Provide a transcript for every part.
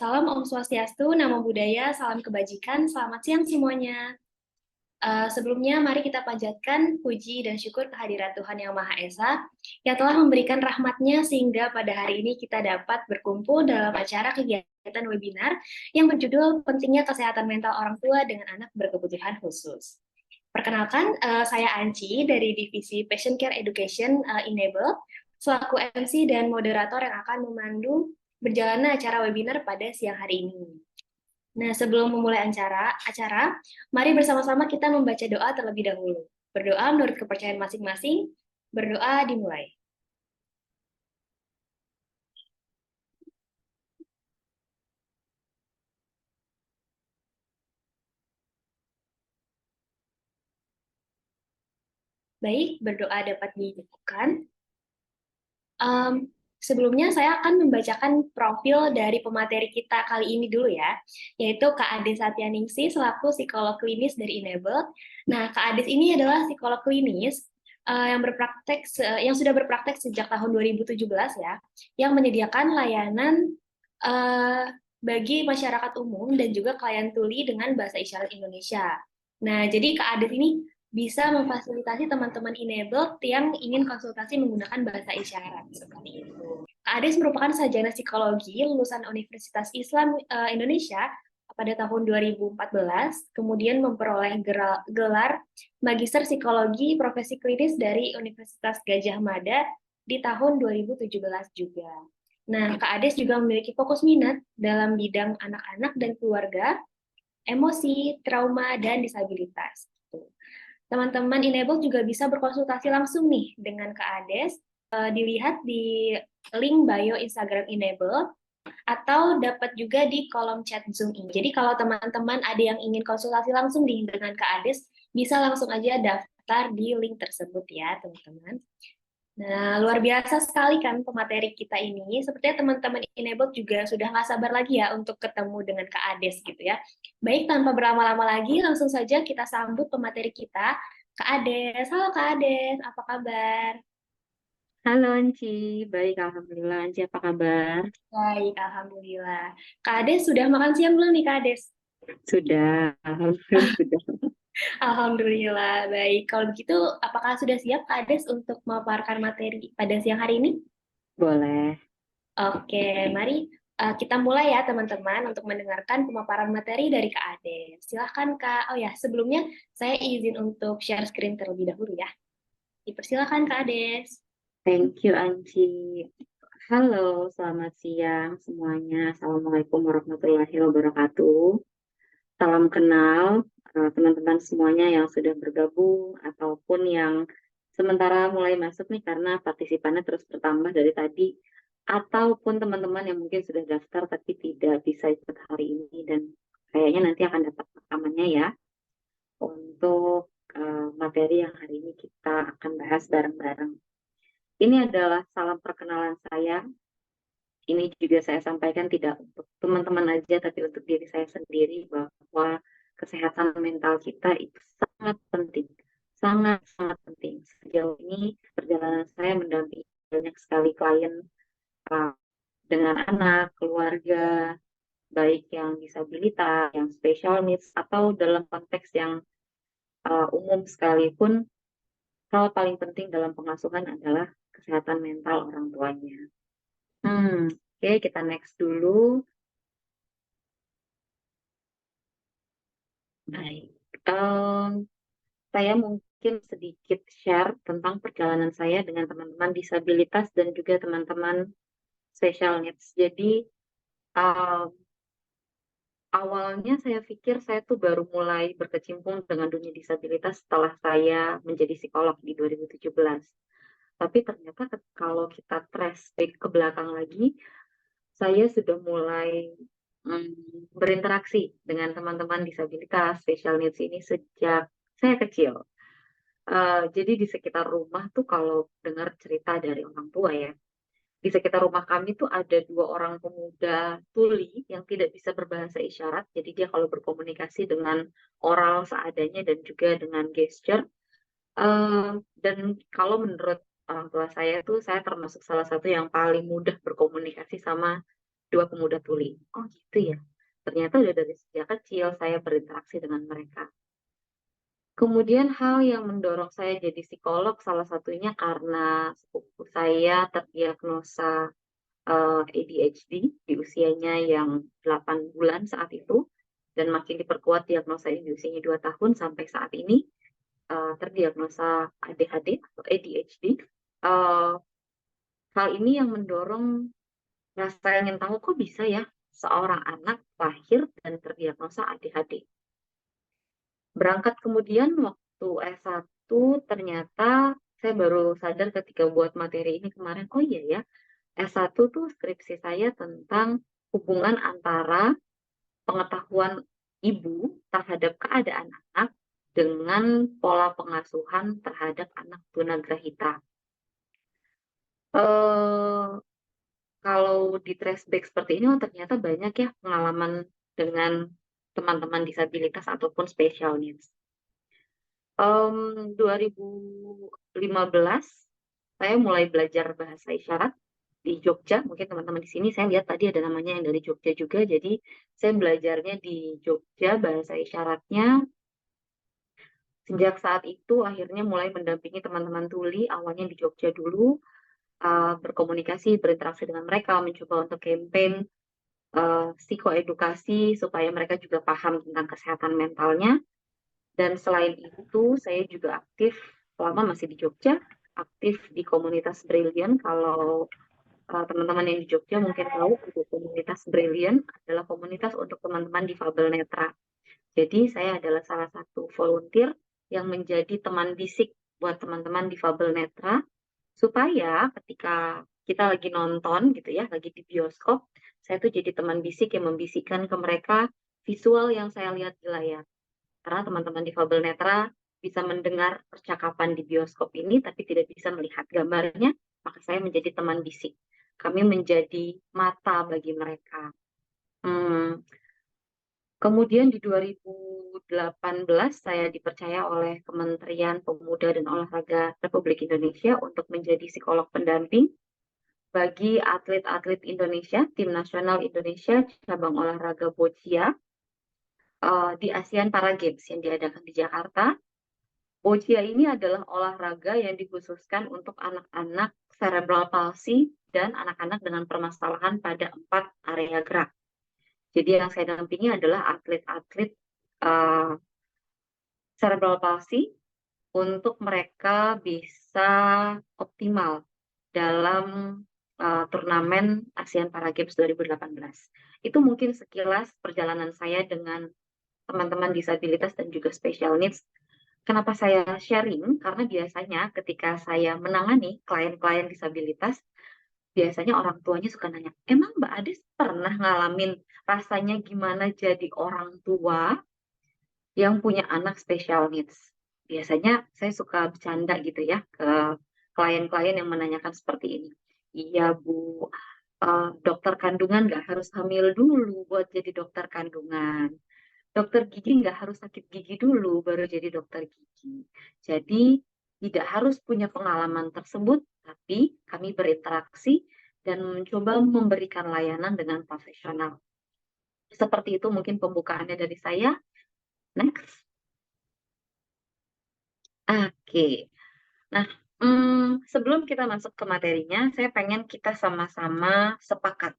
Salam Om Swastiastu, Namo Buddhaya, salam kebajikan, selamat siang semuanya. Sebelumnya, mari kita panjatkan puji dan syukur kehadirat Tuhan Yang Maha Esa yang telah memberikan rahmatnya sehingga pada hari ini kita dapat berkumpul dalam acara kegiatan webinar yang berjudul Pentingnya Kesehatan Mental Orang Tua dengan Anak Berkebutuhan Khusus. Perkenalkan, saya Anci dari Divisi Patient Care Education Enable, selaku MC dan moderator yang akan memandu berjalannya acara webinar pada siang hari ini. Nah, sebelum memulai acara, mari bersama-sama kita membaca doa terlebih dahulu. Berdoa menurut kepercayaan masing-masing, berdoa dimulai. Baik, berdoa dapat dilakukan. Sebelumnya saya akan membacakan profil dari pemateri kita kali ini dulu ya, yaitu Kak Ades Satyaningsih selaku psikolog klinis dari Enable. Nah, Kak Ades ini adalah psikolog klinis yang sudah berpraktek sejak tahun 2017 ya, yang menyediakan layanan uh, bagi masyarakat umum dan juga klien tuli dengan bahasa isyarat Indonesia. Nah, jadi Kak Ades ini bisa memfasilitasi teman-teman enabled yang ingin konsultasi menggunakan bahasa isyarat seperti itu. Kak Ades merupakan sarjana psikologi lulusan Universitas Islam Indonesia pada tahun 2014, kemudian memperoleh gelar Magister Psikologi Profesi Klinis dari Universitas Gadjah Mada di tahun 2017 juga. Nah, Kak Ades juga memiliki fokus minat dalam bidang anak-anak dan keluarga, emosi, trauma, dan disabilitas. Teman-teman Enable juga bisa berkonsultasi langsung nih dengan Kak Ades. Dilihat di link bio Instagram Enable atau dapat juga di kolom chat Zoom ini. Jadi kalau teman-teman ada yang ingin konsultasi langsung nih dengan Kak Ades, bisa langsung aja daftar di link tersebut ya, teman-teman. Nah, luar biasa sekali kan pemateri kita ini. Sepertinya teman-teman Enable juga sudah nggak sabar lagi ya untuk ketemu dengan Kak Ades gitu ya. Baik, tanpa berlama-lama lagi, langsung saja kita sambut pemateri kita, Kak Ades. Halo Kak Ades, apa kabar? Halo Anci, baik Alhamdulillah. Anci apa kabar? Baik, Alhamdulillah. Kak Ades sudah makan siang belum nih Kak Ades? Sudah, Alhamdulillah sudah. Alhamdulillah, baik. Kalau begitu, apakah sudah siap Kak Ades untuk memaparkan materi pada siang hari ini? Boleh. Oke, mari kita mulai ya teman-teman untuk mendengarkan pemaparan materi dari Kak Ade. Silahkan Kak. Oh ya, sebelumnya saya izin untuk share screen terlebih dahulu ya. Dipersilakan Kak Ades. Thank you Anci. Halo, selamat siang semuanya. Assalamualaikum warahmatullahi wabarakatuh. Salam kenal teman-teman semuanya yang sudah bergabung ataupun yang sementara mulai masuk nih karena partisipannya terus bertambah dari tadi, ataupun teman-teman yang mungkin sudah daftar tapi tidak bisa ikut hari ini dan kayaknya nanti akan dapat rekamannya ya untuk materi yang hari ini kita akan bahas bareng-bareng. Ini adalah salam perkenalan saya. Ini juga saya sampaikan tidak untuk teman-teman aja, tapi untuk diri saya sendiri bahwa kesehatan mental kita itu sangat penting. Sangat-sangat penting. Sejauh ini perjalanan saya mendampingi banyak sekali klien uh, dengan anak, keluarga, baik yang disabilitas, yang special needs, atau dalam konteks yang umum sekalipun, hal paling penting dalam pengasuhan adalah kesehatan mental orang tuanya. Oke, kita next dulu. Baik. Saya mungkin sedikit share tentang perjalanan saya dengan teman-teman disabilitas dan juga teman-teman special needs. Jadi, um, awalnya saya pikir saya tuh baru mulai berkecimpung dengan dunia disabilitas setelah saya menjadi psikolog di 2017. Tapi ternyata kalau kita trace back ke belakang lagi, saya sudah mulai berinteraksi dengan teman-teman disabilitas, special needs ini sejak saya kecil. Jadi di sekitar rumah tuh kalau dengar cerita dari orang tua ya, di sekitar rumah kami tuh ada dua orang pemuda tuli yang tidak bisa berbahasa isyarat. Jadi dia kalau berkomunikasi dengan oral seadanya dan juga dengan gesture. Dan kalau menurut orang tua saya tuh saya termasuk salah satu yang paling mudah berkomunikasi sama dua pemuda tuli. Oh gitu ya. Ternyata udah dari sejak kecil saya berinteraksi dengan mereka. Kemudian hal yang mendorong saya jadi psikolog salah satunya karena sepupu saya terdiagnosa ADHD di usianya yang 8 bulan saat itu, dan makin diperkuat diagnosa di usianya 2 tahun sampai saat ini terdiagnosa ADHD atau ADHD. Eh, Hal ini yang mendorong rasa ingin tahu kok bisa ya seorang anak lahir dan terdiagnosa ADHD. Berangkat kemudian waktu S1 ternyata saya baru sadar ketika buat materi ini kemarin, oh iya ya, S1 tuh skripsi saya tentang hubungan antara pengetahuan ibu terhadap keadaan anak dengan pola pengasuhan terhadap anak tunagrahita. Eh, Kalau di trace back seperti ini, oh ternyata banyak ya pengalaman dengan teman-teman disabilitas ataupun special needs. 2015 saya mulai belajar bahasa isyarat di Jogja. Mungkin teman-teman di sini saya lihat tadi ada namanya yang dari Jogja juga. Jadi saya belajarnya di Jogja bahasa isyaratnya. Sejak saat itu akhirnya mulai mendampingi teman-teman tuli, awalnya di Jogja dulu, berkomunikasi, berinteraksi dengan mereka, mencoba untuk campaign psikoedukasi supaya mereka juga paham tentang kesehatan mentalnya. Dan selain itu, saya juga aktif selama masih di Jogja, aktif di komunitas Brilliant. Kalau teman-teman yang di Jogja mungkin tahu, komunitas Brilliant adalah komunitas untuk teman-teman difabel netra. Jadi saya adalah salah satu volunteer yang menjadi teman bisik buat teman-teman difabel netra, supaya ketika kita lagi nonton gitu ya, lagi di bioskop, saya tuh jadi teman bisik yang membisikkan ke mereka visual yang saya lihat di layar. Karena teman-teman difabel netra bisa mendengar percakapan di bioskop ini, tapi tidak bisa melihat gambarnya, maka saya menjadi teman bisik. Kami menjadi mata bagi mereka. Hmm, Kemudian di 2018 saya dipercaya oleh Kementerian Pemuda dan Olahraga Republik Indonesia untuk menjadi psikolog pendamping bagi atlet-atlet Indonesia, tim nasional Indonesia cabang olahraga boccia di ASEAN Para Games yang diadakan di Jakarta. Boccia ini adalah olahraga yang dikhususkan untuk anak-anak cerebral palsy dan anak-anak dengan permasalahan pada 4 area gerak. Jadi yang saya dampingi adalah atlet-atlet uh, cerebral palsy untuk mereka bisa optimal dalam turnamen ASEAN Para Games 2018. Itu mungkin sekilas perjalanan saya dengan teman-teman disabilitas dan juga special needs. Kenapa saya sharing? Karena biasanya ketika saya menangani klien-klien disabilitas, biasanya orang tuanya suka nanya, emang Mbak Adis pernah ngalamin rasanya gimana jadi orang tua yang punya anak special needs? Biasanya saya suka bercanda gitu ya ke klien-klien yang menanyakan seperti ini. Iya Bu, dokter kandungan nggak harus hamil dulu buat jadi dokter kandungan. Dokter gigi nggak harus sakit gigi dulu baru jadi dokter gigi. Jadi tidak harus punya pengalaman tersebut, tapi kami berinteraksi dan mencoba memberikan layanan dengan profesional. Seperti itu mungkin pembukaannya dari saya. Next. Oke. Nah, sebelum kita masuk ke materinya, saya pengen kita sama-sama sepakat.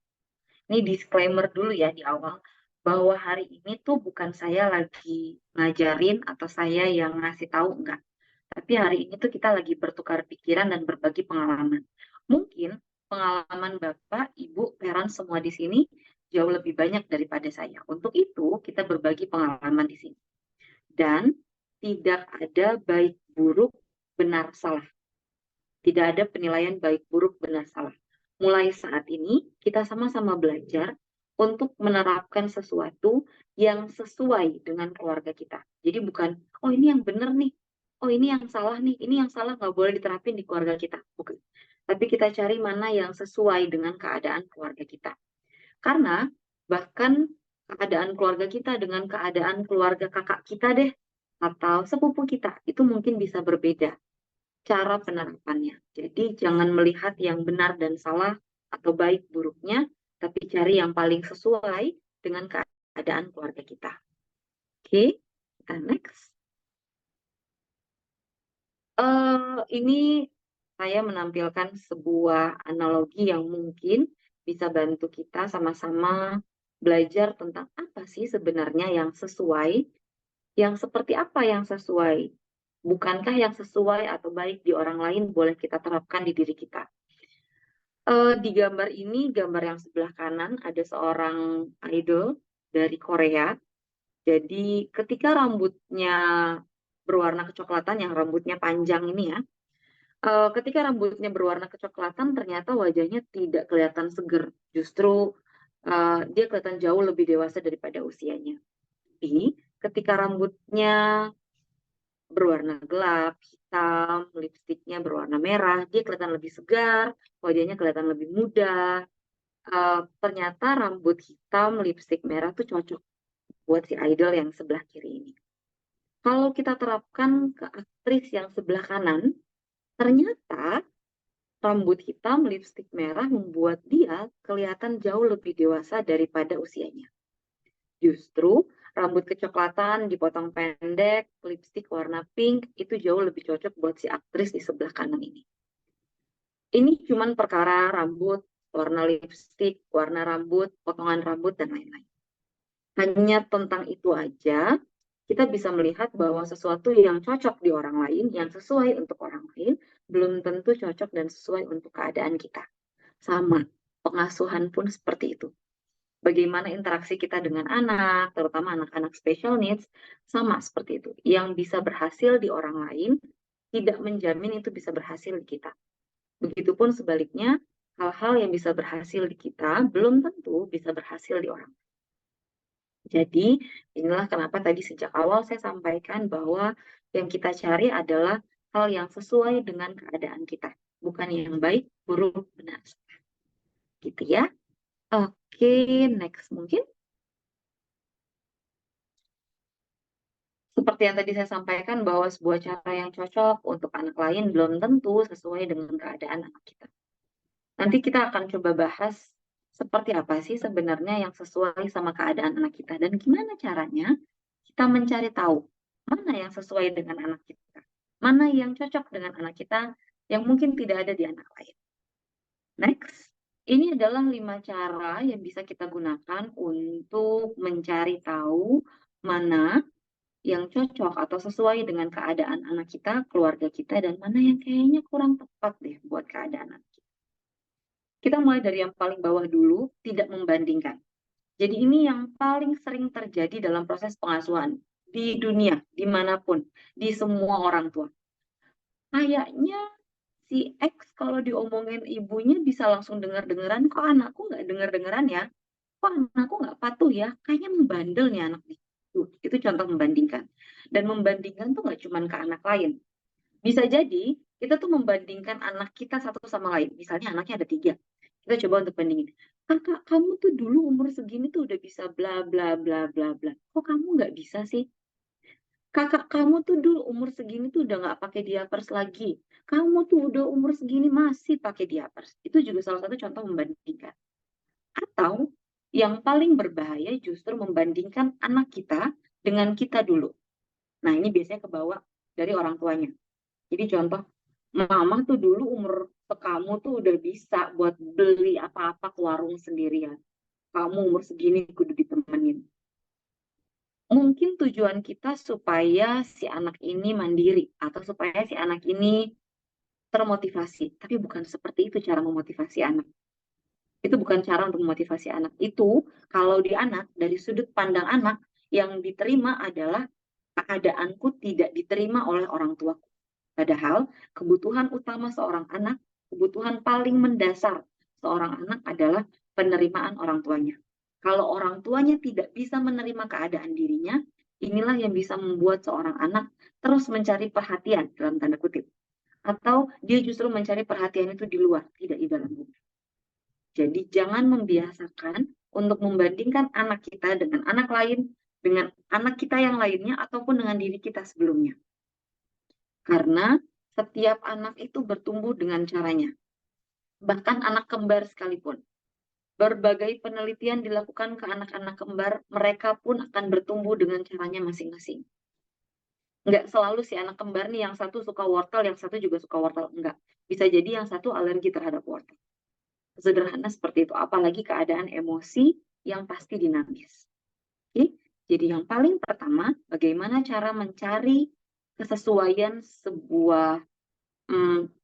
Ini disclaimer dulu ya di awal, bahwa hari ini tuh bukan saya lagi ngajarin atau saya yang ngasih tahu, enggak. Tapi hari ini tuh kita lagi bertukar pikiran dan berbagi pengalaman. Mungkin pengalaman Bapak, Ibu, parents semua di sini jauh lebih banyak daripada saya. Untuk itu, kita berbagi pengalaman di sini. Dan tidak ada baik buruk benar salah. Tidak ada penilaian baik buruk benar salah. Mulai saat ini kita sama-sama belajar untuk menerapkan sesuatu yang sesuai dengan keluarga kita. Jadi bukan, oh ini yang benar nih, oh ini yang salah nih, ini yang salah nggak boleh diterapin di keluarga kita. Bukan. Tapi kita cari mana yang sesuai dengan keadaan keluarga kita. Karena bahkan keadaan keluarga kita dengan keadaan keluarga kakak kita deh, atau sepupu kita, itu mungkin bisa berbeda cara penerapannya. Jadi jangan melihat yang benar dan salah atau baik buruknya, tapi cari yang paling sesuai dengan keadaan keluarga kita. Oke, kita next. Ini saya menampilkan sebuah analogi yang mungkin bisa bantu kita sama-sama belajar tentang apa sih sebenarnya yang sesuai, yang seperti apa yang sesuai. Bukankah yang sesuai atau baik di orang lain boleh kita terapkan di diri kita? Di gambar ini, gambar yang sebelah kanan ada seorang idol dari Korea. Jadi ketika rambutnya berwarna kecoklatan, yang rambutnya panjang ini ya, ketika rambutnya berwarna kecoklatan, ternyata wajahnya tidak kelihatan seger. Justru dia kelihatan jauh lebih dewasa daripada usianya. Tapi ketika rambutnya berwarna gelap, hitam, lipstiknya berwarna merah, dia kelihatan lebih segar, wajahnya kelihatan lebih muda. Ternyata rambut hitam, lipstik merah tuh cocok buat si idol yang sebelah kiri ini. Kalau kita terapkan ke aktris yang sebelah kanan, ternyata rambut hitam, lipstik merah membuat dia kelihatan jauh lebih dewasa daripada usianya. Justru rambut kecoklatan dipotong pendek, lipstik warna pink, itu jauh lebih cocok buat si aktris di sebelah kanan ini. Ini cuman perkara rambut, warna lipstik, warna rambut, potongan rambut, dan lain-lain. Hanya tentang itu aja, kita bisa melihat bahwa sesuatu yang cocok di orang lain, yang sesuai untuk orang lain, belum tentu cocok dan sesuai untuk keadaan kita. Sama, pengasuhan pun seperti itu. Bagaimana interaksi kita dengan anak, terutama anak-anak special needs, sama seperti itu. Yang bisa berhasil di orang lain, tidak menjamin itu bisa berhasil di kita. Begitupun sebaliknya, hal-hal yang bisa berhasil di kita, belum tentu bisa berhasil di orang. Jadi, inilah kenapa tadi sejak awal saya sampaikan bahwa yang kita cari adalah hal yang sesuai dengan keadaan kita. Bukan yang baik, buruk, benar. Gitu ya. Oke, next mungkin. Seperti yang tadi saya sampaikan bahwa sebuah cara yang cocok untuk anak lain belum tentu sesuai dengan keadaan anak kita. Nanti kita akan coba bahas seperti apa sih sebenarnya yang sesuai sama keadaan anak kita dan gimana caranya kita mencari tahu mana yang sesuai dengan anak kita, mana yang cocok dengan anak kita yang mungkin tidak ada di anak lain. Next, ini adalah 5 cara yang bisa kita gunakan untuk mencari tahu mana yang cocok atau sesuai dengan keadaan anak kita, keluarga kita, dan mana yang kayaknya kurang tepat deh buat keadaan anak kita. Kita mulai dari yang paling bawah dulu, tidak membandingkan. Jadi ini yang paling sering terjadi dalam proses pengasuhan di dunia, dimanapun, di semua orang tua. Kayaknya si X kalau diomongin ibunya bisa langsung dengar-dengeran, kok anakku nggak dengar-dengeran ya? Kok anakku nggak patuh ya? Kayaknya membandel nih anak nih. Itu contoh membandingkan. Dan membandingkan tuh nggak cuma ke anak lain. Bisa jadi kita tuh membandingkan anak kita satu sama lain. Misalnya anaknya ada 3. Kita coba untuk bandingin. Kakak, kamu tuh dulu umur segini tuh udah bisa bla bla bla bla bla. Kok kamu nggak bisa sih? Kakak kamu tuh dulu umur segini tuh udah nggak pakai diapers lagi. Kamu tuh udah umur segini masih pakai diapers. Itu juga salah satu contoh membandingkan. Atau yang paling berbahaya justru membandingkan anak kita dengan kita dulu. Nah, ini biasanya kebawa dari orang tuanya. Jadi contoh, mama tuh dulu umur kamu tuh udah bisa buat beli apa-apa ke warung sendirian. Kamu umur segini kudu ditemenin. Mungkin tujuan kita supaya si anak ini mandiri atau supaya si anak ini termotivasi. Tapi bukan seperti itu cara memotivasi anak. Itu bukan cara untuk memotivasi anak. Itu kalau di anak, dari sudut pandang anak, yang diterima adalah keadaanku tidak diterima oleh orang tuaku. Padahal kebutuhan utama seorang anak, kebutuhan paling mendasar seorang anak adalah penerimaan orang tuanya. Kalau orang tuanya tidak bisa menerima keadaan dirinya, inilah yang bisa membuat seorang anak terus mencari perhatian dalam tanda kutip. Atau dia justru mencari perhatian itu di luar, tidak di dalam rumah. Jadi jangan membiasakan untuk membandingkan anak kita dengan anak lain, dengan anak kita yang lainnya, ataupun dengan diri kita sebelumnya. Karena setiap anak itu bertumbuh dengan caranya. Bahkan anak kembar sekalipun. Berbagai penelitian dilakukan ke anak-anak kembar, mereka pun akan bertumbuh dengan caranya masing-masing. Nggak selalu si anak kembar nih yang satu suka wortel, yang satu juga suka wortel. Enggak. Bisa jadi yang satu alergi terhadap wortel. Sederhana seperti itu. Apalagi keadaan emosi yang pasti dinamis. Oke? Jadi yang paling pertama, bagaimana cara mencari kesesuaian sebuah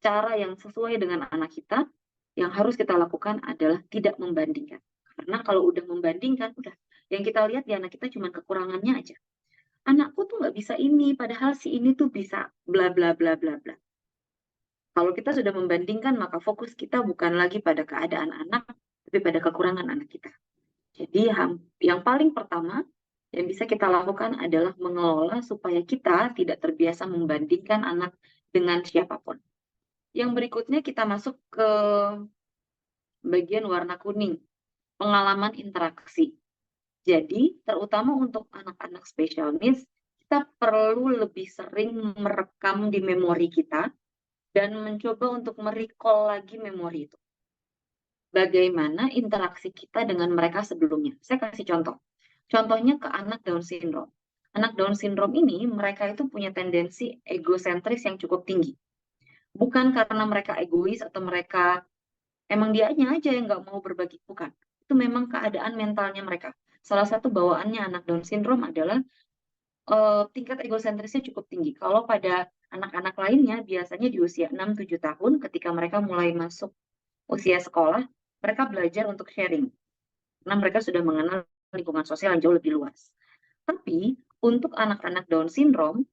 cara yang sesuai dengan anak kita, yang harus kita lakukan adalah tidak membandingkan. Karena kalau udah membandingkan, udah yang kita lihat di anak kita cuma kekurangannya aja. Anakku tuh nggak bisa ini, padahal si ini tuh bisa bla bla bla bla bla. Kalau kita sudah membandingkan, maka fokus kita bukan lagi pada keadaan anak, tapi pada kekurangan anak kita. Jadi yang paling pertama yang bisa kita lakukan adalah mengelola supaya kita tidak terbiasa membandingkan anak dengan siapapun. Yang berikutnya kita masuk ke bagian warna kuning, pengalaman interaksi. Jadi, terutama untuk anak-anak special needs, kita perlu lebih sering merekam di memori kita dan mencoba untuk merecall lagi memori itu. Bagaimana interaksi kita dengan mereka sebelumnya. Saya kasih contoh. Contohnya ke anak Down syndrome. Anak Down syndrome ini, mereka itu punya tendensi egosentris yang cukup tinggi. Bukan karena mereka egois atau mereka emang dianya aja yang nggak mau berbagi, bukan. Itu memang keadaan mentalnya mereka. Salah satu bawaannya anak Down syndrome adalah tingkat egosentrisnya cukup tinggi. Kalau pada anak-anak lainnya, biasanya di usia 6-7 tahun, ketika mereka mulai masuk usia sekolah, mereka belajar untuk sharing. Karena mereka sudah mengenal lingkungan sosial yang jauh lebih luas. Tapi, untuk anak-anak Down syndrome,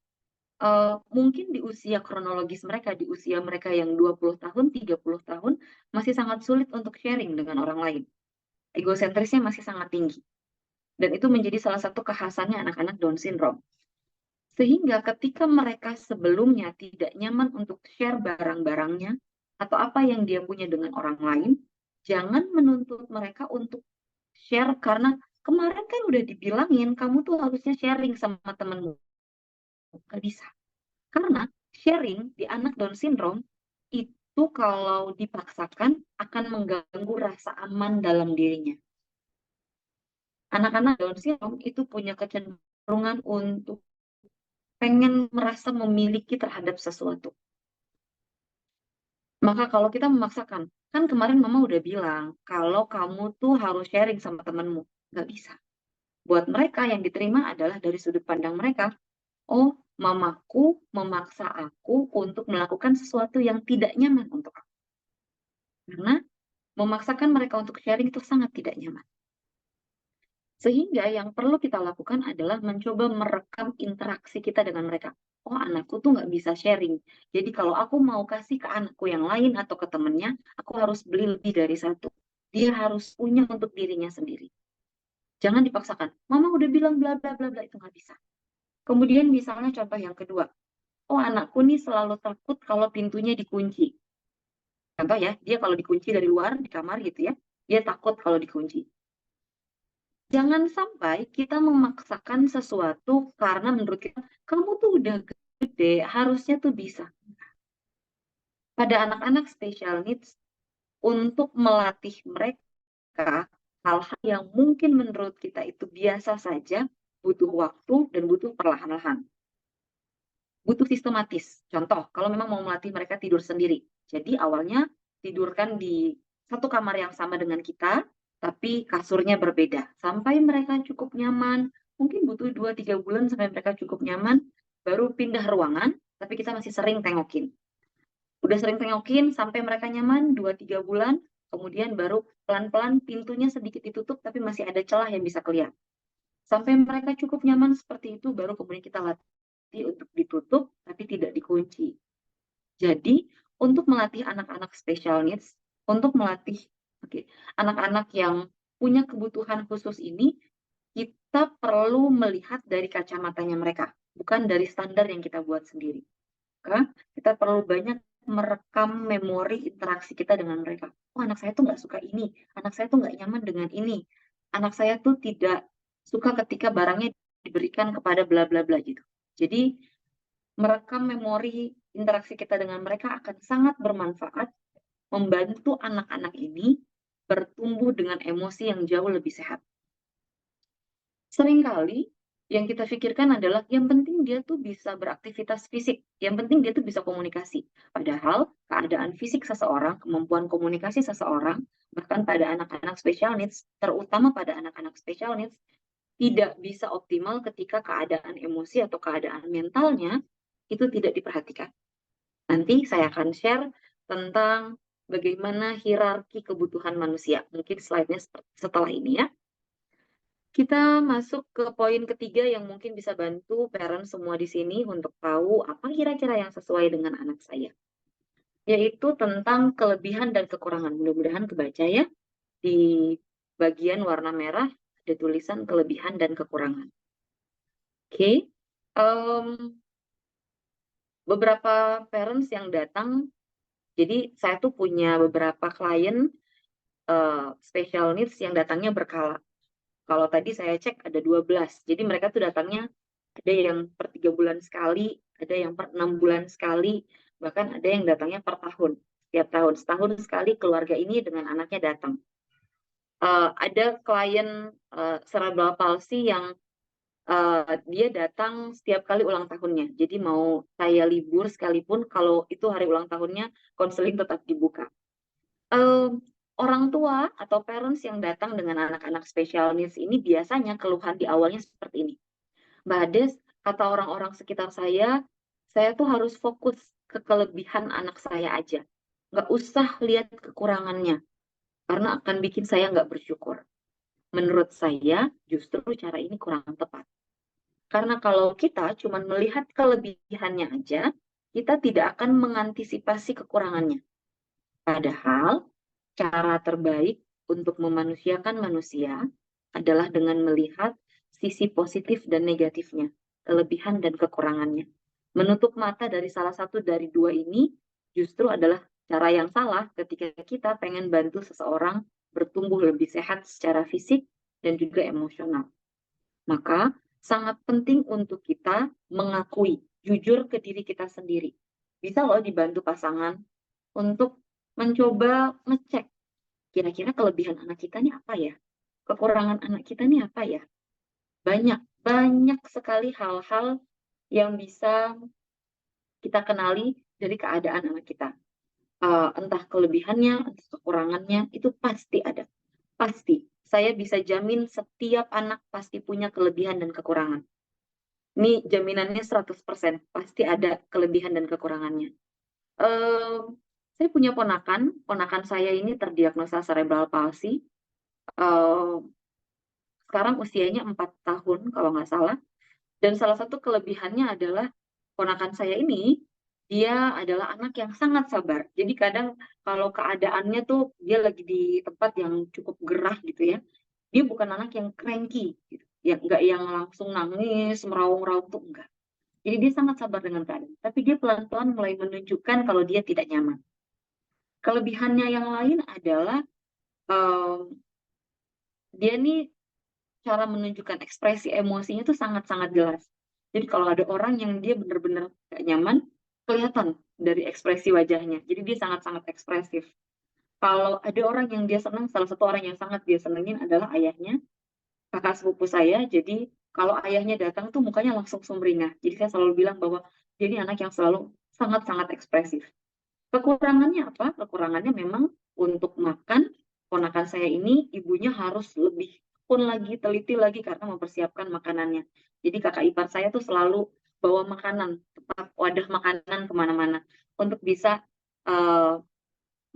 mungkin di usia kronologis mereka, di usia mereka yang 20 tahun, 30 tahun, masih sangat sulit untuk sharing dengan orang lain. Egosentrisnya masih sangat tinggi. Dan itu menjadi salah satu kekhasannya anak-anak Down syndrome. Sehingga ketika mereka sebelumnya tidak nyaman untuk share barang-barangnya atau apa yang dia punya dengan orang lain, jangan menuntut mereka untuk share karena kemarin kan udah dibilangin kamu tuh harusnya sharing sama temenmu. Gak bisa. Karena sharing di anak Down syndrome itu kalau dipaksakan akan mengganggu rasa aman dalam dirinya. Anak-anak Down syndrome itu punya kecenderungan untuk pengen merasa memiliki terhadap sesuatu. Maka kalau kita memaksakan, kan kemarin mama udah bilang, kalau kamu tuh harus sharing sama temenmu. Nggak bisa. Buat mereka yang diterima adalah dari sudut pandang mereka, oh, mamaku memaksa aku untuk melakukan sesuatu yang tidak nyaman untuk aku. Karena memaksakan mereka untuk sharing itu sangat tidak nyaman. Sehingga yang perlu kita lakukan adalah mencoba merekam interaksi kita dengan mereka. Oh, anakku tuh nggak bisa sharing. Jadi kalau aku mau kasih ke anakku yang lain atau ke temennya, aku harus beli lebih dari satu. Dia harus punya untuk dirinya sendiri. Jangan dipaksakan. Mama udah bilang bla bla bla bla, itu nggak bisa. Kemudian misalnya contoh yang kedua. Oh, anakku nih selalu takut kalau pintunya dikunci. Contoh ya, dia kalau dikunci dari luar di kamar gitu ya, dia takut kalau dikunci. Jangan sampai kita memaksakan sesuatu karena menurut kita, kamu tuh udah gede, harusnya tuh bisa. Pada anak-anak special needs, untuk melatih mereka hal-hal yang mungkin menurut kita itu biasa saja, butuh waktu dan butuh perlahan-lahan. Butuh sistematis. Contoh, kalau memang mau melatih mereka tidur sendiri. Jadi awalnya tidurkan di satu kamar yang sama dengan kita, tapi kasurnya berbeda. Sampai mereka cukup nyaman, mungkin butuh 2-3 bulan sampai mereka cukup nyaman, baru pindah ruangan, tapi kita masih sering tengokin. Udah sering tengokin sampai mereka nyaman 2-3 bulan, kemudian baru pelan-pelan pintunya sedikit ditutup, tapi masih ada celah yang bisa kelihatan. Sampai mereka cukup nyaman seperti itu, baru kemudian kita latih untuk ditutup, tapi tidak dikunci. Jadi, untuk melatih anak-anak special needs, untuk melatih anak-anak yang punya kebutuhan khusus ini, kita perlu melihat dari kacamatanya mereka, bukan dari standar yang kita buat sendiri. Kita perlu banyak merekam memori interaksi kita dengan mereka. Oh, anak saya tuh nggak suka ini, anak saya tuh nggak nyaman dengan ini, anak saya tuh tidak suka ketika barangnya diberikan kepada bla bla bla gitu. Jadi merekam memori interaksi kita dengan mereka akan sangat bermanfaat membantu anak-anak ini bertumbuh dengan emosi yang jauh lebih sehat. Seringkali yang kita pikirkan adalah yang penting dia tuh bisa beraktivitas fisik, yang penting dia tuh bisa komunikasi. Padahal keadaan fisik seseorang, kemampuan komunikasi seseorang, bahkan pada anak-anak special needs, terutama pada anak-anak special needs, tidak bisa optimal ketika keadaan emosi atau keadaan mentalnya itu tidak diperhatikan. Nanti saya akan share tentang bagaimana hierarki kebutuhan manusia. Mungkin slide-nya setelah ini ya. Kita masuk ke poin ketiga yang mungkin bisa bantu parent semua di sini untuk tahu apa kira-kira yang sesuai dengan anak saya. Yaitu tentang kelebihan dan kekurangan. Mudah-mudahan kebaca ya. Di bagian warna merah ada tulisan kelebihan dan kekurangan. Oke. Beberapa parents yang datang, jadi saya tuh punya beberapa klien special needs yang datangnya berkala. Kalau tadi saya cek ada 12. Jadi mereka tuh datangnya ada yang per 3 bulan sekali, ada yang per 6 bulan sekali, bahkan ada yang datangnya per tahun. Setiap tahun, setahun sekali keluarga ini dengan anaknya datang. Ada klien cerebral palsy yang dia datang setiap kali ulang tahunnya. Jadi mau saya libur sekalipun, kalau itu hari ulang tahunnya, konseling tetap dibuka. Orang tua atau parents yang datang dengan anak-anak special needs ini biasanya keluhan di awalnya seperti ini. Mbak Hades, kata orang-orang sekitar saya tuh harus fokus ke kelebihan anak saya aja. Nggak usah lihat kekurangannya, karena akan bikin saya nggak bersyukur. Menurut saya, justru cara ini kurang tepat. Karena kalau kita cuma melihat kelebihannya aja, kita tidak akan mengantisipasi kekurangannya. Padahal, cara terbaik untuk memanusiakan manusia adalah dengan melihat sisi positif dan negatifnya, kelebihan dan kekurangannya. Menutup mata dari salah satu dari dua ini justru adalah cara yang salah ketika kita pengen bantu seseorang bertumbuh lebih sehat secara fisik dan juga emosional. Maka sangat penting untuk kita mengakui, jujur ke diri kita sendiri. Bisa loh dibantu pasangan untuk mencoba ngecek kira-kira kelebihan anak kita nih apa ya? Kekurangan anak kita nih apa ya? Banyak sekali hal-hal yang bisa kita kenali dari keadaan anak kita. Entah kelebihannya, entah kekurangannya, itu pasti ada. Pasti. Saya bisa jamin setiap anak pasti punya kelebihan dan kekurangan. Ini jaminannya 100%. Pasti ada kelebihan dan kekurangannya. Eh, saya punya ponakan saya ini terdiagnosa cerebral palsy. Eh, sekarang usianya 4 tahun kalau nggak salah. Dan salah satu kelebihannya adalah ponakan saya ini, dia adalah anak yang sangat sabar. Jadi kadang kalau keadaannya tuh dia lagi di tempat yang cukup gerah gitu ya, dia bukan anak yang cranky, gitu. Ya, nggak yang langsung nangis, meraung-raung tuh enggak. Jadi dia sangat sabar dengan keadaan. Tapi dia pelan-pelan mulai menunjukkan kalau dia tidak nyaman. Kelebihannya yang lain adalah um, dia nih cara menunjukkan ekspresi emosinya tuh sangat-sangat jelas. Jadi kalau ada orang yang dia benar-benar gak nyaman, kelihatan dari ekspresi wajahnya. Jadi dia sangat-sangat ekspresif. Kalau ada orang yang dia senang, salah satu orang yang sangat dia senengin adalah ayahnya, kakak sepupu saya. Jadi kalau ayahnya datang tuh mukanya langsung sumringah. Jadi saya selalu bilang bahwa dia ini anak yang selalu sangat-sangat ekspresif. Kekurangannya apa? Kekurangannya memang untuk makan, ponakan saya ini ibunya harus lebih pun lagi teliti lagi karena mempersiapkan makanannya. Jadi kakak ipar saya tuh selalu bawa makanan, tempat wadah makanan kemana-mana untuk bisa uh,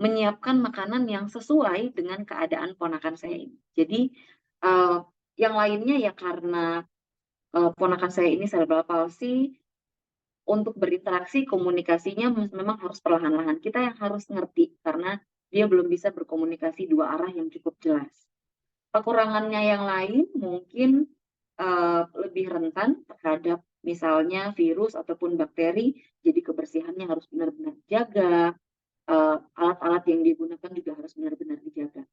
menyiapkan makanan yang sesuai dengan keadaan ponakan saya ini. Jadi uh, yang lainnya ya karena ponakan saya ini cerebral palsy, untuk berinteraksi komunikasinya memang harus perlahan-lahan. Kita yang harus ngerti karena dia belum bisa berkomunikasi dua arah yang cukup jelas. Kekurangannya yang lain mungkin lebih rentan terhadap misalnya virus ataupun bakteri, jadi kebersihannya harus benar-benar dijaga, alat-alat yang digunakan juga harus benar-benar dijaga.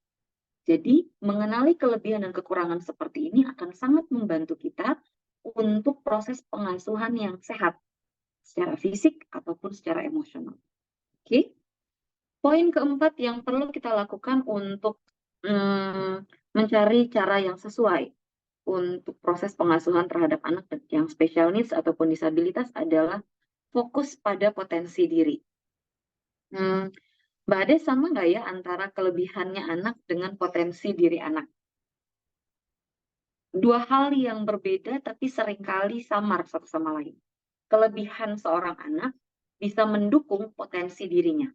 Jadi mengenali kelebihan dan kekurangan seperti ini akan sangat membantu kita untuk proses pengasuhan yang sehat secara fisik ataupun secara emosional. Oke, poin keempat yang perlu kita lakukan untuk mencari cara yang sesuai untuk proses pengasuhan terhadap anak yang special needs ataupun disabilitas adalah fokus pada potensi diri. Hmm, Mbak Ade sama nggak ya antara kelebihannya anak dengan potensi diri anak? Dua hal yang berbeda tapi seringkali samar satu sama lain. Kelebihan seorang anak bisa mendukung potensi dirinya,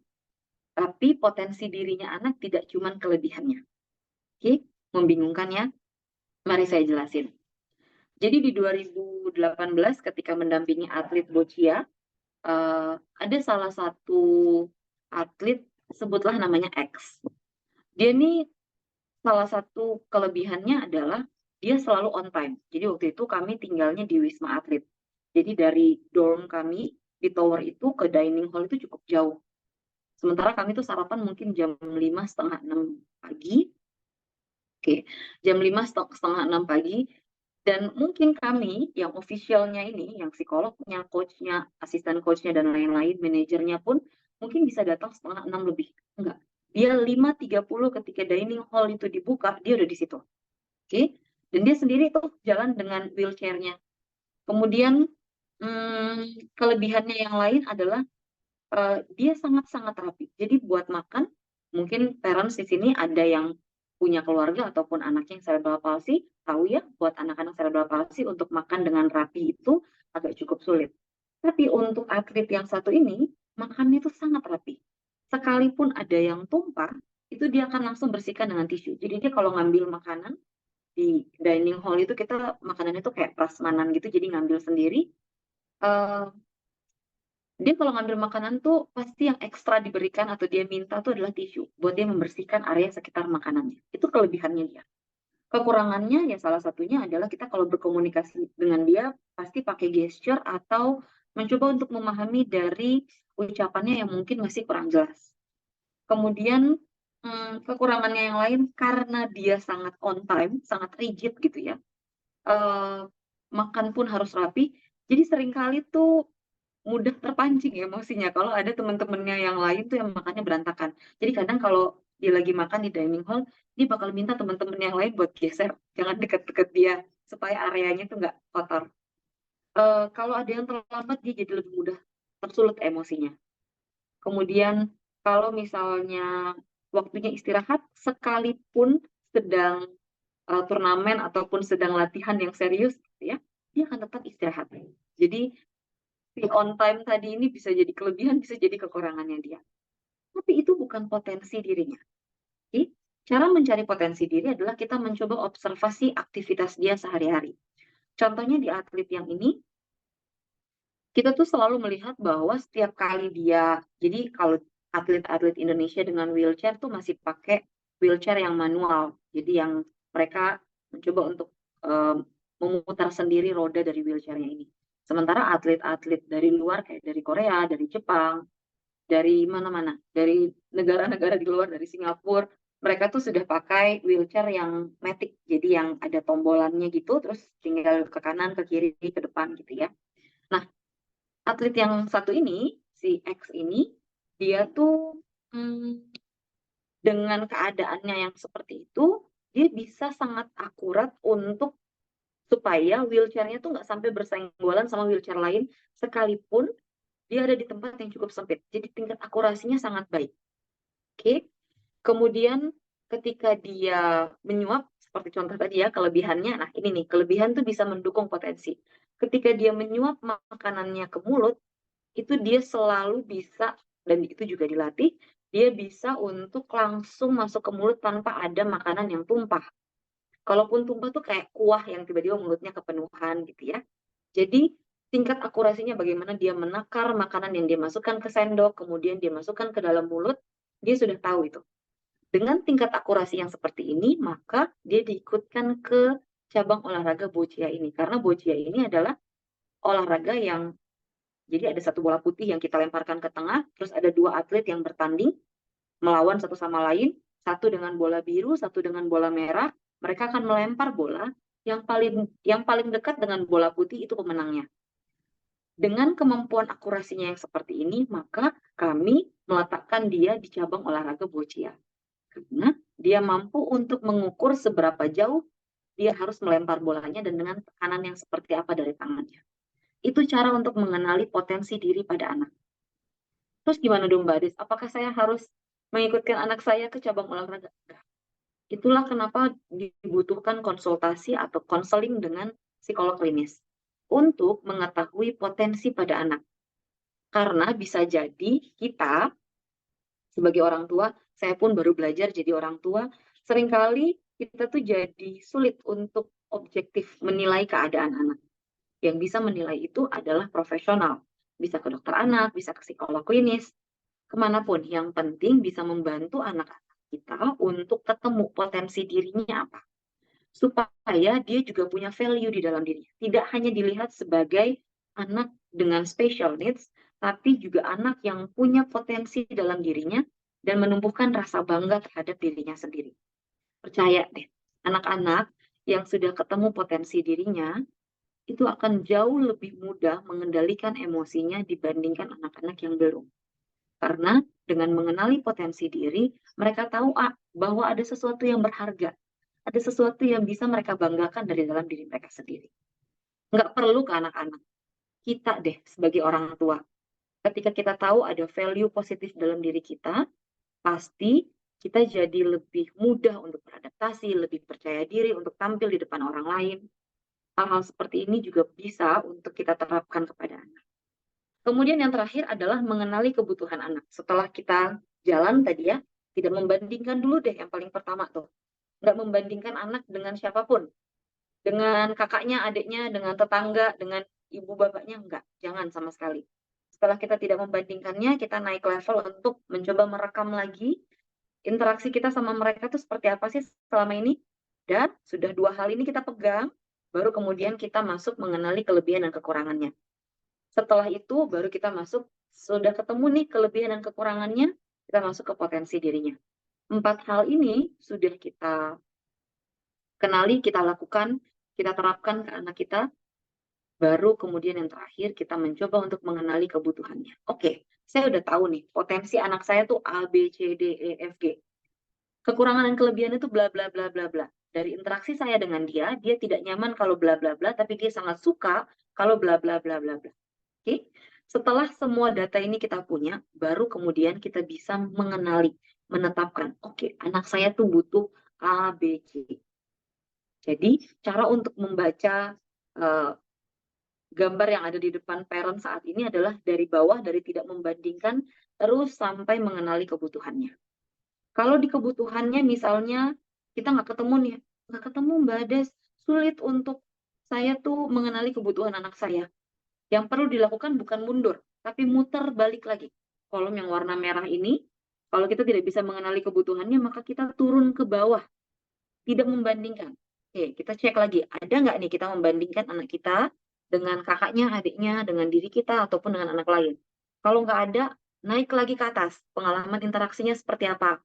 tapi potensi dirinya anak tidak cuma kelebihannya. Oke, membingungkan ya? Mari saya jelasin. Jadi di 2018 ketika mendampingi atlet boccia, ada salah satu atlet, sebutlah namanya X. Dia nih salah satu kelebihannya adalah dia selalu on time. Jadi waktu itu kami tinggalnya di Wisma Atlet. Jadi dari dorm kami di tower itu ke dining hall itu cukup jauh. Sementara kami tuh sarapan mungkin jam 5 setengah 6 pagi. Oke, jam 5 setengah 6 pagi. Dan mungkin kami yang officialnya ini, yang psikolognya, coachnya, asisten coachnya, dan lain-lain, manajernya pun mungkin bisa datang setengah 6 lebih. Enggak. Dia 5.30 ketika dining hall itu dibuka, dia udah di situ. Oke? Dan dia sendiri tuh jalan dengan wheelchair-nya. Kemudian kelebihannya yang lain adalah dia sangat-sangat rapi. Jadi buat makan, mungkin parents di sini ada yang punya keluarga ataupun anaknya yang cerebral palsy, tahu ya, buat anak-anak cerebral palsy untuk makan dengan rapi itu agak cukup sulit. Tapi untuk atlet yang satu ini, makannya itu sangat rapi. Sekalipun ada yang tumpah, itu dia akan langsung bersihkan dengan tisu. Jadi dia kalau ngambil makanan di dining hall itu, kita makanannya itu kayak prasmanan gitu, jadi ngambil sendiri. Eh, Dia kalau ngambil makanan tuh pasti yang ekstra diberikan atau dia minta tuh adalah tisu buat dia membersihkan area sekitar makanannya. Itu kelebihannya dia. Kekurangannya ya salah satunya adalah kita kalau berkomunikasi dengan dia pasti pakai gesture atau mencoba untuk memahami dari ucapannya yang mungkin masih kurang jelas. Kemudian kekurangannya yang lain karena dia sangat on time, sangat rigid gitu ya. eh, Makan pun harus rapi. Jadi seringkali tuh mudah terpancing emosinya kalau ada teman-temannya yang lain tuh yang makannya berantakan. Jadi kadang kalau dia lagi makan di dining hall, dia bakal minta teman-teman yang lain buat geser, jangan deket-deket dia supaya areanya tuh nggak kotor. Kalau ada yang terlambat, dia jadi lebih mudah tersulut emosinya. Kemudian kalau misalnya waktunya istirahat, sekalipun sedang turnamen ataupun sedang latihan yang serius, gitu ya, dia akan tetap istirahat. Jadi si on time tadi ini bisa jadi kelebihan, bisa jadi kekurangannya dia. Tapi itu bukan potensi dirinya. Jadi, cara mencari potensi diri adalah kita mencoba observasi aktivitas dia sehari-hari. Contohnya di atlet yang ini, kita tuh selalu melihat bahwa setiap kali dia, jadi kalau atlet-atlet Indonesia dengan wheelchair tuh masih pakai wheelchair yang manual. Jadi yang mereka mencoba untuk memutar sendiri roda dari wheelchairnya ini. Sementara atlet-atlet dari luar kayak dari Korea, dari Jepang, dari mana-mana, dari negara-negara di luar, dari Singapura, mereka tuh sudah pakai wheelchair yang matic, jadi yang ada tombolannya gitu, terus tinggal ke kanan, ke kiri, ke depan gitu ya. Nah, atlet yang satu ini, si X ini, dia tuh dengan keadaannya yang seperti itu, dia bisa sangat akurat untuk supaya wheelchairnya tuh nggak sampai bersenggolan sama wheelchair lain, sekalipun dia ada di tempat yang cukup sempit. Jadi tingkat akurasinya sangat baik. Oke. Kemudian ketika dia menyuap, seperti contoh tadi ya, kelebihannya, nah ini nih, kelebihan tuh bisa mendukung potensi. Ketika dia menyuap makanannya ke mulut, itu dia selalu bisa, dan itu juga dilatih, dia bisa untuk langsung masuk ke mulut tanpa ada makanan yang tumpah. Kalaupun tumpah tuh kayak kuah yang tiba-tiba mulutnya kepenuhan gitu ya. Jadi tingkat akurasinya bagaimana dia menakar makanan yang dia masukkan ke sendok, kemudian dia masukkan ke dalam mulut, dia sudah tahu itu. Dengan tingkat akurasi yang seperti ini, maka dia diikutkan ke cabang olahraga boccia ini. Karena boccia ini adalah olahraga yang, jadi ada satu bola putih yang kita lemparkan ke tengah, terus ada dua atlet yang bertanding, melawan satu sama lain, satu dengan bola biru, satu dengan bola merah, mereka akan melempar bola, yang paling dekat dengan bola putih itu pemenangnya. Dengan kemampuan akurasinya yang seperti ini, maka kami meletakkan dia di cabang olahraga boccia. Karena dia mampu untuk mengukur seberapa jauh dia harus melempar bolanya dan dengan tekanan yang seperti apa dari tangannya. Itu cara untuk mengenali potensi diri pada anak. Terus gimana dong Mbak Adis? Apakah saya harus mengikutkan anak saya ke cabang olahraga? Enggak. Itulah kenapa dibutuhkan konsultasi atau konseling dengan psikolog klinis untuk mengetahui potensi pada anak. Karena bisa jadi kita sebagai orang tua, saya pun baru belajar jadi orang tua, seringkali kita tuh jadi sulit untuk objektif menilai keadaan anak. Yang bisa menilai itu adalah profesional. Bisa ke dokter anak, bisa ke psikolog klinis, kemanapun. Yang penting bisa membantu anak-anak kita untuk ketemu potensi dirinya apa. Supaya dia juga punya value di dalam dirinya. Tidak hanya dilihat sebagai anak dengan special needs, tapi juga anak yang punya potensi dalam dirinya dan menumbuhkan rasa bangga terhadap dirinya sendiri. Percaya deh, anak-anak yang sudah ketemu potensi dirinya, itu akan jauh lebih mudah mengendalikan emosinya dibandingkan anak-anak yang belum. Karena dengan mengenali potensi diri, mereka tahu bahwa ada sesuatu yang berharga, ada sesuatu yang bisa mereka banggakan dari dalam diri mereka sendiri. Nggak perlu ke anak-anak, kita deh sebagai orang tua. Ketika kita tahu ada value positif dalam diri kita, pasti kita jadi lebih mudah untuk beradaptasi, lebih percaya diri untuk tampil di depan orang lain. Hal-hal seperti ini juga bisa untuk kita terapkan kepada anak. Kemudian yang terakhir adalah mengenali kebutuhan anak. Setelah kita jalan tadi ya, tidak membandingkan dulu deh yang paling pertama tuh. Nggak membandingkan anak dengan siapapun. Dengan kakaknya, adiknya, dengan tetangga, dengan ibu bapaknya, enggak. Jangan sama sekali. Setelah kita tidak membandingkannya, kita naik level untuk mencoba merekam lagi interaksi kita sama mereka tuh seperti apa sih selama ini. Dan sudah 2 hal ini kita pegang, baru kemudian kita masuk mengenali kelebihan dan kekurangannya. Setelah itu baru kita masuk, sudah ketemu nih kelebihan dan kekurangannya, kita masuk ke potensi dirinya. 4 hal ini sudah kita kenali, kita lakukan, kita terapkan ke anak kita, baru kemudian yang terakhir kita mencoba untuk mengenali kebutuhannya. Oke, saya udah tahu nih, potensi anak saya tuh A, B, C, D, E, F, G. Kekurangan dan kelebihan itu bla bla bla bla bla. Dari interaksi saya dengan dia tidak nyaman kalau bla bla bla, tapi dia sangat suka kalau bla bla bla bla bla. Oke, setelah semua data ini kita punya, baru kemudian kita bisa mengenali, menetapkan, oke, anak saya tuh butuh A, B, C. Jadi, cara untuk membaca gambar yang ada di depan parent saat ini adalah dari bawah, dari tidak membandingkan, terus sampai mengenali kebutuhannya. Kalau di kebutuhannya misalnya kita nggak ketemu nih, nggak ketemu Mbak Ades, sulit untuk saya tuh mengenali kebutuhan anak saya. Yang perlu dilakukan bukan mundur, tapi muter balik lagi. Kolom yang warna merah ini, kalau kita tidak bisa mengenali kebutuhannya, maka kita turun ke bawah, tidak membandingkan. Oke, kita cek lagi, ada nggak nih kita membandingkan anak kita dengan kakaknya, adiknya, dengan diri kita, ataupun dengan anak lain. Kalau nggak ada, naik lagi ke atas, pengalaman interaksinya seperti apa.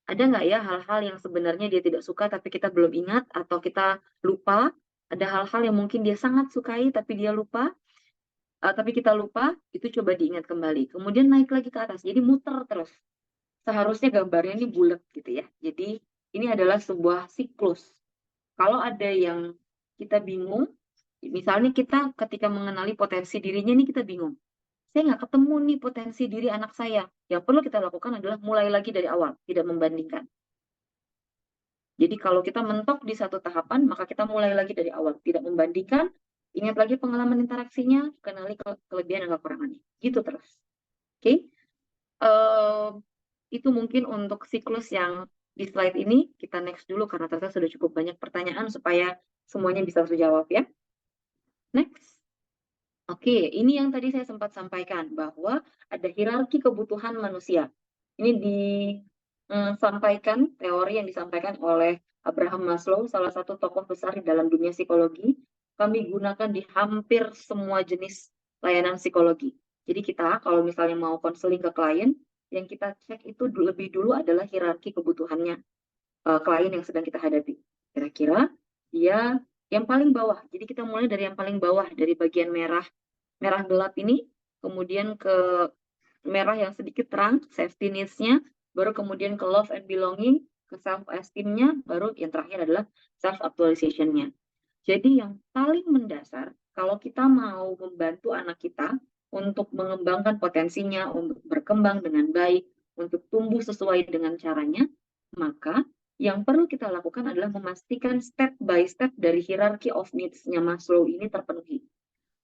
Ada nggak ya hal-hal yang sebenarnya dia tidak suka tapi kita belum ingat atau kita lupa? Ada hal-hal yang mungkin dia sangat sukai tapi dia lupa, tapi kita lupa, itu coba diingat kembali. Kemudian naik lagi ke atas, jadi muter terus. Seharusnya gambarnya ini bulat gitu ya. Jadi ini adalah sebuah siklus. Kalau ada yang kita bingung, misalnya kita ketika mengenali potensi dirinya ini kita bingung. Saya nggak ketemu nih potensi diri anak saya. Yang perlu kita lakukan adalah mulai lagi dari awal, tidak membandingkan. Jadi kalau kita mentok di satu tahapan, maka kita mulai lagi dari awal. Tidak membandingkan, ingat lagi pengalaman interaksinya, kenali kelebihan dan kekurangannya. Gitu terus. Oke? Okay? Itu mungkin untuk siklus yang di slide ini. Kita next dulu karena ternyata sudah cukup banyak pertanyaan supaya semuanya bisa terjawab ya. Next. Oke, ini yang tadi saya sempat sampaikan bahwa ada hierarki kebutuhan manusia. Ini disampaikan teori yang disampaikan oleh Abraham Maslow, salah satu tokoh besar di dalam dunia psikologi. Kami gunakan di hampir semua jenis layanan psikologi. Jadi kita kalau misalnya mau konseling ke klien, yang kita cek itu lebih dulu adalah hierarki kebutuhannya klien yang sedang kita hadapi. Kira-kira dia yang paling bawah. Jadi kita mulai dari yang paling bawah, dari bagian merah gelap ini, kemudian ke merah yang sedikit terang, safety needs-nya, baru kemudian ke love and belonging, ke self-esteem-nya, baru yang terakhir adalah self-actualization-nya. Jadi yang paling mendasar, kalau kita mau membantu anak kita untuk mengembangkan potensinya, untuk berkembang dengan baik, untuk tumbuh sesuai dengan caranya, maka yang perlu kita lakukan adalah memastikan step by step dari hierarchy of needs-nya Maslow ini terpenuhi.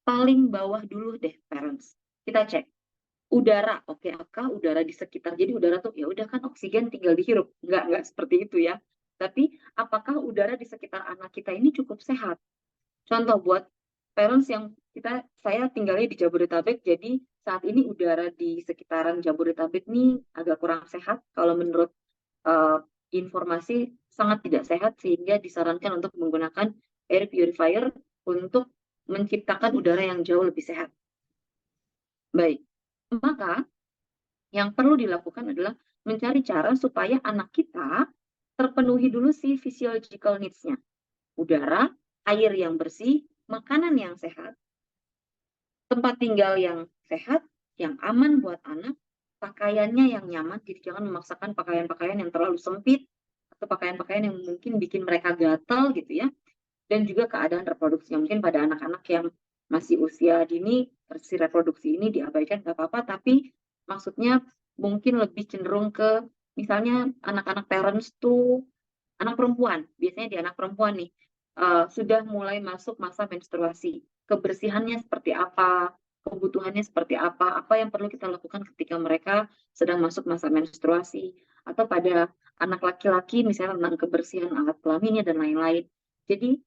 Paling bawah dulu deh, parents. Kita cek udara, oke, apakah udara di sekitar, jadi udara tuh ya udah kan oksigen tinggal dihirup, nggak seperti itu ya, tapi apakah udara di sekitar anak kita ini cukup sehat. Contoh buat parents yang saya tinggalnya di Jabodetabek, jadi saat ini udara di sekitaran Jabodetabek ini agak kurang sehat kalau menurut uh, informasi, sangat tidak sehat, sehingga disarankan untuk menggunakan air purifier untuk menciptakan udara yang jauh lebih sehat. Baik, maka yang perlu dilakukan adalah mencari cara supaya anak kita terpenuhi dulu si physiological needs-nya. Udara, air yang bersih, makanan yang sehat, tempat tinggal yang sehat, yang aman buat anak, pakaiannya yang nyaman, jadi jangan memaksakan pakaian-pakaian yang terlalu sempit, atau pakaian-pakaian yang mungkin bikin mereka gatal gitu ya, dan juga keadaan reproduksinya. Mungkin pada anak-anak yang masih usia dini, si reproduksi ini diabaikan nggak apa-apa, tapi maksudnya mungkin lebih cenderung ke, misalnya anak-anak parents tuh, anak perempuan, biasanya di anak perempuan nih, sudah mulai masuk masa menstruasi. Kebersihannya seperti apa, kebutuhannya seperti apa yang perlu kita lakukan ketika mereka sedang masuk masa menstruasi. Atau pada anak laki-laki, misalnya tentang kebersihan alat kelaminnya dan lain-lain. Jadi,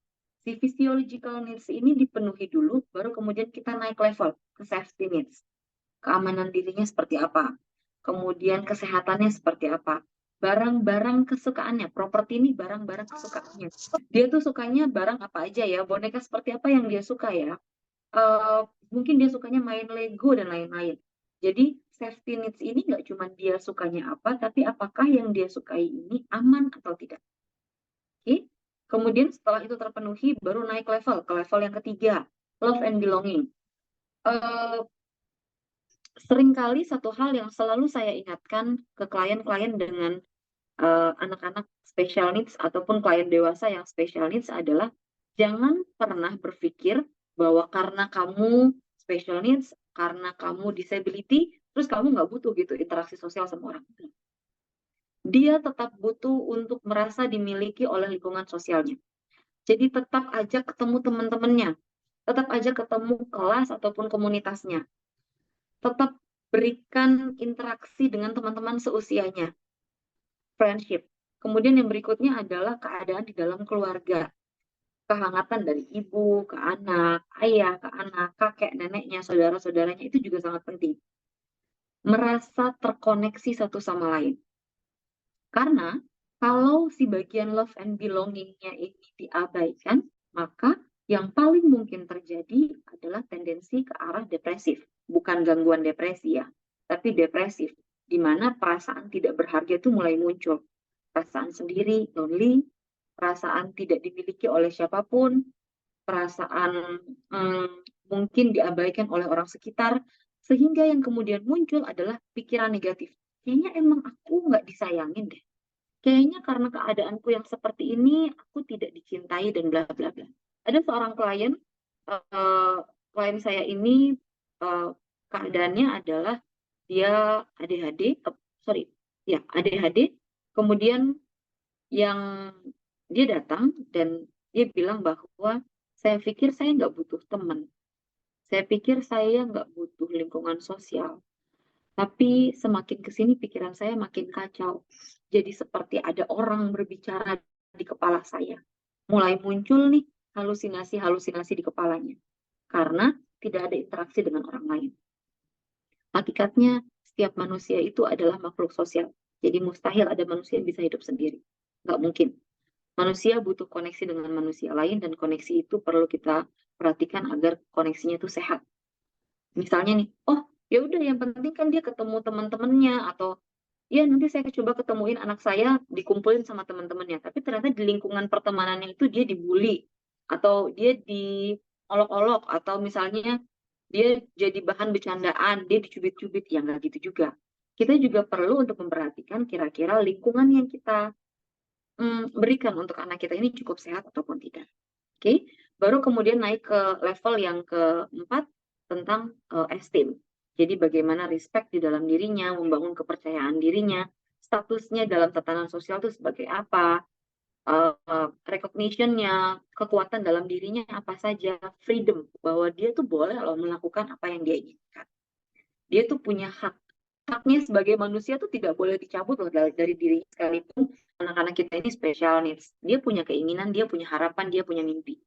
si physiological needs ini dipenuhi dulu, baru kemudian kita naik level ke safety needs. Keamanan dirinya seperti apa, kemudian kesehatannya seperti apa, barang-barang kesukaannya, properti ini barang-barang kesukaannya. Dia tuh sukanya barang apa aja ya, boneka seperti apa yang dia suka ya. Mungkin dia sukanya main Lego dan lain-lain. Jadi safety needs ini nggak cuma dia sukanya apa, tapi apakah yang dia sukai ini aman atau tidak. Oke? Kemudian setelah itu terpenuhi, baru naik level ke level yang ketiga, love and belonging. Seringkali satu hal yang selalu saya ingatkan ke klien-klien dengan anak-anak special needs ataupun klien dewasa yang special needs adalah jangan pernah berpikir bahwa karena kamu special needs, karena kamu disability, terus kamu nggak butuh gitu interaksi sosial sama orang. Dia tetap butuh untuk merasa dimiliki oleh lingkungan sosialnya. Jadi tetap aja ketemu teman-temannya, tetap aja ketemu kelas ataupun komunitasnya, tetap berikan interaksi dengan teman-teman seusianya, friendship. Kemudian yang berikutnya adalah keadaan di dalam keluarga. Kehangatan dari ibu ke anak, ayah ke anak, kakek, neneknya, saudara-saudaranya itu juga sangat penting. Merasa terkoneksi satu sama lain. Karena kalau si bagian love and belonging-nya ini diabaikan, maka yang paling mungkin terjadi adalah tendensi ke arah depresif. Bukan gangguan depresi ya, tapi depresif. Di mana perasaan tidak berharga itu mulai muncul. Perasaan sendiri, lonely, perasaan tidak dimiliki oleh siapapun, perasaan mungkin diabaikan oleh orang sekitar, sehingga yang kemudian muncul adalah pikiran negatif. Kayaknya emang aku nggak disayangin deh. Kayaknya karena keadaanku yang seperti ini, aku tidak dicintai dan bla bla bla. Ada seorang klien, klien saya ini keadaannya adalah dia ADHD, sorry, ya ADHD. Kemudian yang dia datang dan dia bilang bahwa saya pikir saya nggak butuh teman, saya pikir saya nggak butuh lingkungan sosial. Tapi semakin ke sini pikiran saya makin kacau. Jadi seperti ada orang berbicara di kepala saya. Mulai muncul nih halusinasi-halusinasi di kepalanya. Karena tidak ada interaksi dengan orang lain. Hakikatnya setiap manusia itu adalah makhluk sosial. Jadi mustahil ada manusia yang bisa hidup sendiri. Nggak mungkin. Manusia butuh koneksi dengan manusia lain dan koneksi itu perlu kita perhatikan agar koneksinya itu sehat. Misalnya nih, oh ya udah yang penting kan dia ketemu teman-temannya, atau ya nanti saya coba ketemuin anak saya dikumpulin sama teman-temannya, tapi ternyata di lingkungan pertemanannya itu dia dibully atau dia diolok-olok atau misalnya dia jadi bahan bercandaan, dia dicubit-cubit, ya nggak gitu juga. kita juga perlu untuk memperhatikan kira-kira lingkungan yang kita berikan untuk anak kita ini cukup sehat ataupun tidak. Oke, baru kemudian naik ke level yang keempat tentang esteem. Jadi bagaimana respect di dalam dirinya, membangun kepercayaan dirinya, statusnya dalam tatanan sosial itu sebagai apa, recognition-nya, kekuatan dalam dirinya apa saja, freedom, bahwa dia tuh boleh loh melakukan apa yang dia inginkan. Dia tuh punya hak. Haknya sebagai manusia tuh tidak boleh dicabut loh dari diri, sekalipun anak-anak kita ini special needs. Dia punya keinginan, dia punya harapan, dia punya mimpi.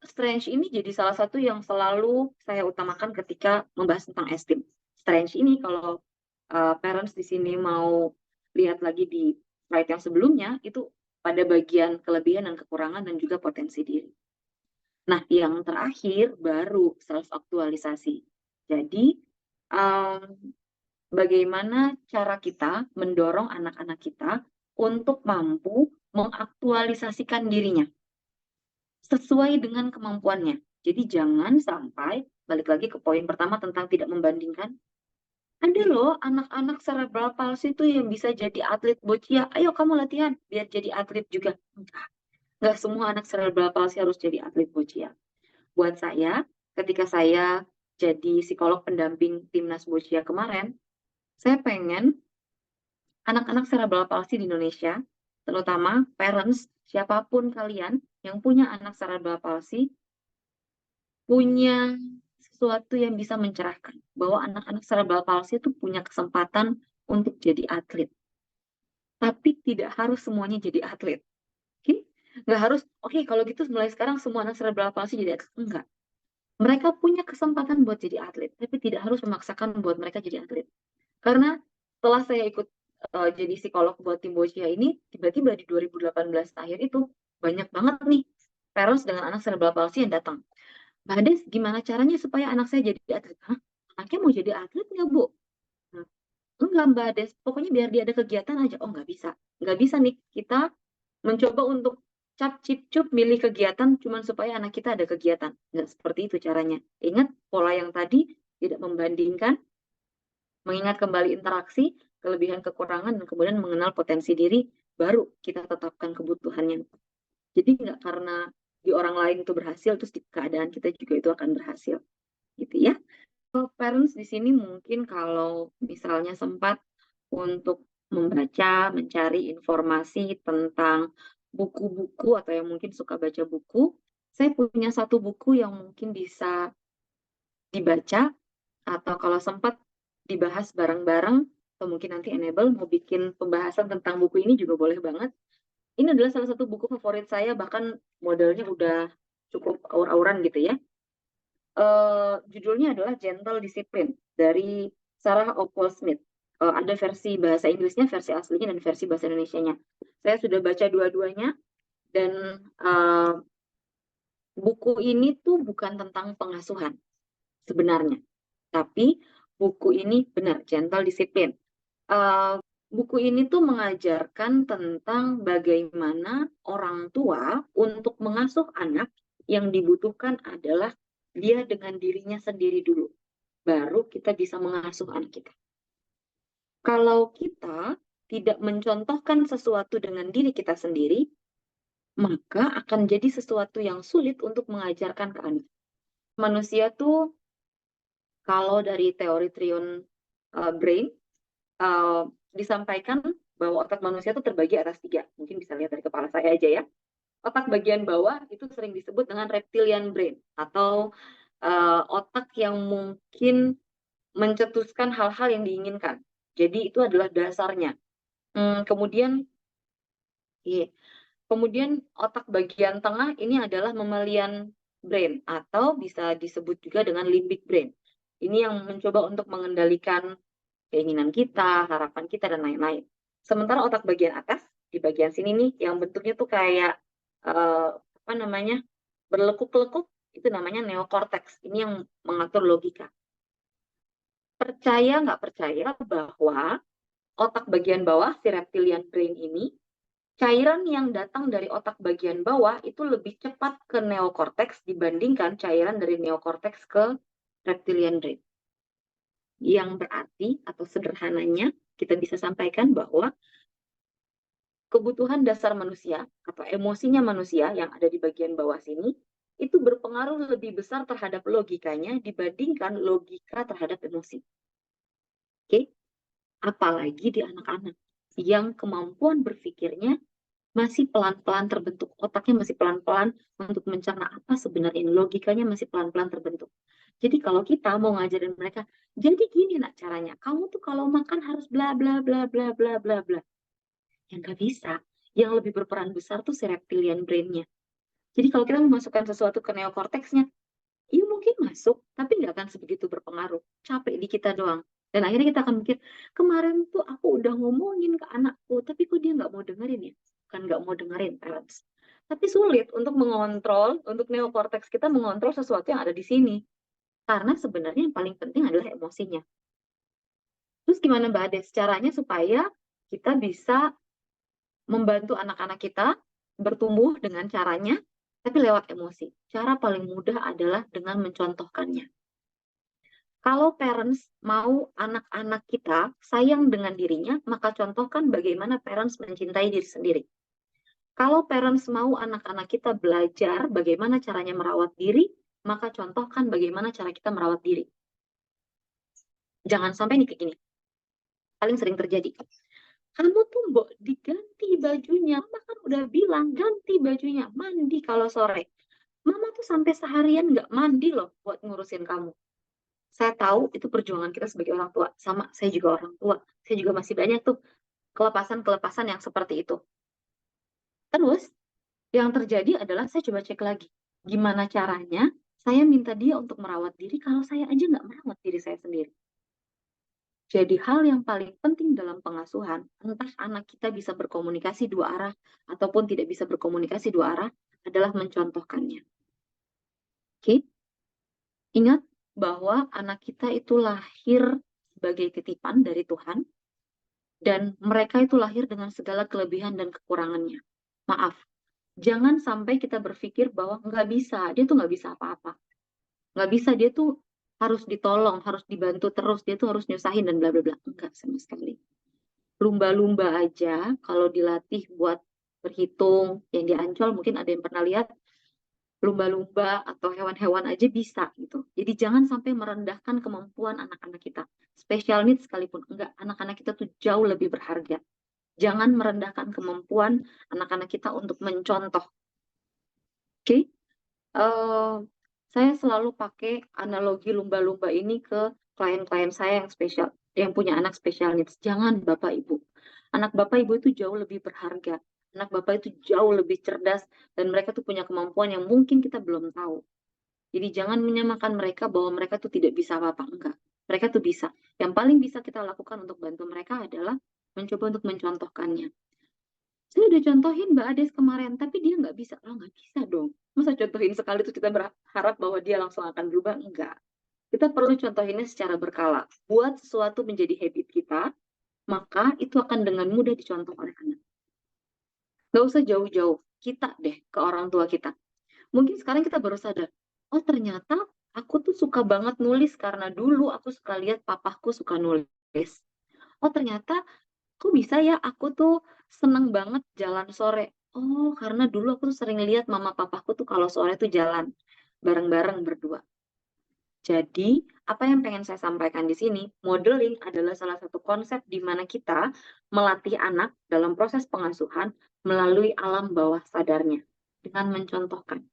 Strange ini jadi salah satu yang selalu saya utamakan ketika membahas tentang esteem. Strange ini kalau parents di sini mau lihat lagi di slide yang sebelumnya, itu pada bagian kelebihan dan kekurangan dan juga potensi diri. Nah, yang terakhir baru self-aktualisasi. Jadi, bagaimana cara kita mendorong anak-anak kita untuk mampu mengaktualisasikan dirinya sesuai dengan kemampuannya. Jadi jangan sampai, balik lagi ke poin pertama tentang tidak membandingkan, ada loh anak-anak cerebral palsy itu yang bisa jadi atlet boccia. Ayo kamu latihan biar jadi atlet juga. Enggak semua anak cerebral palsy harus jadi atlet boccia. Buat saya, ketika saya jadi psikolog pendamping timnas boccia kemarin, saya pengen anak-anak cerebral palsy di Indonesia, terutama parents, siapapun kalian yang punya anak cerebral palsy, punya sesuatu yang bisa mencerahkan. Bahwa anak-anak cerebral palsy itu punya kesempatan untuk jadi atlet. Tapi tidak harus semuanya jadi atlet. Oke? Nggak harus, oke, kalau gitu mulai sekarang semua anak cerebral palsy jadi atlet. Enggak. Mereka punya kesempatan buat jadi atlet, tapi tidak harus memaksakan buat mereka jadi atlet. Karena setelah saya ikut jadi psikolog buat tim Boccia ini, tiba-tiba di 2018 akhir itu banyak banget nih parents dengan anak cerebral palsy yang datang. Mbak Ades, gimana caranya supaya anak saya jadi atlet? Hah? Anaknya mau jadi atlet nggak, Bu? Nah, enggak, Mbak Ades. Pokoknya biar dia ada kegiatan aja. Oh, nggak bisa. Nggak bisa nih. Kita mencoba untuk cap cip cup milih kegiatan cuman supaya anak kita ada kegiatan. Nggak seperti itu caranya. Ingat pola yang tadi, tidak membandingkan, mengingat kembali interaksi, kelebihan kekurangan, dan kemudian mengenal potensi diri, baru kita tetapkan kebutuhannya. Jadi nggak karena di orang lain itu berhasil, terus di keadaan kita juga itu akan berhasil. Gitu ya. Parents di sini mungkin kalau misalnya sempat untuk membaca, mencari informasi tentang buku-buku atau yang mungkin suka baca buku, saya punya satu buku yang mungkin bisa dibaca atau kalau sempat dibahas bareng-bareng atau mungkin nanti Enable mau bikin pembahasan tentang buku ini juga boleh banget. Ini adalah salah satu buku favorit saya, bahkan modelnya udah cukup aur-auran gitu ya. Judulnya adalah Gentle Discipline dari Sarah Ockwell Smith. Ada versi bahasa Inggrisnya, versi aslinya, dan versi bahasa Indonesianya. Saya sudah baca dua-duanya, dan buku ini tuh bukan tentang pengasuhan sebenarnya. Tapi buku ini benar, Gentle Discipline. Uh, Buku ini tuh mengajarkan tentang bagaimana orang tua untuk mengasuh anak yang dibutuhkan adalah dia dengan dirinya sendiri dulu. Baru kita bisa mengasuh anak kita. Kalau kita tidak mencontohkan sesuatu dengan diri kita sendiri, maka akan jadi sesuatu yang sulit untuk mengajarkan ke anak. Manusia tuh kalau dari teori triun brain, disampaikan bahwa otak manusia itu terbagi atas 3. Mungkin bisa lihat dari kepala saya aja ya. Otak bagian bawah itu sering disebut dengan reptilian brain atau otak yang mungkin mencetuskan hal-hal yang diinginkan. Jadi itu adalah dasarnya. Kemudian otak bagian tengah ini adalah mammalian brain atau bisa disebut juga dengan limbic brain. Ini yang mencoba untuk mengendalikan keinginan kita, harapan kita, dan lain-lain. Sementara otak bagian atas, di bagian sini nih, yang bentuknya tuh kayak, apa namanya, berlekuk-lekuk, itu namanya neokortex. Ini yang mengatur logika. Percaya nggak percaya bahwa otak bagian bawah, si reptilian brain ini, cairan yang datang dari otak bagian bawah itu lebih cepat ke neokortex dibandingkan cairan dari neokortex ke reptilian brain. yang berarti atau sederhananya kita bisa sampaikan bahwa kebutuhan dasar manusia atau emosinya manusia yang ada di bagian bawah sini itu berpengaruh lebih besar terhadap logikanya dibandingkan logika terhadap emosi. Oke? Apalagi di anak-anak yang kemampuan berpikirnya masih pelan-pelan terbentuk. Otaknya masih pelan-pelan untuk mencerna apa sebenarnya. Logikanya masih pelan-pelan terbentuk. Jadi kalau kita mau ngajarin mereka, jadi gini nak caranya. Kamu tuh kalau makan harus bla bla bla bla bla bla bla. Yang nggak bisa. Yang lebih berperan besar tuh si reptilian brain-nya. Jadi kalau kita memasukkan sesuatu ke neokorteksnya, iya mungkin masuk, tapi nggak akan sebegitu berpengaruh. Capek di kita doang. Dan akhirnya kita akan mikir, kemarin tuh aku udah ngomongin ke anakku, tapi kok dia nggak mau dengerin ya? Bukan nggak mau dengerin, parents. Tapi sulit untuk mengontrol, untuk neokorteks kita mengontrol sesuatu yang ada di sini. Karena sebenarnya yang paling penting adalah emosinya. Terus gimana Mbak Ades? Caranya supaya kita bisa membantu anak-anak kita bertumbuh dengan caranya, tapi lewat emosi. Cara paling mudah adalah dengan mencontohkannya. Kalau parents mau anak-anak kita sayang dengan dirinya, maka contohkan bagaimana parents mencintai diri sendiri. Kalau parents mau anak-anak kita belajar bagaimana caranya merawat diri, maka contohkan bagaimana cara kita merawat diri. Jangan sampai nih kayak gini. Paling sering terjadi. Kamu tuh mbok diganti bajunya. Mama kan udah bilang ganti bajunya. Mandi kalau sore. Mama tuh sampai seharian nggak mandi loh buat ngurusin kamu. Saya tahu itu perjuangan kita sebagai orang tua. Sama, saya juga orang tua. Saya juga masih banyak tuh kelepasan-kelepasan yang seperti itu. Terus, yang terjadi adalah saya coba cek lagi. Gimana caranya saya minta dia untuk merawat diri kalau saya aja nggak merawat diri saya sendiri. Jadi hal yang paling penting dalam pengasuhan, entah anak kita bisa berkomunikasi dua arah ataupun tidak bisa berkomunikasi dua arah, adalah mencontohkannya. Oke? Ingat bahwa anak kita itu lahir sebagai titipan dari Tuhan, dan mereka itu lahir dengan segala kelebihan dan kekurangannya. Maaf, jangan sampai kita berpikir bahwa nggak bisa, dia tuh nggak bisa apa-apa. Nggak bisa, dia tuh harus ditolong, harus dibantu terus, dia tuh harus nyusahin dan bla bla bla. Enggak sama sekali. Lumba-lumba aja, kalau dilatih buat berhitung, yang di Ancol mungkin ada yang pernah lihat, lumba-lumba atau hewan-hewan aja bisa gitu. Jadi jangan sampai merendahkan kemampuan anak-anak kita. Special needs sekalipun, enggak, anak-anak kita tuh jauh lebih berharga. Jangan merendahkan kemampuan anak-anak kita untuk mencontoh. Oke? Okay? Saya selalu pakai analogi lumba-lumba ini ke klien-klien saya yang spesial, yang punya anak special needs. Jangan Bapak Ibu. Anak Bapak Ibu itu jauh lebih berharga. Anak Bapak itu jauh lebih cerdas dan mereka tuh punya kemampuan yang mungkin kita belum tahu. Jadi jangan menyamakan mereka bahwa mereka tuh tidak bisa apa-apa. Enggak. Mereka tuh bisa. Yang paling bisa kita lakukan untuk bantu mereka adalah mencoba untuk mencontohkannya. Saya udah contohin Mbak Ades kemarin, tapi dia nggak bisa. Oh, nggak bisa dong. Masa contohin sekali itu kita berharap bahwa dia langsung akan berubah? Enggak. Kita perlu contohinnya secara berkala. Buat sesuatu menjadi habit kita, maka itu akan dengan mudah dicontoh oleh anak. Nggak usah jauh-jauh. Kita deh ke orang tua kita. Mungkin sekarang kita baru sadar, oh ternyata aku tuh suka banget nulis karena dulu aku suka lihat papaku suka nulis. Oh ternyata kok bisa ya aku tuh seneng banget jalan sore. Oh karena dulu aku tuh sering lihat mama papaku tuh kalau sore tuh jalan bareng-bareng berdua. Jadi apa yang pengen saya sampaikan di sini, modeling adalah salah satu konsep di mana kita melatih anak dalam proses pengasuhan melalui alam bawah sadarnya dengan mencontohkan.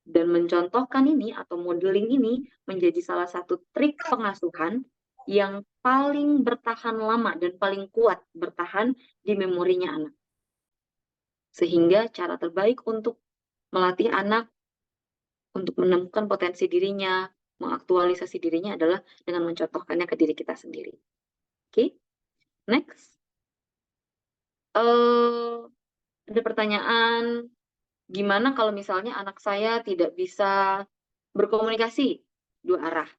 Dan mencontohkan ini atau modeling ini menjadi salah satu trik pengasuhan yang paling bertahan lama dan paling kuat bertahan di memorinya anak. Sehingga cara terbaik untuk melatih anak untuk menemukan potensi dirinya, mengaktualisasi dirinya adalah dengan mencontohkannya ke diri kita sendiri. Oke, okay? Next. Ada pertanyaan, gimana kalau misalnya anak saya tidak bisa berkomunikasi dua arah?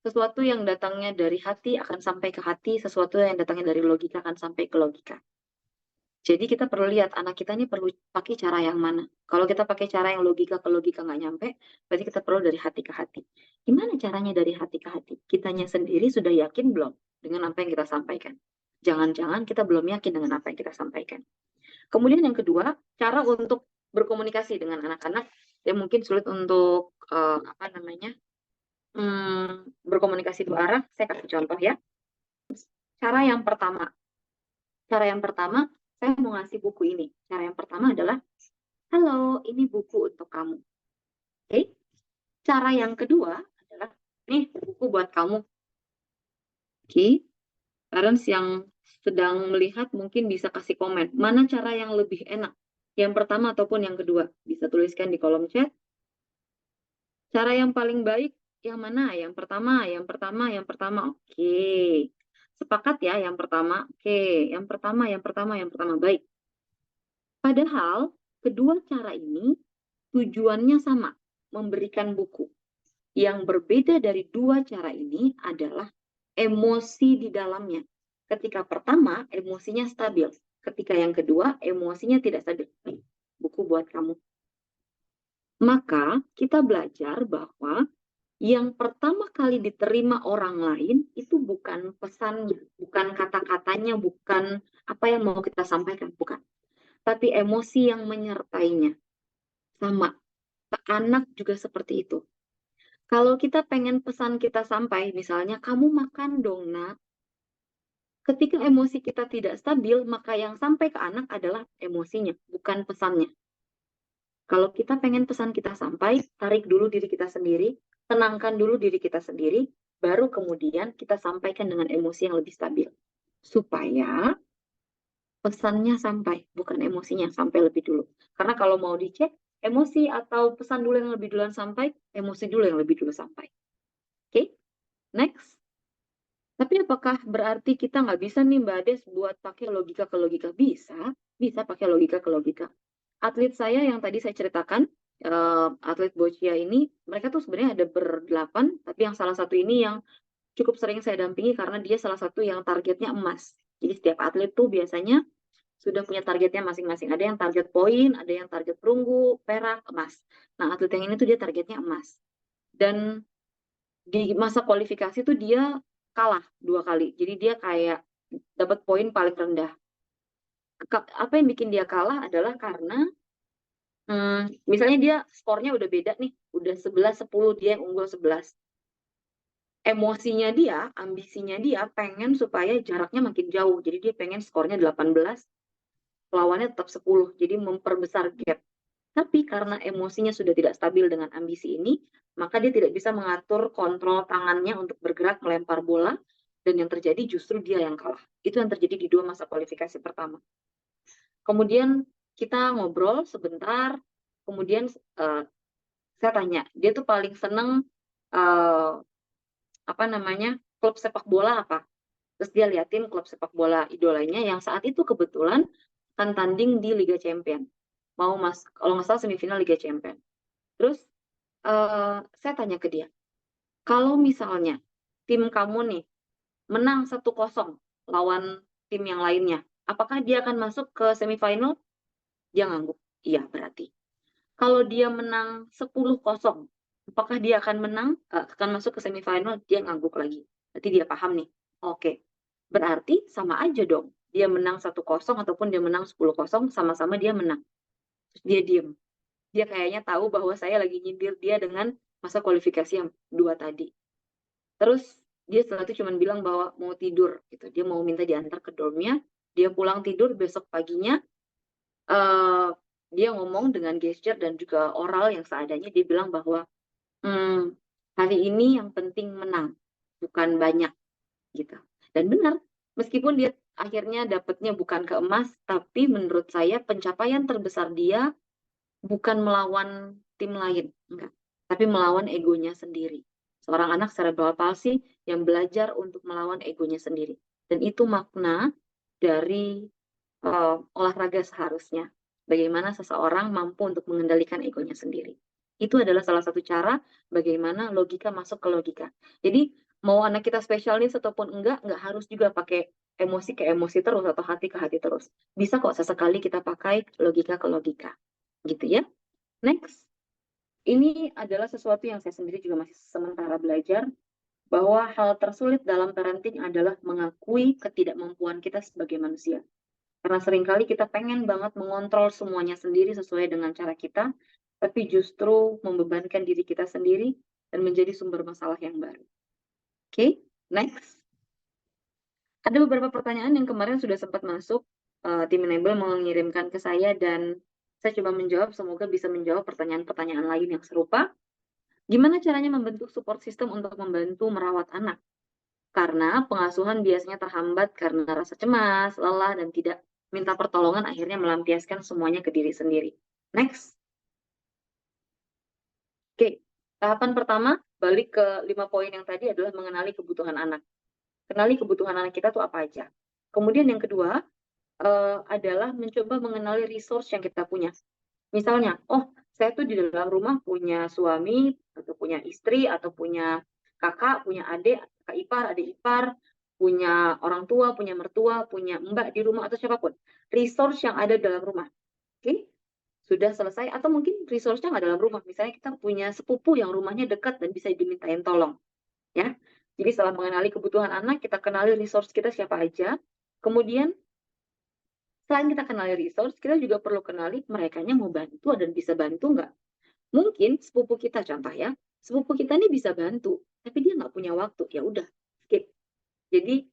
Sesuatu yang datangnya dari hati akan sampai ke hati, sesuatu yang datangnya dari logika akan sampai ke logika. Jadi kita perlu lihat anak kita ini perlu pakai cara yang mana. Kalau kita pakai cara yang logika ke logika nggak nyampe, berarti kita perlu dari hati ke hati. Gimana caranya dari hati ke hati? Kitanya sendiri sudah yakin belum dengan apa yang kita sampaikan? Jangan-jangan kita belum yakin dengan apa yang kita sampaikan. Kemudian yang kedua, cara untuk berkomunikasi dengan anak-anak yang mungkin sulit untuk apa namanya berkomunikasi dua arah. Saya kasih contoh ya. Cara yang pertama, cara yang pertama, saya mau ngasih buku ini. Cara yang pertama adalah, halo, ini buku untuk kamu. Oke. Cara yang kedua adalah, nih buku buat kamu. Oke. Parents yang sedang melihat mungkin bisa kasih komen. Mana cara yang lebih enak? Yang pertama ataupun yang kedua? Bisa tuliskan di kolom chat. Cara yang paling baik yang mana? Yang pertama, yang pertama, yang pertama. Oke. Sepakat ya yang pertama. Oke, yang pertama, yang pertama, yang pertama. Baik. Padahal kedua cara ini tujuannya sama, memberikan buku. Yang berbeda dari dua cara ini adalah emosi di dalamnya. Ketika pertama, emosinya stabil. Ketika yang kedua, emosinya tidak stabil. Buku buat kamu. Maka kita belajar bahwa yang pertama kali diterima orang lain itu bukan pesannya, bukan kata-katanya, bukan apa yang mau kita sampaikan, bukan. Tapi emosi yang menyertainya. Sama, anak juga seperti itu. Kalau kita pengen pesan kita sampai, misalnya, kamu makan dong, nak. Ketika emosi kita tidak stabil, maka yang sampai ke anak adalah emosinya, bukan pesannya. Kalau kita pengen pesan kita sampai, tarik dulu diri kita sendiri, tenangkan dulu diri kita sendiri, baru kemudian kita sampaikan dengan emosi yang lebih stabil. Supaya pesannya sampai, bukan emosinya sampai lebih dulu. Karena kalau mau dicek, emosi atau pesan dulu yang lebih duluan sampai, emosi dulu yang lebih dulu sampai. Oke, next. Tapi apakah berarti kita nggak bisa nih Mbak Ades buat pakai logika ke logika? Bisa, bisa pakai logika ke logika. Atlet saya yang tadi saya ceritakan, atlet boccia ini, mereka tuh sebenarnya ada berdelapan, tapi yang salah satu ini yang cukup sering saya dampingi karena dia salah satu yang targetnya emas. Jadi setiap atlet tuh biasanya sudah punya targetnya masing-masing. Ada yang target poin, ada yang target perunggu, perak, emas. Nah, atlet yang ini tuh dia targetnya emas. Dan di masa kualifikasi tuh dia kalah 2 kali. Jadi dia kayak dapat poin paling rendah. Apa yang bikin dia kalah adalah karena misalnya dia skornya udah beda nih, udah 11-10, dia yang unggul 11. Emosinya dia, ambisinya dia pengen supaya jaraknya makin jauh. Jadi dia pengen skornya 18, lawannya tetap 10. Jadi memperbesar gap. Tapi karena emosinya sudah tidak stabil dengan ambisi ini, maka dia tidak bisa mengatur kontrol tangannya untuk bergerak melempar bola, dan yang terjadi justru dia yang kalah. Itu yang terjadi di 2 masa kualifikasi pertama. Kemudian kita ngobrol sebentar, kemudian saya tanya, dia tuh paling seneng apa namanya klub sepak bola apa? Terus dia liatin klub sepak bola idolanya yang saat itu kebetulan akan tanding di Liga Champion. Kalau nggak salah semifinal Liga Champion. Terus saya tanya ke dia, kalau misalnya tim kamu nih menang 1-0 lawan tim yang lainnya, apakah dia akan masuk ke semifinal? Dia ngangguk, iya berarti. Kalau dia menang 10-0, apakah dia akan masuk ke semifinal? Dia ngangguk lagi. Berarti dia paham nih. Oke, berarti sama aja dong. Dia menang 1-0 ataupun dia menang 10-0, sama-sama dia menang. Terus dia diem. Dia kayaknya tahu bahwa saya lagi nyindir dia dengan masa kualifikasi yang 2 tadi. Terus dia setelah itu cuma bilang bahwa mau tidur gitu. Dia mau minta diantar ke dormnya. Dia pulang tidur, besok paginya dia ngomong dengan gesture dan juga oral yang seadanya. Dia bilang bahwa hari ini yang penting menang, bukan banyak gitu. Dan benar, meskipun dia akhirnya dapatnya bukan ke emas, tapi menurut saya pencapaian terbesar dia bukan melawan tim lain, enggak, tapi melawan egonya sendiri. Seorang anak cerebral palsy yang belajar untuk melawan egonya sendiri. Dan itu makna dari olahraga seharusnya. Bagaimana seseorang mampu untuk mengendalikan egonya sendiri. Itu adalah salah satu cara bagaimana logika masuk ke logika. Jadi mau anak kita spesialis ataupun enggak harus juga pakai emosi ke emosi terus atau hati ke hati terus. Bisa kok sesekali kita pakai logika ke logika. Gitu ya. Next. Ini adalah sesuatu yang saya sendiri juga masih sementara belajar, bahwa hal tersulit dalam parenting adalah mengakui ketidakmampuan kita sebagai manusia. Karena seringkali kita pengen banget mengontrol semuanya sendiri sesuai dengan cara kita, tapi justru membebankan diri kita sendiri dan menjadi sumber masalah yang baru. Oke, next. Ada beberapa pertanyaan yang kemarin sudah sempat masuk, tim Enable mengirimkan ke saya dan saya coba menjawab, semoga bisa menjawab pertanyaan-pertanyaan lain yang serupa. Gimana caranya membentuk support system untuk membantu merawat anak? Karena pengasuhan biasanya terhambat karena rasa cemas, lelah, dan tidak minta pertolongan, akhirnya melampiaskan semuanya ke diri sendiri. Next. Oke, tahapan pertama, balik ke 5 poin yang tadi adalah mengenali kebutuhan anak. Kenali kebutuhan anak kita tuh apa aja. Kemudian yang kedua, adalah mencoba mengenali resource yang kita punya. Misalnya, oh, saya tuh di dalam rumah punya suami, atau punya istri, atau punya kakak, punya adik, kakak ipar, adik ipar, punya orang tua, punya mertua, punya mbak di rumah, atau siapapun. Resource yang ada dalam rumah. Oke? Sudah selesai, atau mungkin resource-nya nggak dalam rumah. Misalnya kita punya sepupu yang rumahnya dekat dan bisa dimintain tolong. Ya. Jadi setelah mengenali kebutuhan anak, kita kenali resource kita siapa aja. Kemudian selain kita kenali resource, kita juga perlu kenali merekanya mau bantu dan bisa bantu nggak. Mungkin sepupu kita contoh ya, sepupu kita ini bisa bantu, tapi dia nggak punya waktu, ya udah skip. Jadi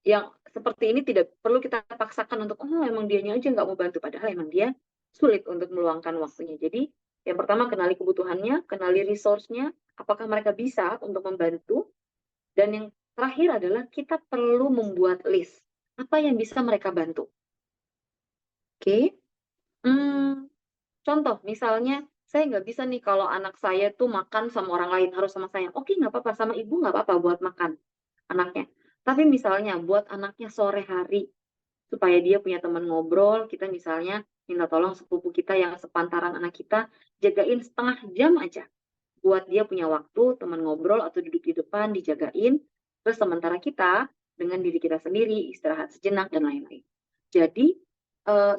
yang seperti ini tidak perlu kita paksakan untuk, oh emang dianya aja nggak mau bantu, padahal emang dia sulit untuk meluangkan waktunya. Jadi yang pertama kenali kebutuhannya, kenali resource-nya, apakah mereka bisa untuk membantu, dan yang terakhir adalah kita perlu membuat list apa yang bisa mereka bantu. Oke. Hmm, contoh, misalnya saya nggak bisa nih kalau anak saya tuh makan sama orang lain, harus sama saya. Oke, nggak apa-apa, sama ibu nggak apa-apa buat makan anaknya. Tapi misalnya buat anaknya sore hari, supaya dia punya teman ngobrol, kita misalnya minta tolong sepupu kita yang sepantaran anak kita, jagain setengah jam aja. Buat dia punya waktu, teman ngobrol atau duduk di depan, dijagain. Terus sementara kita, dengan diri kita sendiri, istirahat sejenak, dan lain-lain. Jadi,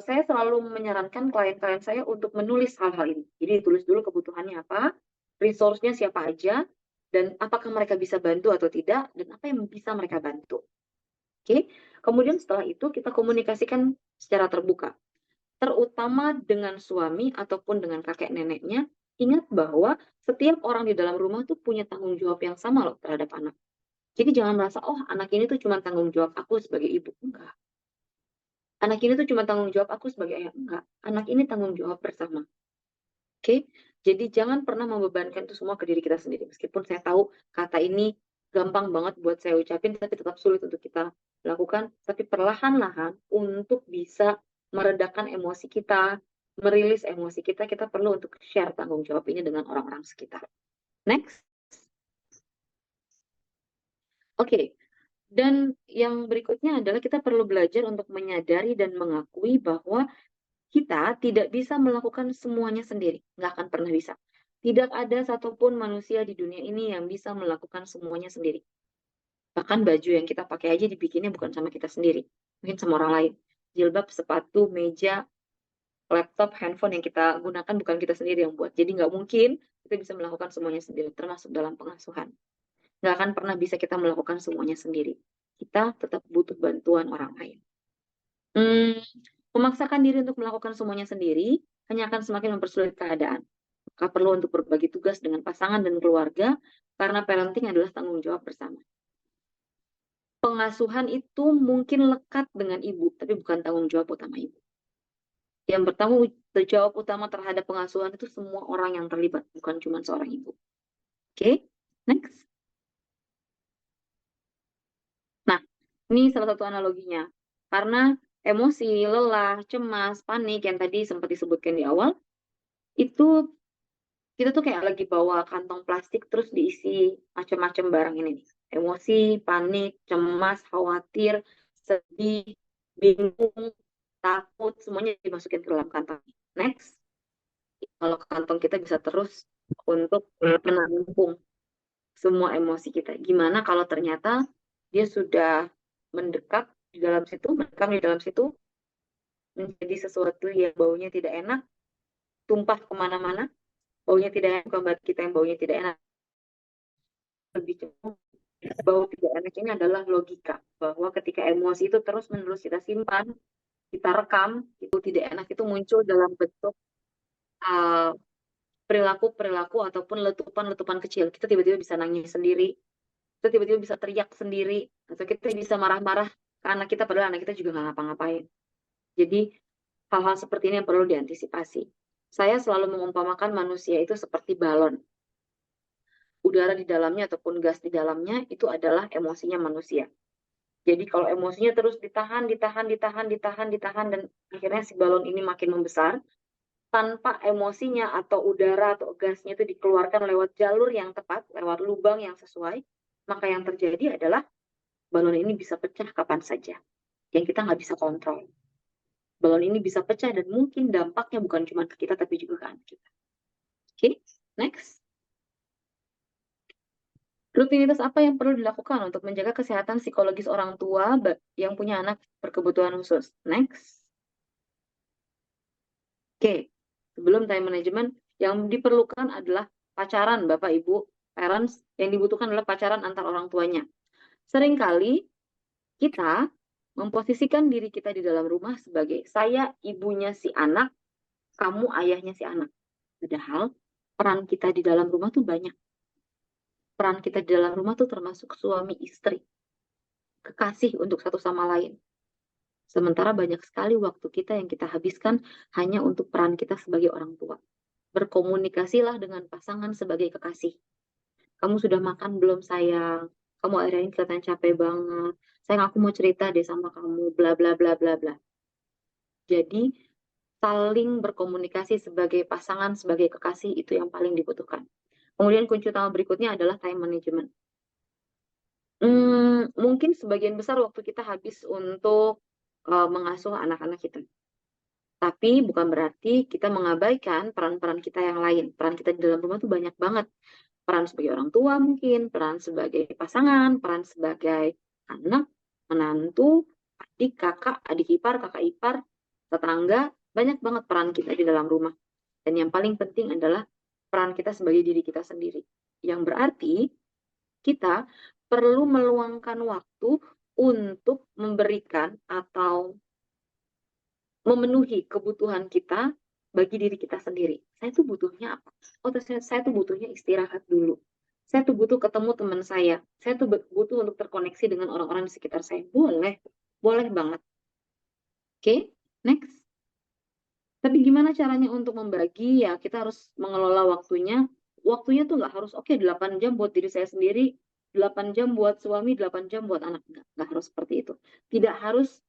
saya selalu menyarankan klien-klien saya untuk menulis hal-hal ini. Jadi tulis dulu kebutuhannya apa, resource-nya siapa aja, dan apakah mereka bisa bantu atau tidak, dan apa yang bisa mereka bantu. Oke, kemudian setelah itu kita komunikasikan secara terbuka, terutama dengan suami ataupun dengan kakek neneknya. Ingat bahwa setiap orang di dalam rumah tuh punya tanggung jawab yang sama loh terhadap anak. Jadi jangan merasa, oh anak ini tuh cuma tanggung jawab aku sebagai ibu. Enggak. Anak ini tuh cuma tanggung jawab aku sebagai ayah. Enggak. Anak ini tanggung jawab bersama. Oke? Jadi jangan pernah membebankan itu semua ke diri kita sendiri. Meskipun saya tahu kata ini gampang banget buat saya ucapin, tapi tetap sulit untuk kita lakukan. Tapi perlahan-lahan untuk bisa meredakan emosi kita, merilis emosi kita, kita perlu untuk share tanggung jawab ini dengan orang-orang sekitar. Next. Oke. Dan yang berikutnya adalah kita perlu belajar untuk menyadari dan mengakui bahwa kita tidak bisa melakukan semuanya sendiri. Nggak akan pernah bisa. Tidak ada satupun manusia di dunia ini yang bisa melakukan semuanya sendiri. Bahkan baju yang kita pakai aja dibikinnya bukan sama kita sendiri. Mungkin sama orang lain. Jilbab, sepatu, meja, laptop, handphone yang kita gunakan bukan kita sendiri yang buat. Jadi nggak mungkin kita bisa melakukan semuanya sendiri, termasuk dalam pengasuhan. Nggak akan pernah bisa kita melakukan semuanya sendiri. Kita tetap butuh bantuan orang lain. Hmm, memaksakan diri untuk melakukan semuanya sendiri hanya akan semakin mempersulit keadaan. Maka perlu untuk berbagi tugas dengan pasangan dan keluarga, karena parenting adalah tanggung jawab bersama. Pengasuhan itu mungkin lekat dengan ibu, tapi bukan tanggung jawab utama ibu. Yang bertanggung jawab utama terhadap pengasuhan itu semua orang yang terlibat, bukan cuma seorang ibu. Oke, next. Nah, ini salah satu analoginya. Karena emosi, lelah, cemas, panik yang tadi sempat disebutkan di awal, itu kita tuh kayak lagi bawa kantong plastik terus diisi macam-macam barang ini nih. Emosi, panik, cemas, khawatir, sedih, bingung, takut, semuanya dimasukin ke dalam kantong. Next, kalau kantong kita bisa terus untuk menampung semua emosi kita. Gimana kalau ternyata dia sudah mendekat di dalam situ, merekam di dalam situ, menjadi sesuatu yang baunya tidak enak, tumpah kemana-mana, baunya tidak enak, bukan berarti kita yang baunya tidak enak, lebih cenderung bau tidak enak ini adalah logika, bahwa ketika emosi itu terus-menerus kita simpan, kita rekam, itu tidak enak itu muncul dalam bentuk uh, perilaku-perilaku ataupun letupan-letupan kecil. Kita tiba-tiba bisa nangis sendiri, kita tiba-tiba bisa teriak sendiri, atau kita bisa marah-marah ke anak kita, padahal anak kita juga nggak ngapa-ngapain. Jadi hal-hal seperti ini yang perlu diantisipasi. Saya selalu mengumpamakan manusia itu seperti balon. Udara di dalamnya ataupun gas di dalamnya itu adalah emosinya manusia. Jadi kalau emosinya terus ditahan, ditahan, ditahan, ditahan, ditahan, dan akhirnya si balon ini makin membesar, tanpa emosinya atau udara atau gasnya itu dikeluarkan lewat jalur yang tepat, lewat lubang yang sesuai, maka yang terjadi adalah balon ini bisa pecah kapan saja, yang kita nggak bisa kontrol. Balon ini bisa pecah dan mungkin dampaknya bukan cuma ke kita, tapi juga ke anak kita. Oke, next. Rutinitas apa yang perlu dilakukan untuk menjaga kesehatan psikologis orang tua yang punya anak berkebutuhan khusus? Next. Oke, sebelum time management, yang diperlukan adalah pacaran, Bapak, Ibu, parents, yang dibutuhkan adalah pacaran antar orang tuanya. Seringkali kita memposisikan diri kita di dalam rumah sebagai saya ibunya si anak, kamu ayahnya si anak. Padahal peran kita di dalam rumah tuh banyak. Peran kita di dalam rumah tuh termasuk suami istri, kekasih untuk satu sama lain. Sementara banyak sekali waktu kita yang kita habiskan hanya untuk peran kita sebagai orang tua. Berkomunikasilah dengan pasangan sebagai kekasih. Kamu sudah makan belum sayang? Kamu akhirnya ini kelihatan capek banget. Sayang, aku mau cerita deh sama kamu, bla bla bla bla bla. Jadi saling berkomunikasi sebagai pasangan, sebagai kekasih itu yang paling dibutuhkan. Kemudian kunci utama berikutnya adalah time management. Mungkin sebagian besar waktu kita habis untuk mengasuh anak-anak kita. Tapi bukan berarti kita mengabaikan peran-peran kita yang lain. Peran kita di dalam rumah tuh banyak banget. Peran sebagai orang tua mungkin, peran sebagai pasangan, peran sebagai anak, menantu, adik, kakak ipar, tetangga. Banyak banget peran kita di dalam rumah. Dan yang paling penting adalah peran kita sebagai diri kita sendiri. Yang berarti kita perlu meluangkan waktu untuk memberikan atau memenuhi kebutuhan kita bagi diri kita sendiri. Saya tuh butuhnya apa? Oh, saya tuh butuhnya istirahat dulu. Saya tuh butuh ketemu teman saya. Saya tuh butuh untuk terkoneksi dengan orang-orang di sekitar saya. Boleh, boleh banget. Oke, next. Tapi gimana caranya untuk membagi? Ya, kita harus mengelola waktunya. Waktunya tuh nggak harus, oke, 8 jam buat diri saya sendiri, 8 jam buat suami, 8 jam buat anak. Nggak harus seperti itu. Tidak harus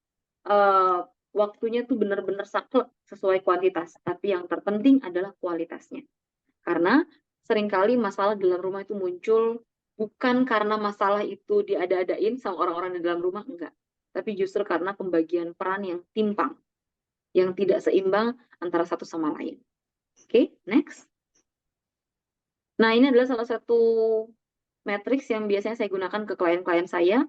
uh, waktunya tuh benar-benar saklek sesuai kuantitas, tapi yang terpenting adalah kualitasnya. Karena seringkali masalah di dalam rumah itu muncul bukan karena masalah itu diada-adain sama orang-orang di dalam rumah, enggak. Tapi justru karena pembagian peran yang timpang, yang tidak seimbang antara satu sama lain. Oke, next. Nah, ini adalah salah satu matriks yang biasanya saya gunakan ke klien-klien saya.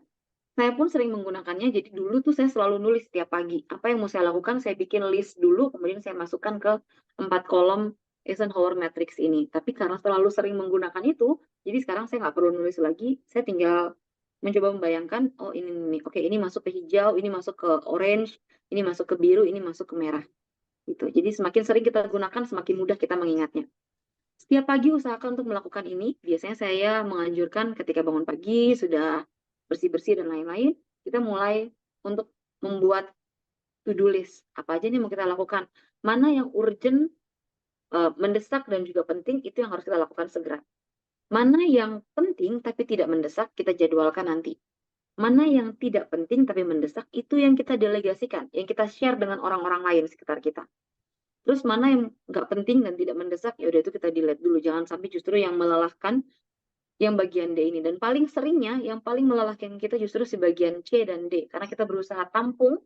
Saya pun sering menggunakannya, jadi dulu tuh saya selalu nulis setiap pagi. Apa yang mau saya lakukan, saya bikin list dulu, kemudian saya masukkan ke 4 kolom Eisenhower Matrix ini. Tapi karena terlalu sering menggunakan itu, jadi sekarang saya nggak perlu nulis lagi, saya tinggal mencoba membayangkan, oh ini, oke, ini masuk ke hijau, ini masuk ke orange, ini masuk ke biru, ini masuk ke merah. Gitu. Jadi semakin sering kita gunakan, semakin mudah kita mengingatnya. Setiap pagi usahakan untuk melakukan ini. Biasanya saya menganjurkan ketika bangun pagi, sudah bersih-bersih dan lain-lain, kita mulai untuk membuat to-do list. Apa aja nih mau kita lakukan? Mana yang urgent, mendesak dan juga penting, itu yang harus kita lakukan segera. Mana yang penting tapi tidak mendesak, kita jadwalkan nanti. Mana yang tidak penting tapi mendesak, itu yang kita delegasikan, yang kita share dengan orang-orang lain sekitar kita. Terus mana yang nggak penting dan tidak mendesak, ya udah itu kita delete dulu. Jangan sampai justru yang melelahkan yang bagian D ini. Dan paling seringnya yang paling melelahkan kita justru si bagian C dan D. Karena kita berusaha tampung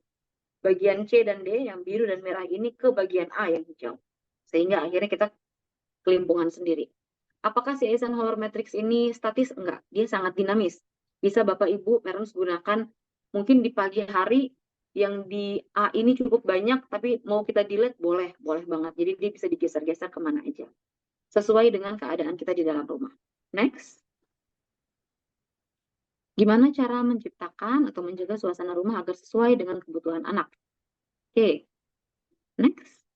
bagian C dan D yang biru dan merah ini ke bagian A yang hijau. Sehingga akhirnya kita kelimpungan sendiri. Apakah si Eisenhower Matrix ini statis? Enggak. Dia sangat dinamis. Bisa Bapak Ibu parents gunakan Mungkin di pagi hari yang di A ini cukup banyak, tapi mau kita delete, boleh, boleh banget. Jadi dia bisa digeser-geser kemana aja. Sesuai dengan keadaan kita di dalam rumah. Next. Gimana cara menciptakan atau menjaga suasana rumah agar sesuai dengan kebutuhan anak? Oke, next.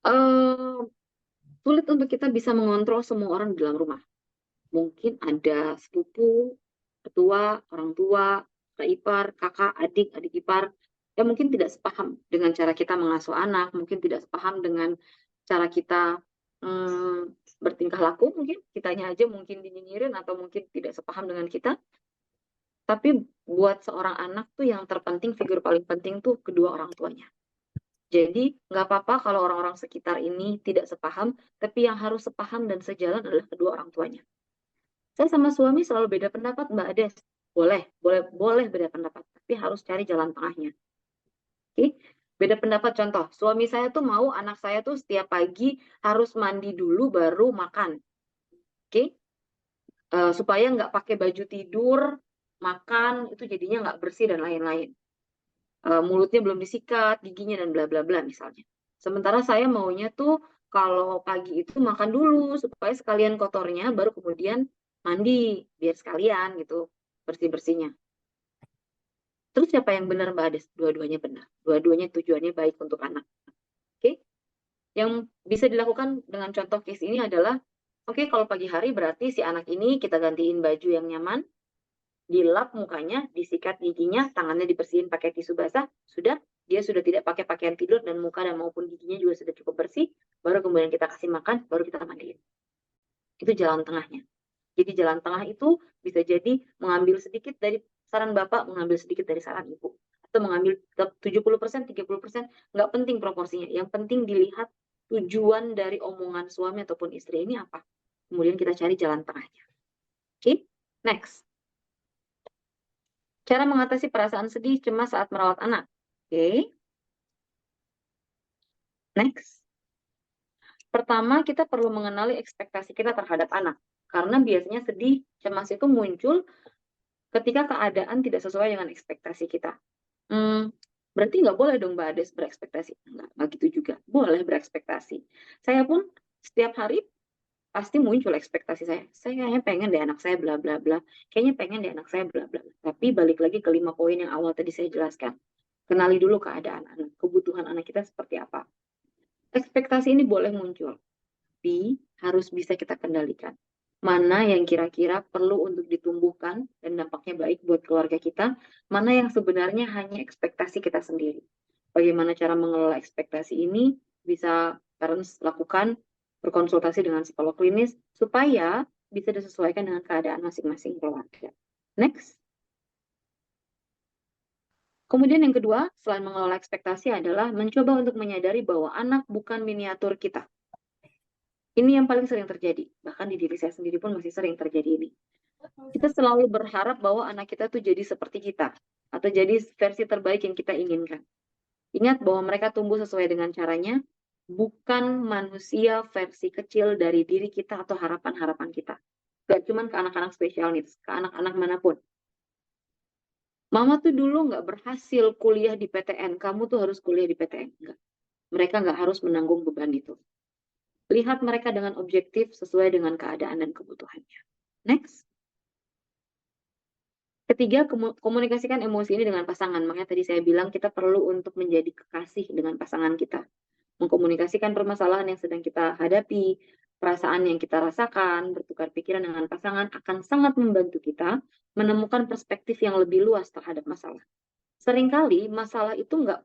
Eh, Sulit untuk kita bisa mengontrol semua orang di dalam rumah. Mungkin ada sepupu, ketua, orang tua, kakak ipar, kakak, adik, adik ipar, yang mungkin tidak sepaham dengan cara kita mengasuh anak, mungkin tidak sepaham dengan cara kita bertingkah laku, mungkin kitanya aja mungkin dinyinyirin atau mungkin tidak sepaham dengan kita. Tapi buat seorang anak tuh yang terpenting, figur paling penting tuh kedua orang tuanya. Jadi nggak apa-apa kalau orang-orang sekitar ini tidak sepaham, tapi yang harus sepaham dan sejalan adalah kedua orang tuanya. Saya sama suami selalu beda pendapat, Mbak Ades. Boleh, boleh, boleh beda pendapat, tapi harus cari jalan tengahnya. Oke? Beda pendapat contoh, suami saya tuh mau anak saya tuh setiap pagi harus mandi dulu baru makan. Oke? Supaya nggak pakai baju tidur, makan, itu jadinya nggak bersih dan lain-lain. Mulutnya belum disikat, giginya dan bla bla bla misalnya. Sementara saya maunya tuh kalau pagi itu makan dulu supaya sekalian kotornya baru kemudian mandi biar sekalian gitu bersih-bersihnya. Terus siapa yang benar Mbak Ades? Dua-duanya benar. Dua-duanya tujuannya baik untuk anak. Oke? Yang bisa dilakukan dengan contoh case ini adalah oke, kalau pagi hari berarti si anak ini kita gantiin baju yang nyaman, dilap mukanya, disikat giginya, tangannya dibersihin pakai tisu basah, sudah, dia sudah tidak pakai pakaian tidur dan muka dan maupun giginya juga sudah cukup bersih, baru kemudian kita kasih makan, baru kita mandiin. Itu jalan tengahnya. Jadi jalan tengah itu bisa jadi mengambil sedikit dari saran Bapak, mengambil sedikit dari saran Ibu. Atau mengambil 70%, 30%, nggak penting proporsinya. Yang penting dilihat tujuan dari omongan suami ataupun istri ini apa. Kemudian kita cari jalan tengahnya. Oke, next. Cara mengatasi perasaan sedih, cemas saat merawat anak. Oke, next. Pertama, kita perlu mengenali ekspektasi kita terhadap anak. Karena biasanya sedih, cemas itu muncul ketika keadaan tidak sesuai dengan ekspektasi kita. Berarti nggak boleh dong Mbak Ades berekspektasi. Nggak gitu juga. Boleh berekspektasi. Saya pun setiap hari pasti muncul ekspektasi saya. Saya kayaknya pengen deh anak saya bla bla bla. Kayaknya pengen deh anak saya bla bla bla. Tapi balik lagi ke 5 poin yang awal tadi saya jelaskan. Kenali dulu keadaan anak, kebutuhan anak kita seperti apa. Ekspektasi ini boleh muncul, tapi harus bisa kita kendalikan. Mana yang kira-kira perlu untuk ditumbuhkan dan dampaknya baik buat keluarga kita, mana yang sebenarnya hanya ekspektasi kita sendiri. Bagaimana cara mengelola ekspektasi ini bisa parents lakukan berkonsultasi dengan psikolog klinis supaya bisa disesuaikan dengan keadaan masing-masing keluarga. Next. Kemudian yang kedua, selain mengelola ekspektasi adalah mencoba untuk menyadari bahwa anak bukan miniatur kita. Ini yang paling sering terjadi. Bahkan di diri saya sendiri pun masih sering terjadi ini. Kita selalu berharap bahwa anak kita tuh jadi seperti kita. Atau jadi versi terbaik yang kita inginkan. Ingat bahwa mereka tumbuh sesuai dengan caranya. Bukan manusia versi kecil dari diri kita atau harapan-harapan kita. Gak cuma ke anak-anak special needs, ke anak-anak manapun. Mama tuh dulu nggak berhasil kuliah di PTN, kamu tuh harus kuliah di PTN. Enggak. Mereka nggak harus menanggung beban itu. Lihat mereka dengan objektif sesuai dengan keadaan dan kebutuhannya. Next. Ketiga, komunikasikan emosi ini dengan pasangan. Makanya tadi saya bilang kita perlu untuk menjadi kekasih dengan pasangan kita. Mengkomunikasikan permasalahan yang sedang kita hadapi, perasaan yang kita rasakan, bertukar pikiran dengan pasangan akan sangat membantu kita menemukan perspektif yang lebih luas terhadap masalah. Seringkali masalah itu nggak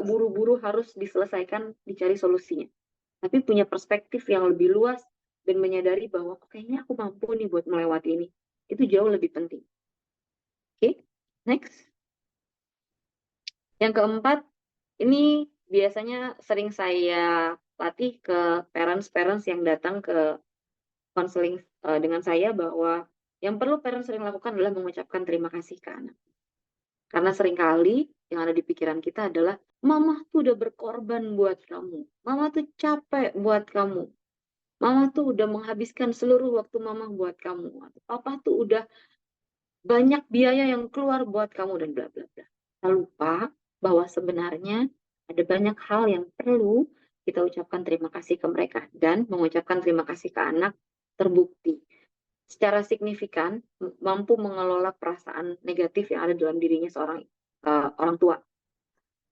buru-buru harus diselesaikan, dicari solusinya. Tapi punya perspektif yang lebih luas dan menyadari bahwa kayaknya aku mampu nih buat melewati ini. Itu jauh lebih penting. Oke, next. Yang keempat, ini biasanya sering saya latih ke parents-parents yang datang ke konseling dengan saya bahwa yang perlu parents sering lakukan adalah mengucapkan terima kasih ke anak. Karena seringkali yang ada di pikiran kita adalah, mama tuh udah berkorban buat kamu. Mama tuh capek buat kamu. Mama tuh udah menghabiskan seluruh waktu mama buat kamu. Papa tuh udah banyak biaya yang keluar buat kamu dan bla bla bla. Kita lupa bahwa sebenarnya ada banyak hal yang perlu kita ucapkan terima kasih ke mereka, dan mengucapkan terima kasih ke anak terbukti secara signifikan mampu mengelola perasaan negatif yang ada dalam dirinya seorang orang tua.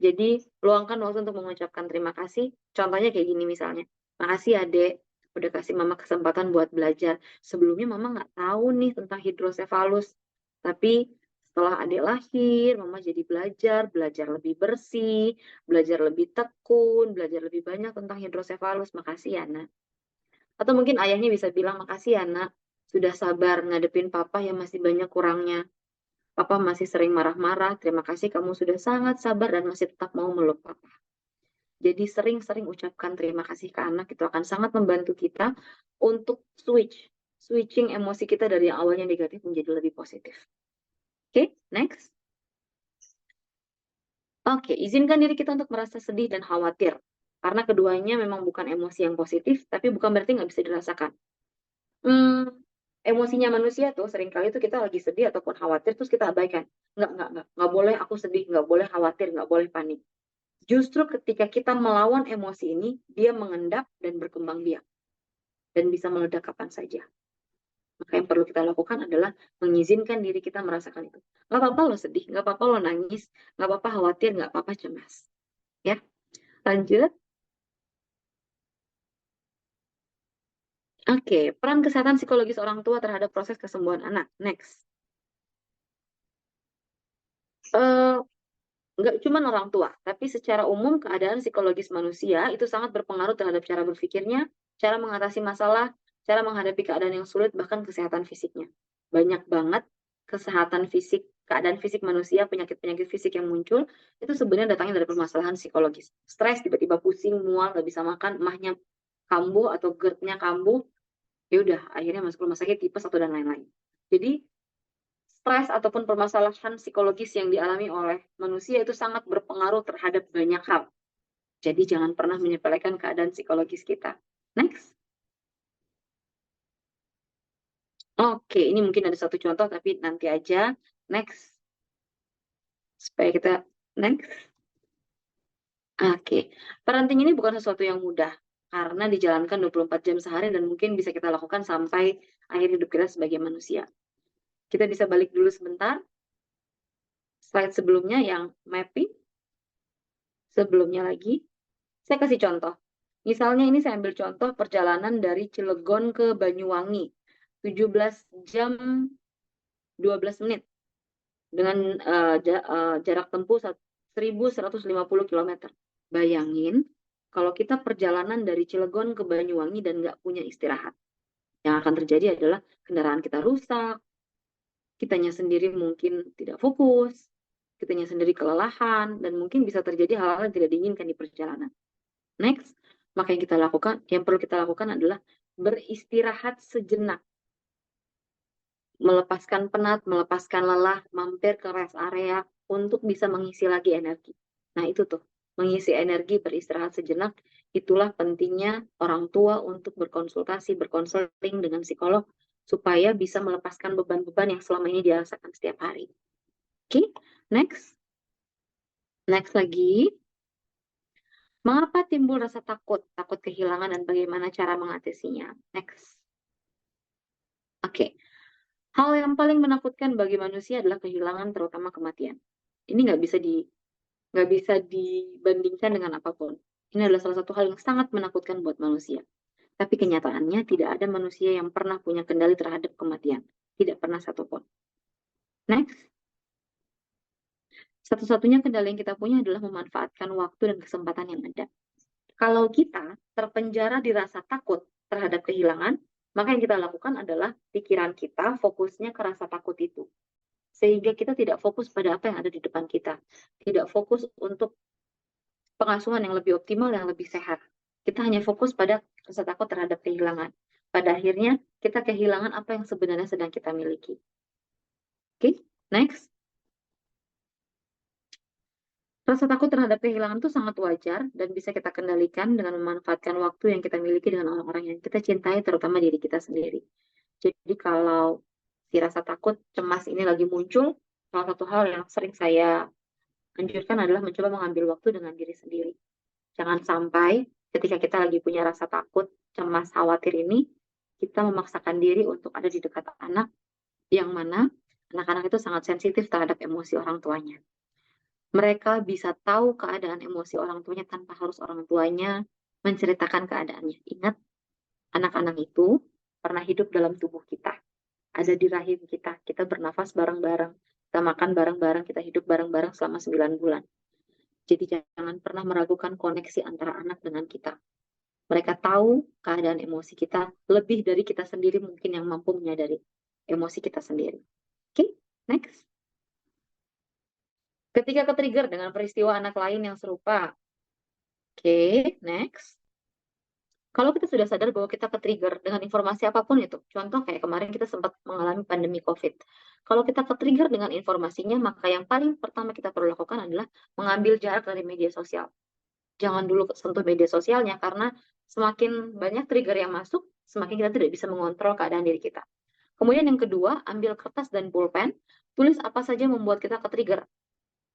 Jadi luangkan waktu untuk mengucapkan terima kasih. Contohnya kayak gini misalnya, makasih adek udah kasih mama kesempatan buat belajar. Sebelumnya mama nggak tahu nih tentang hidrosefalus, tapi setelah adek lahir, mama jadi belajar lebih bersih, belajar lebih tekun, belajar lebih banyak tentang hidrosefalus. Makasih ya, Nak. Atau mungkin ayahnya bisa bilang, makasih ya, Nak, sudah sabar ngadepin papa yang masih banyak kurangnya. Papa masih sering marah-marah. Terima kasih kamu sudah sangat sabar dan masih tetap mau meluk papa. Jadi sering-sering ucapkan terima kasih ke anak, itu akan sangat membantu kita untuk switching emosi kita dari yang awalnya negatif menjadi lebih positif. Oke, next. Oke, izinkan diri kita untuk merasa sedih dan khawatir. Karena keduanya memang bukan emosi yang positif, tapi bukan berarti nggak bisa dirasakan. Hmm, emosinya manusia tuh seringkali tuh kita lagi sedih ataupun khawatir, terus kita abaikan. Nggak boleh aku sedih, nggak boleh khawatir, nggak boleh panik. Justru ketika kita melawan emosi ini, dia mengendap dan berkembang biak dan bisa meledak kapan saja. Maka yang perlu kita lakukan adalah mengizinkan diri kita merasakan itu. Nggak apa-apa lo sedih, nggak apa-apa lo nangis, nggak apa-apa khawatir, nggak apa-apa cemas. Ya, lanjut. Oke, peran kesehatan psikologis orang tua terhadap proses kesembuhan anak. Next. Eh, nggak cuma orang tua, tapi secara umum keadaan psikologis manusia itu sangat berpengaruh terhadap cara berpikirnya, cara mengatasi masalah, cara menghadapi keadaan yang sulit, bahkan kesehatan fisiknya. Banyak banget kesehatan fisik, keadaan fisik manusia, penyakit-penyakit fisik yang muncul, itu sebenarnya datangnya dari permasalahan psikologis. Stres, tiba-tiba pusing, mual, nggak bisa makan, emahnya kambuh atau GERD-nya kambuh, ya udah akhirnya masuk rumah sakit tipes atau dan lain-lain. Jadi stres ataupun permasalahan psikologis yang dialami oleh manusia itu sangat berpengaruh terhadap banyak hal. Jadi jangan pernah menyepelekan keadaan psikologis kita. Next. Oke, ini mungkin ada satu contoh tapi nanti aja. Next. Supaya kita next. Oke. Parenting ini bukan sesuatu yang mudah karena dijalankan 24 jam sehari dan mungkin bisa kita lakukan sampai akhir hidup kita sebagai manusia. Kita bisa balik dulu sebentar. Slide sebelumnya yang mapping. Sebelumnya lagi. Saya kasih contoh. Misalnya ini saya ambil contoh perjalanan dari Cilegon ke Banyuwangi. 17 jam 12 menit dengan jarak tempuh 1.150 km. Bayangin kalau kita perjalanan dari Cilegon ke Banyuwangi dan nggak punya istirahat. Yang akan terjadi adalah kendaraan kita rusak, kitanya sendiri mungkin tidak fokus, kitanya sendiri kelelahan, dan mungkin bisa terjadi hal-hal yang tidak diinginkan di perjalanan. Next, maka yang perlu kita lakukan adalah beristirahat sejenak, melepaskan penat, melepaskan lelah, mampir ke rest area untuk bisa mengisi lagi energi. Nah itu tuh, mengisi energi, beristirahat sejenak, itulah pentingnya orang tua untuk berkonsultasi, berkonseling dengan psikolog, supaya bisa melepaskan beban-beban yang selama ini dirasakan setiap hari. Oke, next. Next lagi. Mengapa timbul rasa takut? Takut kehilangan dan bagaimana cara mengatasinya? Next. Oke. Hal yang paling menakutkan bagi manusia adalah kehilangan, terutama kematian. Ini nggak bisa dibandingkan dengan apapun. Ini adalah salah satu hal yang sangat menakutkan buat manusia. Tapi kenyataannya tidak ada manusia yang pernah punya kendali terhadap kematian. Tidak pernah satupun. Next. Satu-satunya kendali yang kita punya adalah memanfaatkan waktu dan kesempatan yang ada. Kalau kita terpenjara di rasa takut terhadap kehilangan, maka yang kita lakukan adalah pikiran kita fokusnya ke rasa takut itu. Sehingga kita tidak fokus pada apa yang ada di depan kita. Tidak fokus untuk pengasuhan yang lebih optimal, yang lebih sehat. Kita hanya fokus pada rasa takut terhadap kehilangan. Pada akhirnya, kita kehilangan apa yang sebenarnya sedang kita miliki. Oke, next. Rasa takut terhadap kehilangan itu sangat wajar dan bisa kita kendalikan dengan memanfaatkan waktu yang kita miliki dengan orang-orang yang kita cintai, terutama diri kita sendiri. Jadi kalau si rasa takut, cemas ini lagi muncul, salah satu hal yang sering saya anjurkan adalah mencoba mengambil waktu dengan diri sendiri. Jangan sampai ketika kita lagi punya rasa takut, cemas, khawatir ini, kita memaksakan diri untuk ada di dekat anak, yang mana anak-anak itu sangat sensitif terhadap emosi orang tuanya. Mereka bisa tahu keadaan emosi orang tuanya tanpa harus orang tuanya menceritakan keadaannya. Ingat, anak-anak itu pernah hidup dalam tubuh kita, ada di rahim kita, kita bernafas bareng-bareng, kita makan bareng-bareng, kita hidup bareng-bareng selama 9 bulan. Jadi jangan pernah meragukan koneksi antara anak dengan kita. Mereka tahu keadaan emosi kita lebih dari kita sendiri mungkin yang mampu menyadari emosi kita sendiri. Oke, next. Ketika ke-trigger dengan peristiwa anak lain yang serupa. Oke, next. Kalau kita sudah sadar bahwa kita ke-trigger dengan informasi apapun itu, contoh kayak kemarin kita sempat mengalami pandemi COVID. Kalau kita ke-trigger dengan informasinya, maka yang paling pertama kita perlu lakukan adalah mengambil jarak dari media sosial. Jangan dulu sentuh media sosialnya, karena semakin banyak trigger yang masuk, semakin kita tidak bisa mengontrol keadaan diri kita. Kemudian yang kedua, ambil kertas dan pulpen, tulis apa saja membuat kita ke-trigger.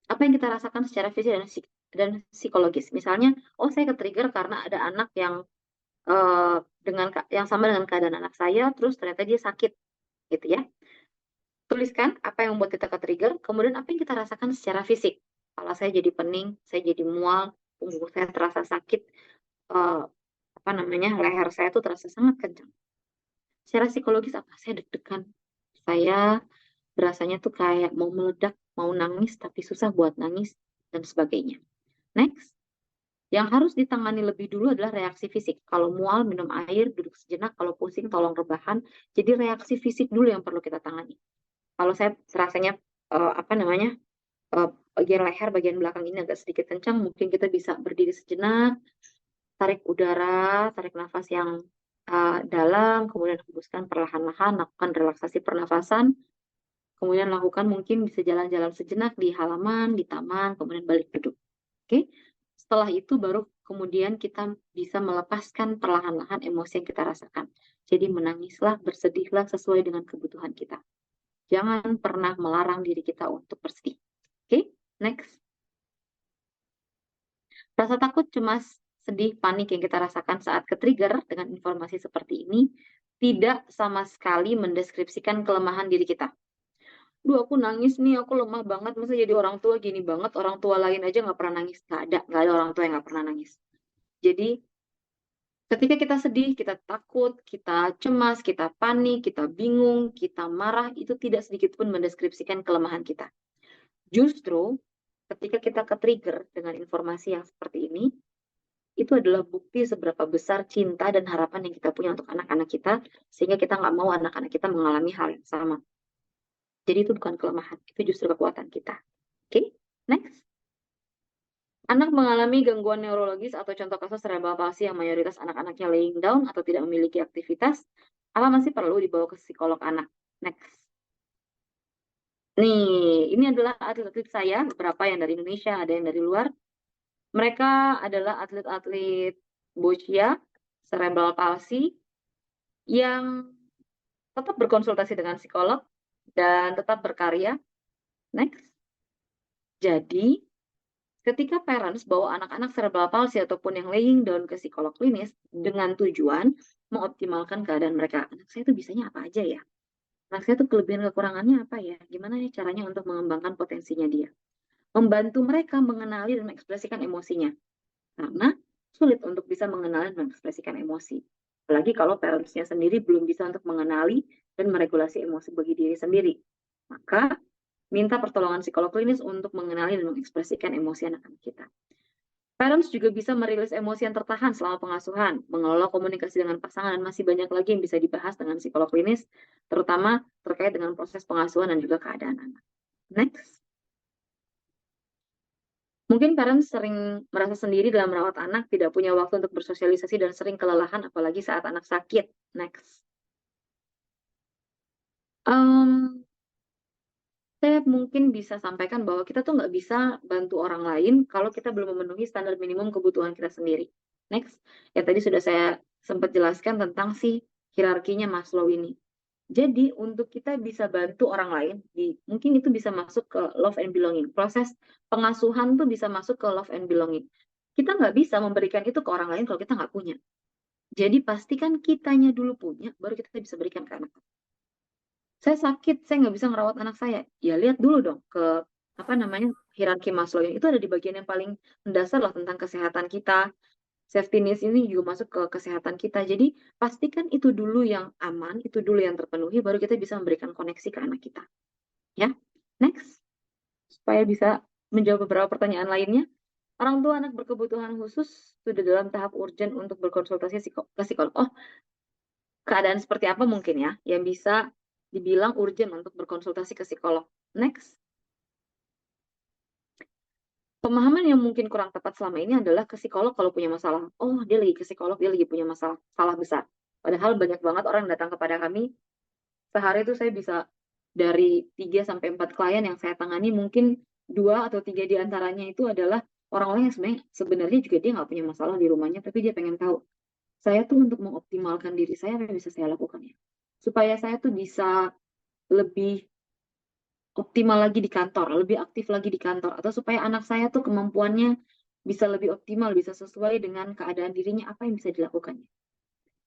Apa yang kita rasakan secara fisik dan psikologis. Misalnya, oh saya ke-trigger karena ada anak yang yang sama dengan keadaan anak saya, terus ternyata dia sakit, gitu ya. Tuliskan apa yang membuat kita ke-trigger, kemudian apa yang kita rasakan secara fisik. Kepala saya jadi pening, saya jadi mual, punggung saya terasa sakit, eh, apa namanya, leher saya tuh terasa sangat kencang. Secara psikologis apa? Saya deg-degan, saya berasanya tuh kayak mau meledak, mau nangis tapi susah buat nangis dan sebagainya. Next. Yang harus ditangani lebih dulu adalah reaksi fisik. Kalau mual, minum air, duduk sejenak. Kalau pusing, tolong rebahan. Jadi reaksi fisik dulu yang perlu kita tangani. Kalau saya rasanya apa namanya, bagian leher, bagian belakang ini agak sedikit kencang, mungkin kita bisa berdiri sejenak, tarik udara, tarik nafas yang dalam, kemudian hembuskan perlahan-lahan, lakukan relaksasi pernafasan, kemudian lakukan mungkin bisa jalan-jalan sejenak di halaman, di taman, kemudian balik duduk. Oke? Setelah itu baru kemudian kita bisa melepaskan perlahan-lahan emosi yang kita rasakan. Jadi menangislah, bersedihlah sesuai dengan kebutuhan kita. Jangan pernah melarang diri kita untuk bersedih. Oke, next. Rasa takut, cemas, sedih, panik yang kita rasakan saat ke-trigger dengan informasi seperti ini tidak sama sekali mendeskripsikan kelemahan diri kita. Duh, aku nangis nih, aku lemah banget, masa jadi orang tua gini banget, orang tua lain aja nggak pernah nangis. Nggak ada orang tua yang nggak pernah nangis. Jadi, ketika kita sedih, kita takut, kita cemas, kita panik, kita bingung, kita marah, itu tidak sedikit pun mendeskripsikan kelemahan kita. Justru, ketika kita ke-trigger dengan informasi yang seperti ini, itu adalah bukti seberapa besar cinta dan harapan yang kita punya untuk anak-anak kita, sehingga kita nggak mau anak-anak kita mengalami hal yang sama. Jadi itu bukan kelemahan, itu justru kekuatan kita. Oke, next. Anak mengalami gangguan neurologis atau contoh kasus cerebral palsy yang mayoritas anak-anaknya laying down atau tidak memiliki aktivitas, apa masih perlu dibawa ke psikolog anak? Next. Nih, ini adalah atlet-atlet saya, beberapa yang dari Indonesia, ada yang dari luar. Mereka adalah atlet-atlet Boccia, cerebral palsy, yang tetap berkonsultasi dengan psikolog dan tetap berkarya. Next. Jadi, ketika parents bawa anak-anak cerebral palsy ataupun yang laying down ke psikolog klinis dengan tujuan mengoptimalkan keadaan mereka. Anak saya itu bisanya apa aja ya? Anak saya itu kelebihan kekurangannya apa ya? Gimana ya caranya untuk mengembangkan potensinya dia? Membantu mereka mengenali dan mengekspresikan emosinya. Karena sulit untuk bisa mengenali dan mengekspresikan emosi. Apalagi kalau parentsnya sendiri belum bisa untuk mengenali dan meregulasi emosi bagi diri sendiri. Maka minta pertolongan psikolog klinis untuk mengenali dan mengekspresikan emosi anak-anak kita. Parents juga bisa merilis emosi yang tertahan selama pengasuhan, mengelola komunikasi dengan pasangan, dan masih banyak lagi yang bisa dibahas dengan psikolog klinis, terutama terkait dengan proses pengasuhan dan juga keadaan anak. Next. Mungkin parents sering merasa sendiri dalam merawat anak, tidak punya waktu untuk bersosialisasi, dan sering kelelahan, apalagi saat anak sakit. Next. Saya mungkin bisa sampaikan bahwa kita tuh nggak bisa bantu orang lain kalau kita belum memenuhi standar minimum kebutuhan kita sendiri. Next, ya tadi sudah saya sempat jelaskan tentang si hierarkinya Maslow ini. Jadi untuk kita bisa bantu orang lain, mungkin itu bisa masuk ke love and belonging. Proses pengasuhan tuh bisa masuk ke love and belonging. Kita nggak bisa memberikan itu ke orang lain kalau kita nggak punya. Jadi pastikan kitanya dulu punya, baru kita bisa berikan ke anak. Saya sakit, saya nggak bisa ngerawat anak saya. Ya lihat dulu dong ke apa namanya hierarki Maslow ini. Itu ada di bagian yang paling mendasar lah tentang kesehatan kita. Safety needs ini juga masuk ke kesehatan kita. Jadi pastikan itu dulu yang aman, itu dulu yang terpenuhi, baru kita bisa memberikan koneksi ke anak kita. Ya, next. Supaya bisa menjawab beberapa pertanyaan lainnya. Orang tua anak berkebutuhan khusus sudah dalam tahap urgent untuk berkonsultasi ke psikolog. Oh, keadaan seperti apa mungkin ya yang bisa dibilang urgent untuk berkonsultasi ke psikolog. Next. Pemahaman yang mungkin kurang tepat selama ini adalah ke psikolog kalau punya masalah. Oh, dia lagi ke psikolog, dia lagi punya masalah. Salah besar. Padahal banyak banget orang yang datang kepada kami. Sehari itu saya bisa dari 3 sampai 4 klien yang saya tangani, mungkin 2 atau 3 di antaranya itu adalah orang-orang yang sebenarnya juga dia nggak punya masalah di rumahnya, tapi dia pengen tahu, saya tuh untuk mengoptimalkan diri saya, apa yang bisa saya lakukan ya? Supaya saya tuh bisa lebih optimal lagi di kantor, lebih aktif lagi di kantor, atau supaya anak saya tuh kemampuannya bisa lebih optimal, bisa sesuai dengan keadaan dirinya, apa yang bisa dilakukannya.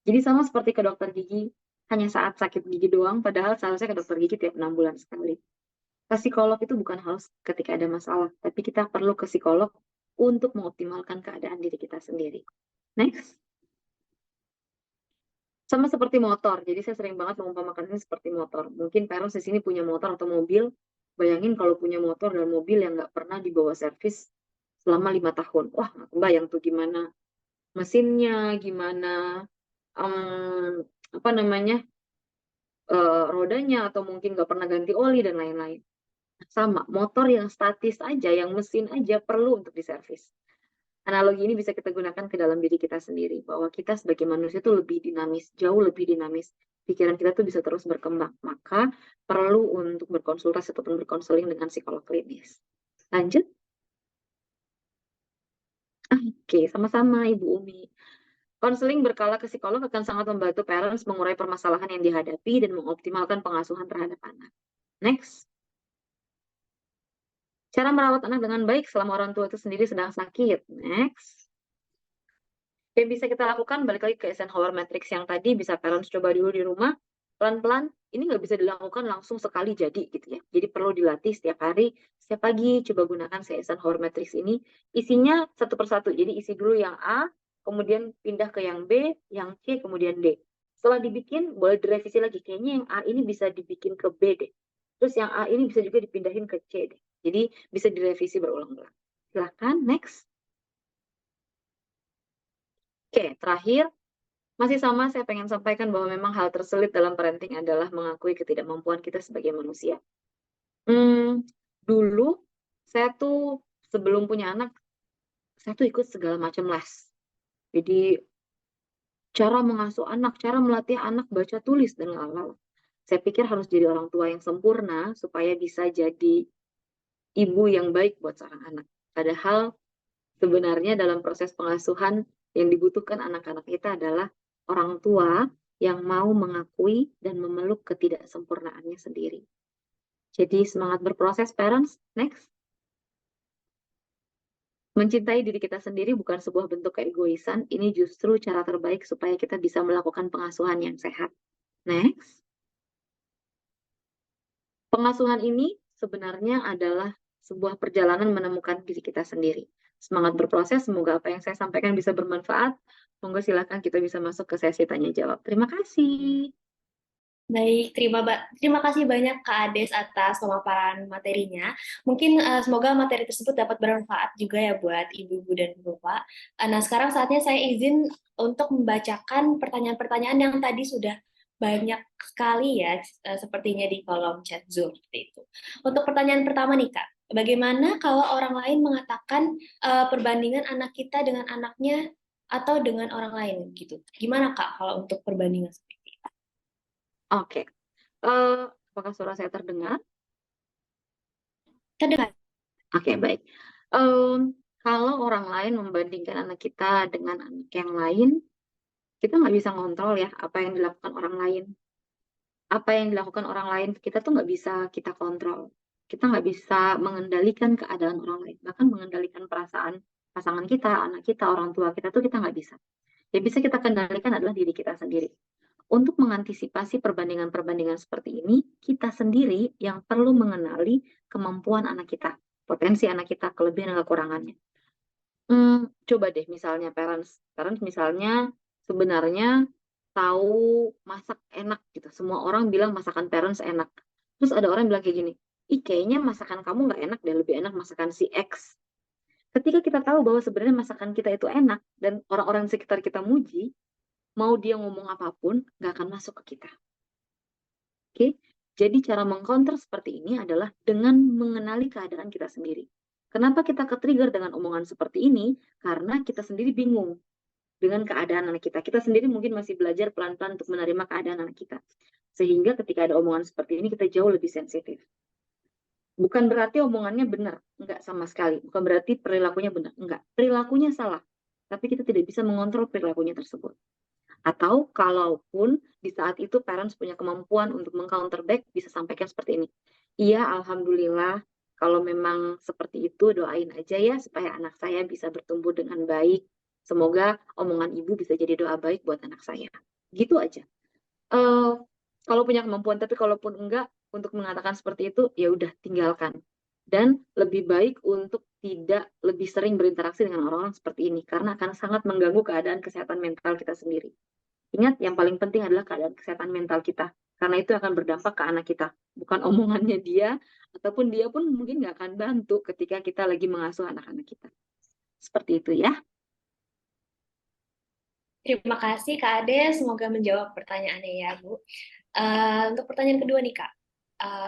Jadi sama seperti ke dokter gigi, hanya saat sakit gigi doang, padahal seharusnya ke dokter gigi tiap 6 bulan sekali. Ke psikolog itu bukan hal ketika ada masalah, tapi kita perlu ke psikolog untuk mengoptimalkan keadaan diri kita sendiri. Next. Sama seperti motor, jadi saya sering banget mengumpamakan ini seperti motor. Mungkin parents di sini punya motor atau mobil, bayangin kalau punya motor dan mobil yang nggak pernah dibawa servis selama 5 tahun. Wah, nggak kebayang tuh gimana mesinnya, gimana apa namanya rodanya, atau mungkin nggak pernah ganti oli dan lain-lain. Sama, motor yang statis aja, yang mesin aja perlu untuk diservis. Analogi ini bisa kita gunakan ke dalam diri kita sendiri, bahwa kita sebagai manusia itu lebih dinamis, jauh lebih dinamis. Pikiran kita tuh bisa terus berkembang. Maka perlu untuk berkonsultasi ataupun berkonseling dengan psikolog klinis. Lanjut. Oke, sama-sama Ibu Umi. Konseling berkala ke psikolog akan sangat membantu parents mengurai permasalahan yang dihadapi dan mengoptimalkan pengasuhan terhadap anak. Next. Cara merawat anak dengan baik selama orang tua itu sendiri sedang sakit. Next. Yang bisa kita lakukan, balik lagi ke Eisenhower Matrix yang tadi, bisa parents coba dulu di rumah, pelan-pelan, ini nggak bisa dilakukan langsung sekali jadi gitu ya. Jadi perlu dilatih setiap hari, setiap pagi, coba gunakan si Eisenhower Matrix ini. Isinya satu persatu, jadi isi dulu yang A, kemudian pindah ke yang B, yang C, kemudian D. Setelah dibikin, boleh direvisi lagi, kayaknya yang A ini bisa dibikin ke B deh. Terus yang A ini bisa juga dipindahin ke C deh. Jadi bisa direvisi berulang-ulang. Silahkan, next. Oke, terakhir, masih sama, saya pengen sampaikan bahwa memang hal tersulit dalam parenting adalah mengakui ketidakmampuan kita sebagai manusia. Dulu, saya tuh sebelum punya anak, saya tuh ikut segala macam les. Jadi, cara mengasuh anak, cara melatih anak baca tulis, dan lain-lain. Saya pikir harus jadi orang tua yang sempurna supaya bisa jadi ibu yang baik buat seorang anak. Padahal sebenarnya dalam proses pengasuhan yang dibutuhkan anak-anak kita adalah orang tua yang mau mengakui dan memeluk ketidaksempurnaannya sendiri. Jadi semangat berproses, parents. Next. Mencintai diri kita sendiri bukan sebuah bentuk keegoisan, ini justru cara terbaik supaya kita bisa melakukan pengasuhan yang sehat. Next. Pengasuhan ini sebenarnya adalah sebuah perjalanan menemukan diri kita sendiri. Semangat berproses, semoga apa yang saya sampaikan bisa bermanfaat. Monggo silakan kita bisa masuk ke sesi tanya jawab. Terima kasih. Baik, terima kasih banyak Kak Ades atas pemaparan materinya. Mungkin semoga materi tersebut dapat bermanfaat juga ya buat ibu-ibu dan bapak. Nah, sekarang saatnya saya izin untuk membacakan pertanyaan-pertanyaan yang tadi sudah banyak sekali ya, sepertinya di kolom chat Zoom seperti itu. Untuk pertanyaan pertama nih Kak, bagaimana kalau orang lain mengatakan perbandingan anak kita dengan anaknya atau dengan orang lain gitu? Gimana Kak kalau untuk perbandingan seperti itu? Oke. Apakah suara saya terdengar? Terdengar. Oke, baik. Kalau orang lain membandingkan anak kita dengan anak yang lain, kita nggak bisa ngontrol ya apa yang dilakukan orang lain. apa yang dilakukan orang lain kita tuh nggak bisa kita kontrol. Kita nggak bisa mengendalikan keadaan orang lain, bahkan mengendalikan perasaan pasangan kita, anak kita, orang tua kita tuh kita nggak bisa. Yang bisa kita kendalikan adalah diri kita sendiri. Untuk mengantisipasi perbandingan-perbandingan seperti ini, kita sendiri yang perlu mengenali kemampuan anak kita, potensi anak kita, kelebihan dan kekurangannya. Coba deh misalnya parents misalnya sebenarnya tahu masak enak gitu. Semua orang bilang masakan parents enak. Terus ada orang bilang kayak gini, ih kayaknya masakan kamu nggak enak deh, lebih enak masakan si X. Ketika kita tahu bahwa sebenarnya masakan kita itu enak dan orang-orang di sekitar kita muji, mau dia ngomong apapun nggak akan masuk ke kita. Oke? Jadi cara mengcounter seperti ini adalah dengan mengenali keadaan kita sendiri. Kenapa kita ke-trigger dengan omongan seperti ini? Karena kita sendiri bingung dengan keadaan anak kita. Kita sendiri mungkin masih belajar pelan-pelan untuk menerima keadaan anak kita. Sehingga ketika ada omongan seperti ini, kita jauh lebih sensitif. Bukan berarti omongannya benar, enggak sama sekali. Bukan berarti perilakunya benar, enggak. Perilakunya salah, tapi kita tidak bisa mengontrol perilakunya tersebut. Atau kalaupun di saat itu parents punya kemampuan untuk meng-counter back, bisa sampaikan seperti ini. Iya, alhamdulillah, kalau memang seperti itu, doain aja ya supaya anak saya bisa bertumbuh dengan baik. Semoga omongan ibu bisa jadi doa baik buat anak saya. Gitu aja. Eh, Kalau punya kemampuan, tapi kalaupun enggak, untuk mengatakan seperti itu, ya udah tinggalkan. Dan lebih baik untuk tidak lebih sering berinteraksi dengan orang-orang seperti ini, karena akan sangat mengganggu keadaan kesehatan mental kita sendiri. Ingat, yang paling penting adalah keadaan kesehatan mental kita. Karena itu akan berdampak ke anak kita. Bukan omongannya dia, ataupun dia pun mungkin nggak akan bantu ketika kita lagi mengasuh anak-anak kita. Seperti itu ya. Terima kasih Kak Ade, semoga menjawab pertanyaannya ya Bu. Untuk pertanyaan kedua nih Kak.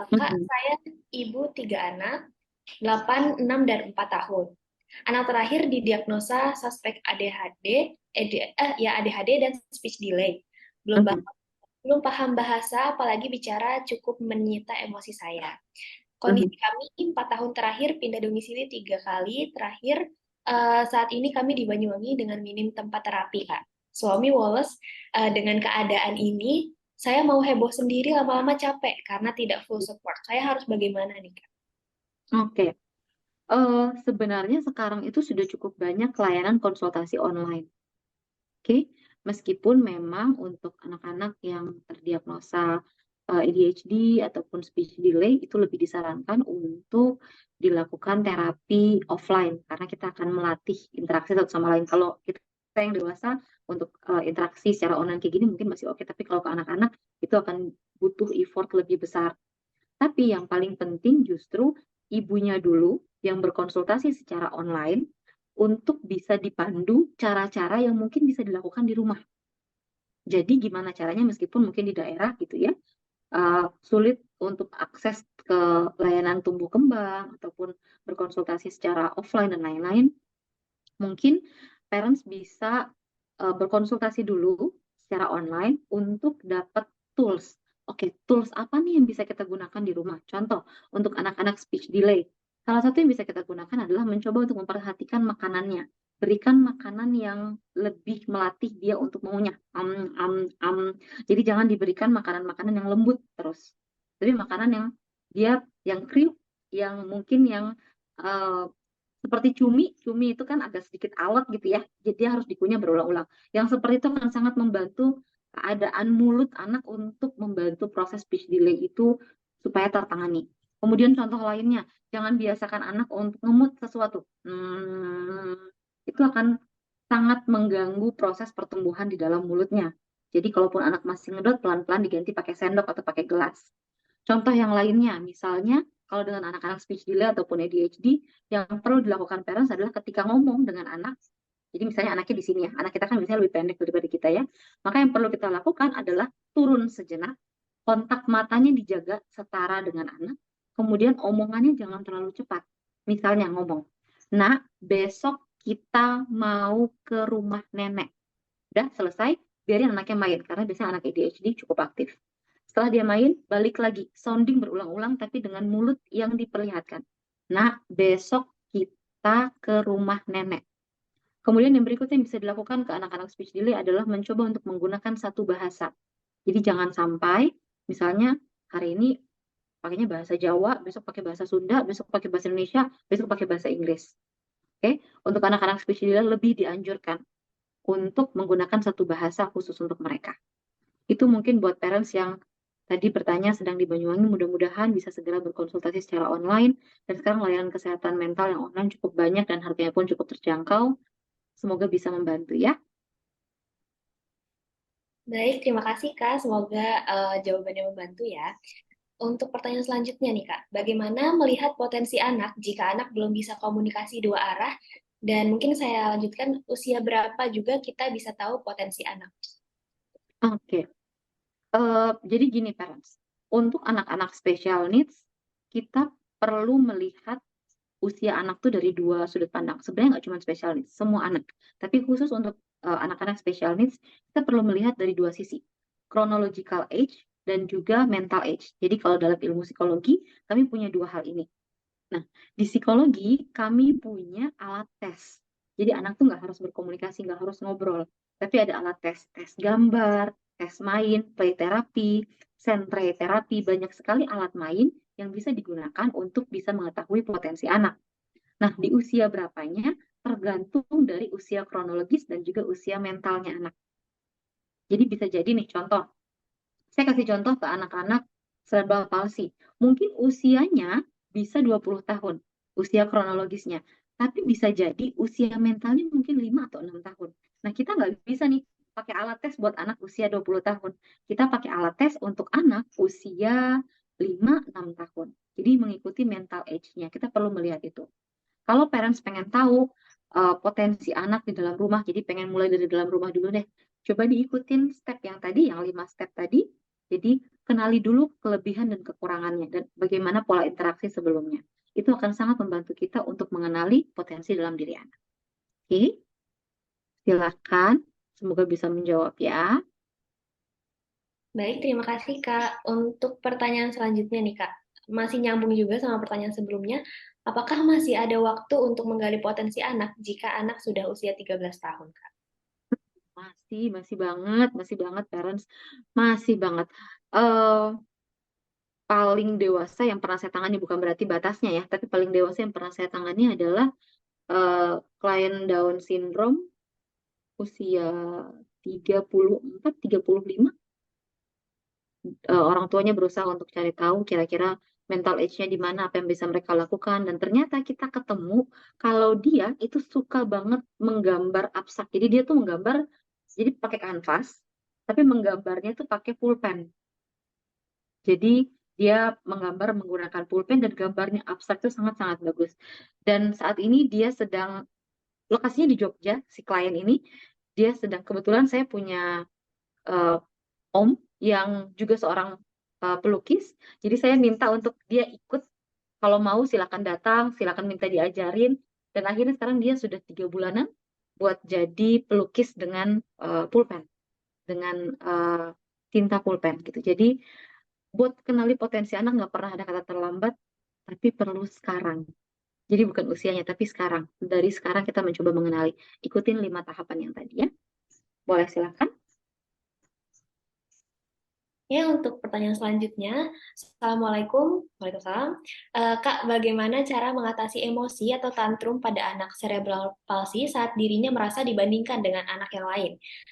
Kak, Mhm. saya ibu 3 anak, 8, 6, dan 4 tahun. Anak terakhir didiagnosa suspek ADHD, ADHD dan speech delay. Belum Mhm. belum paham bahasa, apalagi bicara cukup menyita emosi saya. Mhm. Kondisi kami 4 tahun terakhir pindah domisili 3 kali. Terakhir saat ini kami di Banyuwangi dengan minim tempat terapi, Kak. Suami Wallace, dengan keadaan ini, saya mau heboh sendiri lama-lama capek karena tidak full support. Saya harus bagaimana nih, Kak? Oke. Sebenarnya sekarang itu sudah cukup banyak layanan konsultasi online. Oke, meskipun memang untuk anak-anak yang terdiagnosa ADHD ataupun speech delay itu lebih disarankan untuk dilakukan terapi offline karena kita akan melatih interaksi satu sama lain. Kalau kita yang dewasa untuk interaksi secara online kayak gini mungkin masih oke, tapi kalau ke anak-anak itu akan butuh effort lebih besar. Tapi yang paling penting justru ibunya dulu yang berkonsultasi secara online untuk bisa dipandu cara-cara yang mungkin bisa dilakukan di rumah. Jadi gimana caranya meskipun mungkin di daerah gitu ya, sulit untuk akses ke layanan tumbuh kembang ataupun berkonsultasi secara offline dan lain-lain, mungkin parents bisa berkonsultasi dulu secara online untuk dapat tools. Oke, tools apa nih yang bisa kita gunakan di rumah? Contoh, untuk anak-anak speech delay. Salah satu yang bisa kita gunakan adalah mencoba untuk memperhatikan makanannya. Berikan makanan yang lebih melatih dia untuk mengunyah. Jadi jangan diberikan makanan-makanan yang lembut terus. Tapi makanan yang dia yang kriuk, yang mungkin yang eh, seperti cumi itu kan agak sedikit alot gitu ya, jadi dia harus dikunyah berulang-ulang. Yang seperti itu akan sangat membantu keadaan mulut anak untuk membantu proses speech delay itu supaya tertangani. Kemudian contoh lainnya, jangan biasakan anak untuk ngemut sesuatu. Itu akan sangat mengganggu proses pertumbuhan di dalam mulutnya. Jadi kalaupun anak masih ngedot, pelan-pelan diganti pakai sendok atau pakai gelas. Contoh yang lainnya, misalnya kalau dengan anak-anak speech delay ataupun ADHD, yang perlu dilakukan parents adalah ketika ngomong dengan anak, jadi misalnya anaknya di sini ya, anak kita kan biasanya lebih pendek daripada kita ya, maka yang perlu kita lakukan adalah turun sejenak, kontak matanya dijaga setara dengan anak, kemudian omongannya jangan terlalu cepat. Misalnya ngomong, nak, besok kita mau ke rumah nenek. Udah selesai, biarin anaknya main, karena biasanya anak ADHD cukup aktif. Setelah dia main, balik lagi, sounding berulang-ulang tapi dengan mulut yang diperlihatkan. Nah, besok kita ke rumah nenek. Kemudian yang berikutnya yang bisa dilakukan ke anak-anak speech delay adalah mencoba untuk menggunakan satu bahasa. Jadi jangan sampai Misalnya hari ini pakainya bahasa Jawa, besok pakai bahasa Sunda, besok pakai bahasa Indonesia, besok pakai bahasa Inggris. Oke, untuk anak-anak spesial lebih dianjurkan untuk menggunakan satu bahasa khusus untuk mereka. Itu mungkin buat parents yang tadi bertanya sedang di Banyuwangi, mudah-mudahan bisa segera berkonsultasi secara online. Dan sekarang layanan kesehatan mental yang online cukup banyak dan harganya pun cukup terjangkau. Semoga bisa membantu ya. Baik, terima kasih Kak. Semoga jawabannya membantu ya. Untuk pertanyaan selanjutnya nih Kak, bagaimana melihat potensi anak jika anak belum bisa komunikasi dua arah? Dan mungkin saya lanjutkan, usia berapa juga kita bisa tahu potensi anak? Oke, jadi gini parents, untuk anak-anak special needs, kita perlu melihat usia anak tuh dari dua sudut pandang. Sebenarnya nggak cuma special needs, semua anak. Tapi khusus untuk anak-anak special needs, kita perlu melihat dari dua sisi. Chronological age dan juga mental age. Jadi kalau dalam ilmu psikologi, kami punya dua hal ini. Nah, di psikologi kami punya alat tes. Jadi anak tuh nggak harus berkomunikasi, nggak harus ngobrol. Tapi ada alat tes, tes gambar, tes main, play therapy, sensory therapy, banyak sekali alat main yang bisa digunakan untuk bisa mengetahui potensi anak. Nah, di usia berapanya tergantung dari usia kronologis dan juga usia mentalnya anak. Jadi bisa jadi nih contoh, saya kasih contoh ke anak-anak cerebral palsy. Mungkin usianya bisa 20 tahun, usia kronologisnya. Tapi bisa jadi usia mentalnya mungkin 5 atau 6 tahun. Nah, kita nggak bisa nih pakai alat tes buat anak usia 20 tahun. Kita pakai alat tes untuk anak usia 5-6 tahun. Jadi mengikuti mental age-nya. Kita perlu melihat itu. Kalau parents pengen tahu potensi anak di dalam rumah, jadi pengen mulai dari dalam rumah dulu deh. Coba diikutin step yang tadi, yang 5 step tadi. Jadi kenali dulu kelebihan dan kekurangannya dan bagaimana pola interaksi sebelumnya. Itu akan sangat membantu kita untuk mengenali potensi dalam diri anak. Oke, silakan. Semoga bisa menjawab ya. Baik, terima kasih Kak. Untuk pertanyaan selanjutnya nih Kak, masih nyambung juga sama pertanyaan sebelumnya, apakah masih ada waktu untuk menggali potensi anak jika anak sudah usia 13 tahun Kak? Masih banget parents, masih banget. Eh Paling dewasa yang pernah saya tangani bukan berarti batasnya ya, tapi paling dewasa yang pernah saya tangani adalah klien Down syndrome usia 34, 35. Orang tuanya berusaha untuk cari tahu kira-kira mental age-nya di mana, apa yang bisa mereka lakukan, dan ternyata kita ketemu kalau dia itu suka banget menggambar abstrak. Jadi dia tuh menggambar, jadi pakai kanvas, tapi menggambarnya tuh pakai pulpen. Jadi dia menggambar menggunakan pulpen dan gambarnya abstrak itu sangat-sangat bagus. Dan saat ini dia sedang, lokasinya di Jogja, si klien ini, dia sedang, kebetulan saya punya eh, om yang juga seorang pelukis. Jadi saya minta untuk dia ikut, kalau mau silakan datang, silakan minta diajarin. Dan akhirnya sekarang dia sudah 3 bulanan buat jadi pelukis dengan pulpen, dengan tinta pulpen gitu. Jadi buat kenali potensi anak nggak pernah ada kata terlambat, tapi perlu sekarang. Jadi bukan usianya, tapi sekarang. Dari sekarang kita mencoba mengenali. Ikutin 5 tahapan yang tadi ya. Boleh silakan. Ya, untuk pertanyaan selanjutnya, Assalamualaikum, Waalaikumsalam. Kak, bagaimana cara mengatasi emosi atau tantrum pada anak cerebral palsy saat dirinya merasa dibandingkan dengan anak yang lain?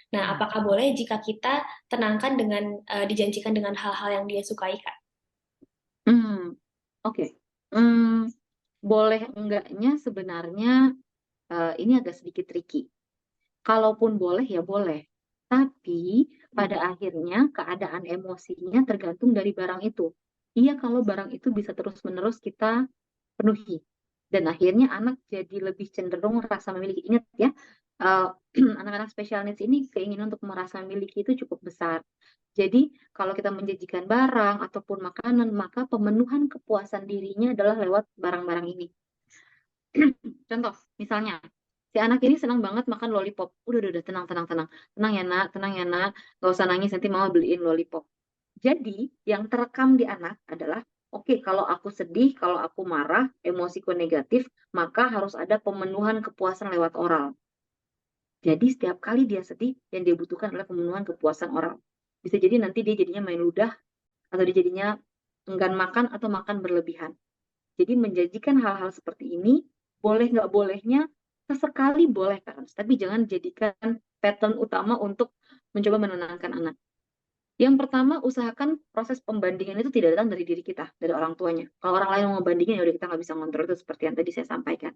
Nah, apakah boleh jika kita tenangkan dengan dijanjikan dengan hal-hal yang dia sukai, Kak? Hmm, oke. Hmm, boleh enggaknya sebenarnya ini agak sedikit tricky. Kalaupun boleh ya boleh. Tapi pada akhirnya keadaan emosinya tergantung dari barang itu. Iya kalau barang itu bisa terus-menerus kita penuhi. Dan akhirnya anak jadi lebih cenderung rasa memiliki. Ingat ya, eh, anak-anak special needs ini keinginan untuk merasa memiliki itu cukup besar. Jadi kalau kita menjanjikan barang ataupun makanan, maka pemenuhan kepuasan dirinya adalah lewat barang-barang ini. Contoh, misalnya, si anak ini senang banget makan lollipop. Udah, tenang, tenang, tenang. Tenang ya nak. Gak usah nangis, nanti mama beliin lollipop. Jadi, yang terekam di anak adalah, oke, kalau aku sedih, kalau aku marah, emosiku negatif, maka harus ada pemenuhan kepuasan lewat oral. Jadi, setiap kali dia sedih, yang dia butuhkan adalah pemenuhan kepuasan oral. Bisa jadi nanti dia jadinya main ludah, atau dia jadinya enggan makan atau makan berlebihan. Jadi menjanjikan hal-hal seperti ini, boleh nggak bolehnya, sesekali boleh parents, tapi jangan jadikan pattern utama untuk mencoba menenangkan anak. Yang pertama, usahakan proses pembandingan itu tidak datang dari diri kita, dari orang tuanya. Kalau orang lain mau membandingin, ya udah kita nggak bisa ngontrol itu seperti yang tadi saya sampaikan.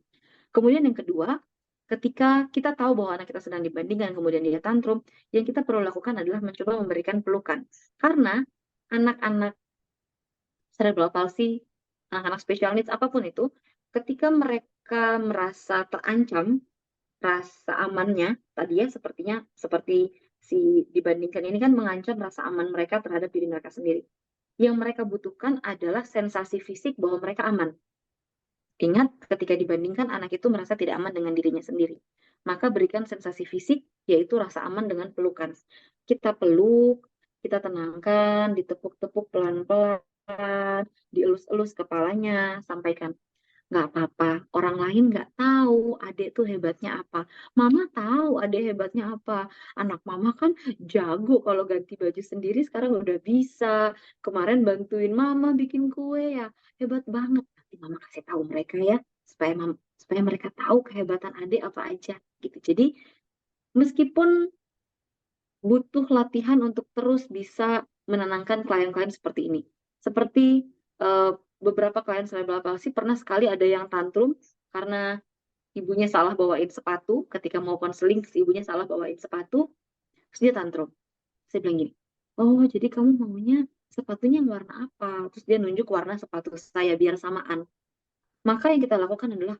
Kemudian yang kedua, ketika kita tahu bahwa anak kita sedang dibandingkan, kemudian dia tantrum, yang kita perlu lakukan adalah mencoba memberikan pelukan. Karena anak-anak cerebral palsy, anak-anak special needs, apapun itu, ketika mereka merasa terancam, rasa amannya, tadi ya sepertinya seperti si dibandingkan ini kan mengancam rasa aman mereka terhadap diri mereka sendiri. Yang mereka butuhkan adalah sensasi fisik bahwa mereka aman. Ingat, ketika dibandingkan, anak itu merasa tidak aman dengan dirinya sendiri. Maka berikan sensasi fisik, yaitu rasa aman dengan pelukan. Kita peluk, kita tenangkan, ditepuk-tepuk pelan-pelan, dielus-elus kepalanya, sampaikan, nggak apa-apa, orang lain nggak tahu adek tuh hebatnya apa. Mama tahu adek hebatnya apa. Anak mama kan jago kalau ganti baju sendiri sekarang udah bisa. Kemarin bantuin mama bikin kue ya, hebat banget. Nanti mama kasih tahu mereka ya, supaya mereka tahu kehebatan adek apa aja gitu. Jadi meskipun butuh latihan untuk terus bisa menenangkan klien-klien seperti ini. Seperti beberapa klien cerebral palsy pernah sekali ada yang tantrum karena ibunya salah bawain sepatu, ketika mau konseling ibunya salah bawain sepatu, terus dia tantrum. Saya bilang gini, oh jadi kamu maunya sepatunya yang warna apa? Terus dia nunjuk warna sepatu saya biar samaan. Maka yang kita lakukan adalah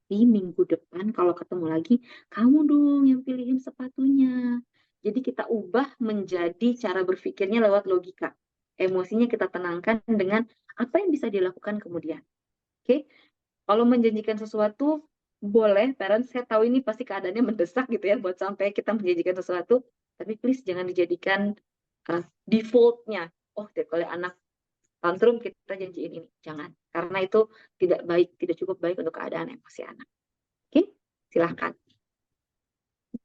di minggu depan kalau ketemu lagi, kamu dong yang pilihin sepatunya. Jadi kita ubah menjadi cara berpikirnya lewat logika. Emosinya kita tenangkan dengan apa yang bisa dilakukan kemudian. Oke, kalau menjanjikan sesuatu, boleh, parents, saya tahu ini pasti keadaannya mendesak gitu ya, buat sampai kita menjanjikan sesuatu, tapi please jangan dijadikan defaultnya. Oh, kalau anak tantrum kita janjiin ini. Jangan, karena itu tidak baik, tidak cukup baik untuk keadaan emosi anak. Oke, silahkan.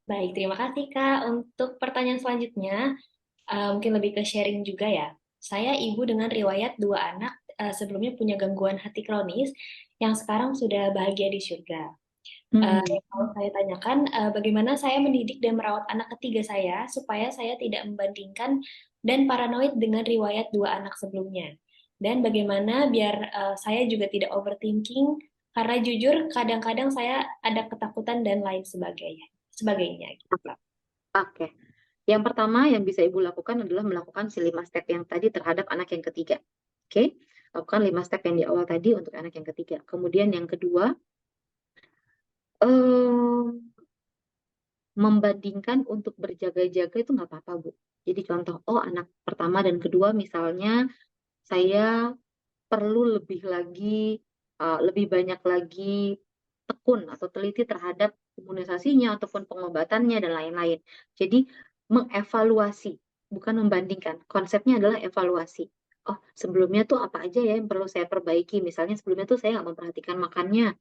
Baik, terima kasih Kak. Untuk pertanyaan selanjutnya, mungkin lebih ke sharing juga ya. Saya ibu dengan riwayat dua anak, sebelumnya punya gangguan hati kronis yang sekarang sudah bahagia di surga. Hmm. Kalau saya tanyakan, bagaimana saya mendidik dan merawat anak ketiga saya supaya saya tidak membandingkan dan paranoid dengan riwayat dua anak sebelumnya. Dan bagaimana biar saya juga tidak overthinking, karena jujur kadang-kadang saya ada ketakutan dan lain sebagainya. Sebagainya gitu, Kak. Oke. Yang pertama yang bisa Ibu lakukan adalah melakukan si 5 step yang tadi terhadap anak yang ketiga. Oke, lakukan 5 step yang di awal tadi untuk anak yang ketiga. Kemudian yang kedua, eh, membandingkan untuk berjaga-jaga itu nggak apa-apa, Bu. Jadi contoh, oh anak pertama dan kedua misalnya saya perlu lebih lagi, lebih banyak lagi tekun atau teliti terhadap imunisasinya ataupun pengobatannya dan lain-lain. Jadi mengevaluasi, bukan membandingkan. Konsepnya adalah evaluasi. Oh, sebelumnya tuh apa aja ya yang perlu saya perbaiki? Misalnya sebelumnya tuh saya nggak memperhatikan makannya,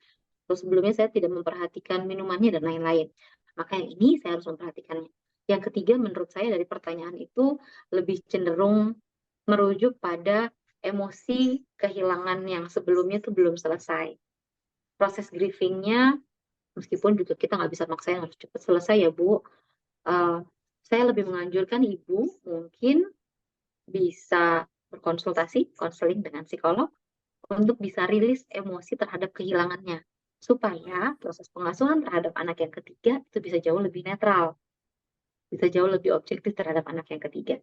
terus sebelumnya saya tidak memperhatikan minumannya dan lain-lain. Maka yang ini saya harus memperhatikannya. Yang ketiga, menurut saya dari pertanyaan itu lebih cenderung merujuk pada emosi kehilangan yang sebelumnya itu belum selesai. Proses grievingnya, meskipun juga kita nggak bisa maksain harus cepat selesai ya Bu, eh, saya lebih menganjurkan Ibu mungkin bisa berkonsultasi, konseling dengan psikolog untuk bisa rilis emosi terhadap kehilangannya. Supaya proses pengasuhan terhadap anak yang ketiga itu bisa jauh lebih netral, bisa jauh lebih objektif terhadap anak yang ketiga.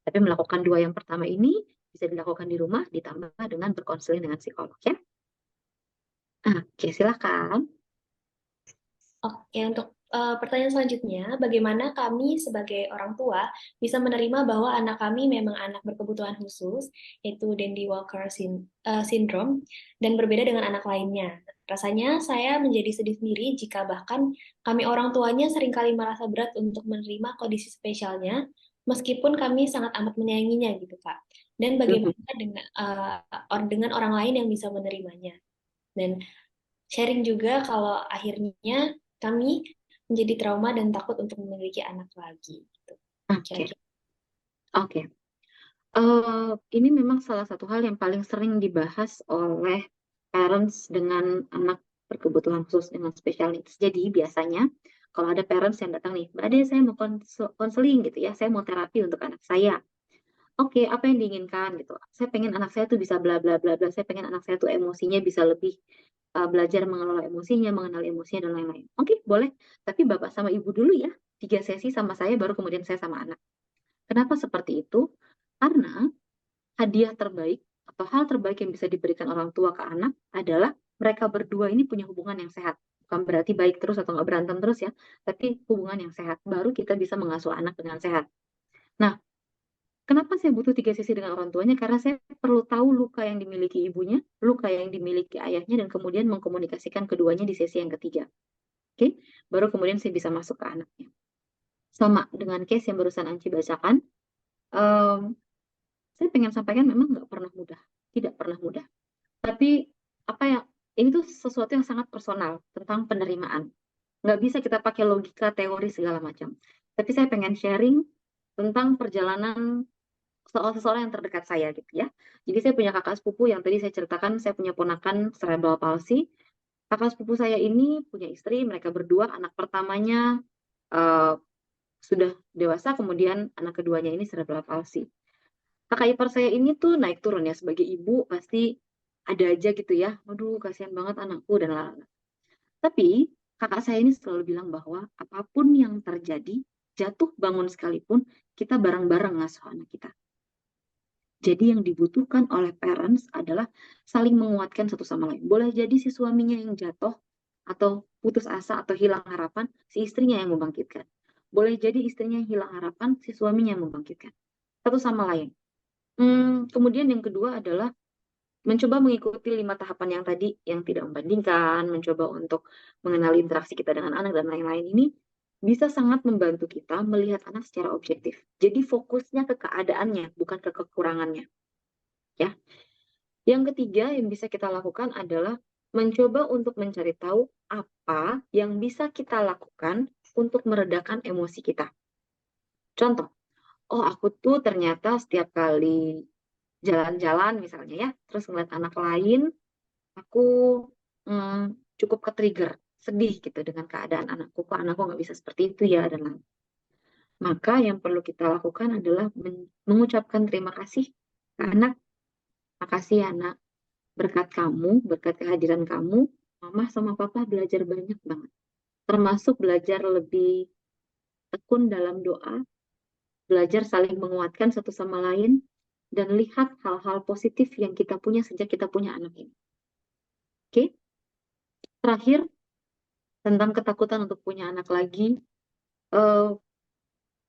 Tapi melakukan dua yang pertama ini bisa dilakukan di rumah ditambah dengan berkonseling dengan psikolog ya. Oke, silakan. Oke, untuk pertanyaan selanjutnya, bagaimana kami sebagai orang tua bisa menerima bahwa anak kami memang anak berkebutuhan khusus, yaitu Dandy Walker syndrome, dan berbeda dengan anak lainnya. Rasanya saya menjadi sedih sendiri jika bahkan kami orang tuanya seringkali merasa berat untuk menerima kondisi spesialnya, meskipun kami sangat amat menyayanginya gitu, Kak. Dan bagaimana Mhm. dengan orang lain yang bisa menerimanya. Dan sharing juga kalau akhirnya kami menjadi trauma dan takut untuk memiliki anak lagi. Gitu. Oke, Kira-kira. oke. Ini memang salah satu hal yang paling sering dibahas oleh parents dengan anak berkebutuhan khusus dengan special needs. Jadi biasanya kalau ada parents yang datang nih, Mbak Ade, saya mau konseling gitu ya, saya mau terapi untuk anak saya. Oke, apa yang diinginkan gitu? Saya pengen anak saya tuh bisa bla bla bla bla. Saya pengen anak saya tuh emosinya bisa lebih belajar mengelola emosinya, mengenal emosinya dan lain-lain. Oke, boleh. Tapi bapak sama ibu dulu ya, 3 sesi sama saya, baru kemudian saya sama anak. Kenapa seperti itu? Karena hadiah terbaik atau hal terbaik yang bisa diberikan orang tua ke anak adalah mereka berdua ini punya hubungan yang sehat. Bukan berarti baik terus atau nggak berantem terus ya, tapi hubungan yang sehat. Baru kita bisa mengasuh anak dengan sehat. Nah, kenapa saya butuh 3 sesi dengan orang tuanya? Karena saya perlu tahu luka yang dimiliki ibunya, luka yang dimiliki ayahnya, dan kemudian mengkomunikasikan keduanya di sesi yang ketiga. Oke, baru kemudian saya bisa masuk ke anaknya. Sama dengan case yang barusan Anci bacakan, em, saya pengen sampaikan memang nggak pernah mudah, tidak pernah mudah. Tapi apa ya, ini tuh sesuatu yang sangat personal tentang penerimaan. Nggak bisa kita pakai logika, teori segala macam. Tapi saya pengen sharing tentang perjalanan soal seseorang yang terdekat saya gitu ya. Jadi saya punya kakak sepupu yang tadi saya ceritakan, saya punya ponakan cerebral palsy. Kakak sepupu saya ini punya istri, mereka berdua, anak pertamanya eh, sudah dewasa, kemudian anak keduanya ini cerebral palsy. Kakak ipar saya ini tuh naik turun ya, sebagai ibu pasti ada aja gitu ya. Aduh, kasihan banget anakku dan lain-lain. Tapi kakak saya ini selalu bilang bahwa apapun yang terjadi, jatuh bangun sekalipun, kita bareng-bareng ngasuh anak kita. Jadi yang dibutuhkan oleh parents adalah saling menguatkan satu sama lain. Boleh jadi si suaminya yang jatuh atau putus asa atau hilang harapan, si istrinya yang membangkitkan. Boleh jadi istrinya yang hilang harapan, si suaminya yang membangkitkan. Satu sama lain. Kemudian yang kedua adalah mencoba mengikuti 5 tahapan yang tadi, yang tidak membandingkan, mencoba untuk mengenali interaksi kita dengan anak dan lain-lain ini bisa sangat membantu kita melihat anak secara objektif. Jadi fokusnya ke keadaannya, bukan ke kekurangannya. Ya. Yang ketiga yang bisa kita lakukan adalah mencoba untuk mencari tahu apa yang bisa kita lakukan untuk meredakan emosi kita. Contoh, oh aku tuh ternyata setiap kali jalan-jalan misalnya ya, terus ngeliat anak lain, aku cukup ke-trigger, sedih gitu dengan keadaan anakku, kok anakku nggak bisa seperti itu ya, dan lain. Maka yang perlu kita lakukan adalah mengucapkan terima kasih ke anak. Makasih ya anak, berkat kamu, berkat kehadiran kamu, mama sama papa belajar banyak banget. Termasuk belajar lebih tekun dalam doa, belajar saling menguatkan satu sama lain, dan lihat hal-hal positif yang kita punya sejak kita punya anak ini. Oke, terakhir tentang ketakutan untuk punya anak lagi. eh,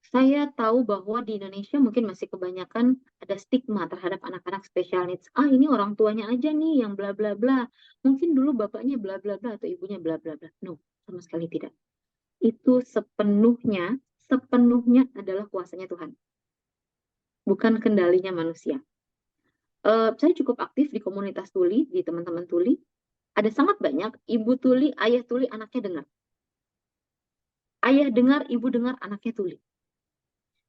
saya tahu bahwa di Indonesia mungkin masih kebanyakan ada stigma terhadap anak-anak special needs. Ah, ini orang tuanya aja nih yang bla bla bla. Mungkin dulu bapaknya bla bla bla atau ibunya bla bla bla. No, sama sekali tidak. Itu sepenuhnya adalah kuasanya Tuhan, bukan kendalinya manusia. Saya cukup aktif di komunitas tuli, di teman-teman tuli. Ada sangat banyak ibu tuli, ayah tuli, anaknya dengar. Ayah dengar, ibu dengar, anaknya tuli.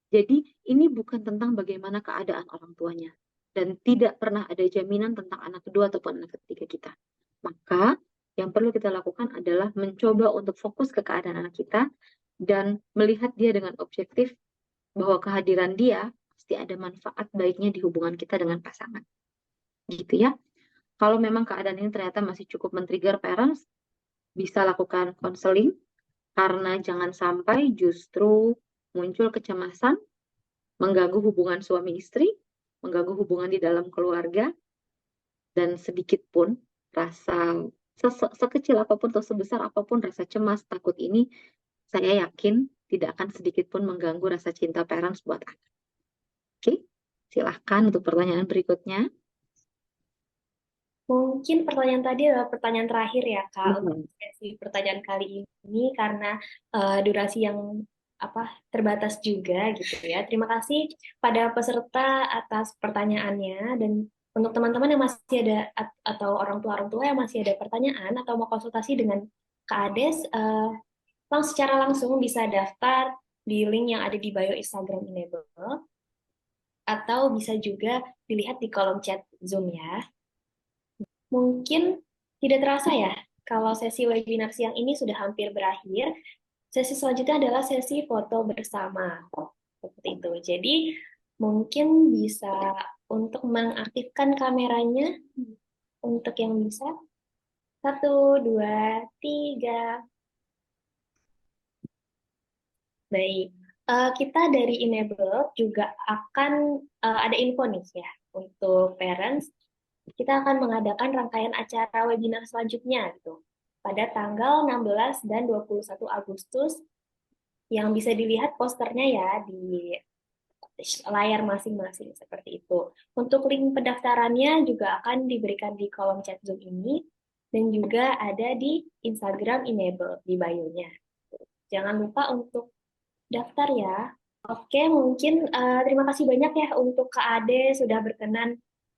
Jadi ini bukan tentang bagaimana keadaan orang tuanya. Dan tidak pernah ada jaminan tentang anak kedua ataupun anak ketiga kita. Maka yang perlu kita lakukan adalah mencoba untuk fokus ke keadaan anak kita dan melihat dia dengan objektif bahwa kehadiran dia pasti ada manfaat baiknya di hubungan kita dengan pasangan. Gitu ya. Kalau memang keadaan ini ternyata masih cukup men-trigger parents, bisa lakukan konseling karena jangan sampai justru muncul kecemasan mengganggu hubungan suami istri, mengganggu hubungan di dalam keluarga, dan sedikit pun rasa sekecil apapun atau sebesar apapun rasa cemas, takut ini, saya yakin tidak akan sedikit pun mengganggu rasa cinta parents buat anak. Oke, silahkan untuk pertanyaan berikutnya. Mungkin pertanyaan tadi adalah pertanyaan terakhir ya, Kak, untuk Mhm. sesi pertanyaan kali ini karena durasi yang terbatas juga gitu ya. Terima kasih pada peserta atas pertanyaannya dan untuk teman-teman yang masih ada atau orang tua yang masih ada pertanyaan atau mau konsultasi dengan Kak Ades, secara langsung bisa daftar di link yang ada di bio Instagram Enable atau bisa juga dilihat di kolom chat Zoom ya. Mungkin tidak terasa ya, kalau sesi webinar siang ini sudah hampir berakhir. Sesi selanjutnya adalah sesi foto bersama. Seperti itu. Jadi mungkin bisa untuk mengaktifkan kameranya untuk yang bisa. Satu, dua, tiga. Baik. Kita dari Enable juga akan ada info nih ya untuk parents. Kita akan mengadakan rangkaian acara webinar selanjutnya gitu pada tanggal 16 dan 21 Agustus yang bisa dilihat posternya ya di layar masing-masing seperti itu. Untuk link pendaftarannya juga akan diberikan di kolom chat Zoom ini dan juga ada di Instagram Enable di bio-nya. Jangan lupa untuk daftar ya. Oke, mungkin terima kasih banyak ya untuk Kak Ade sudah berkenan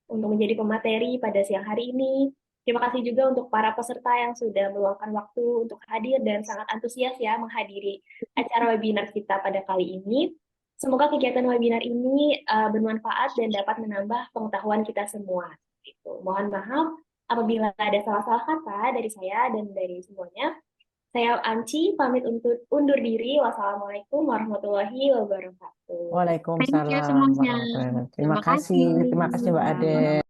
untuk menjadi pemateri pada siang hari ini. Terima kasih juga untuk para peserta yang sudah meluangkan waktu untuk hadir dan sangat antusias ya menghadiri acara webinar kita pada kali ini. Semoga kegiatan webinar ini bermanfaat dan dapat menambah pengetahuan kita semua. Gitu. Mohon maaf apabila ada salah-salah kata dari saya dan dari semuanya. Saya Anci, pamit untuk undur diri. Wassalamualaikum warahmatullahi wabarakatuh. Thank you Waalaikumsalam semuanya. warahmatullahi wabarakatuh. Terima Terima kasih, kasih. terima kasih Mbak Ade.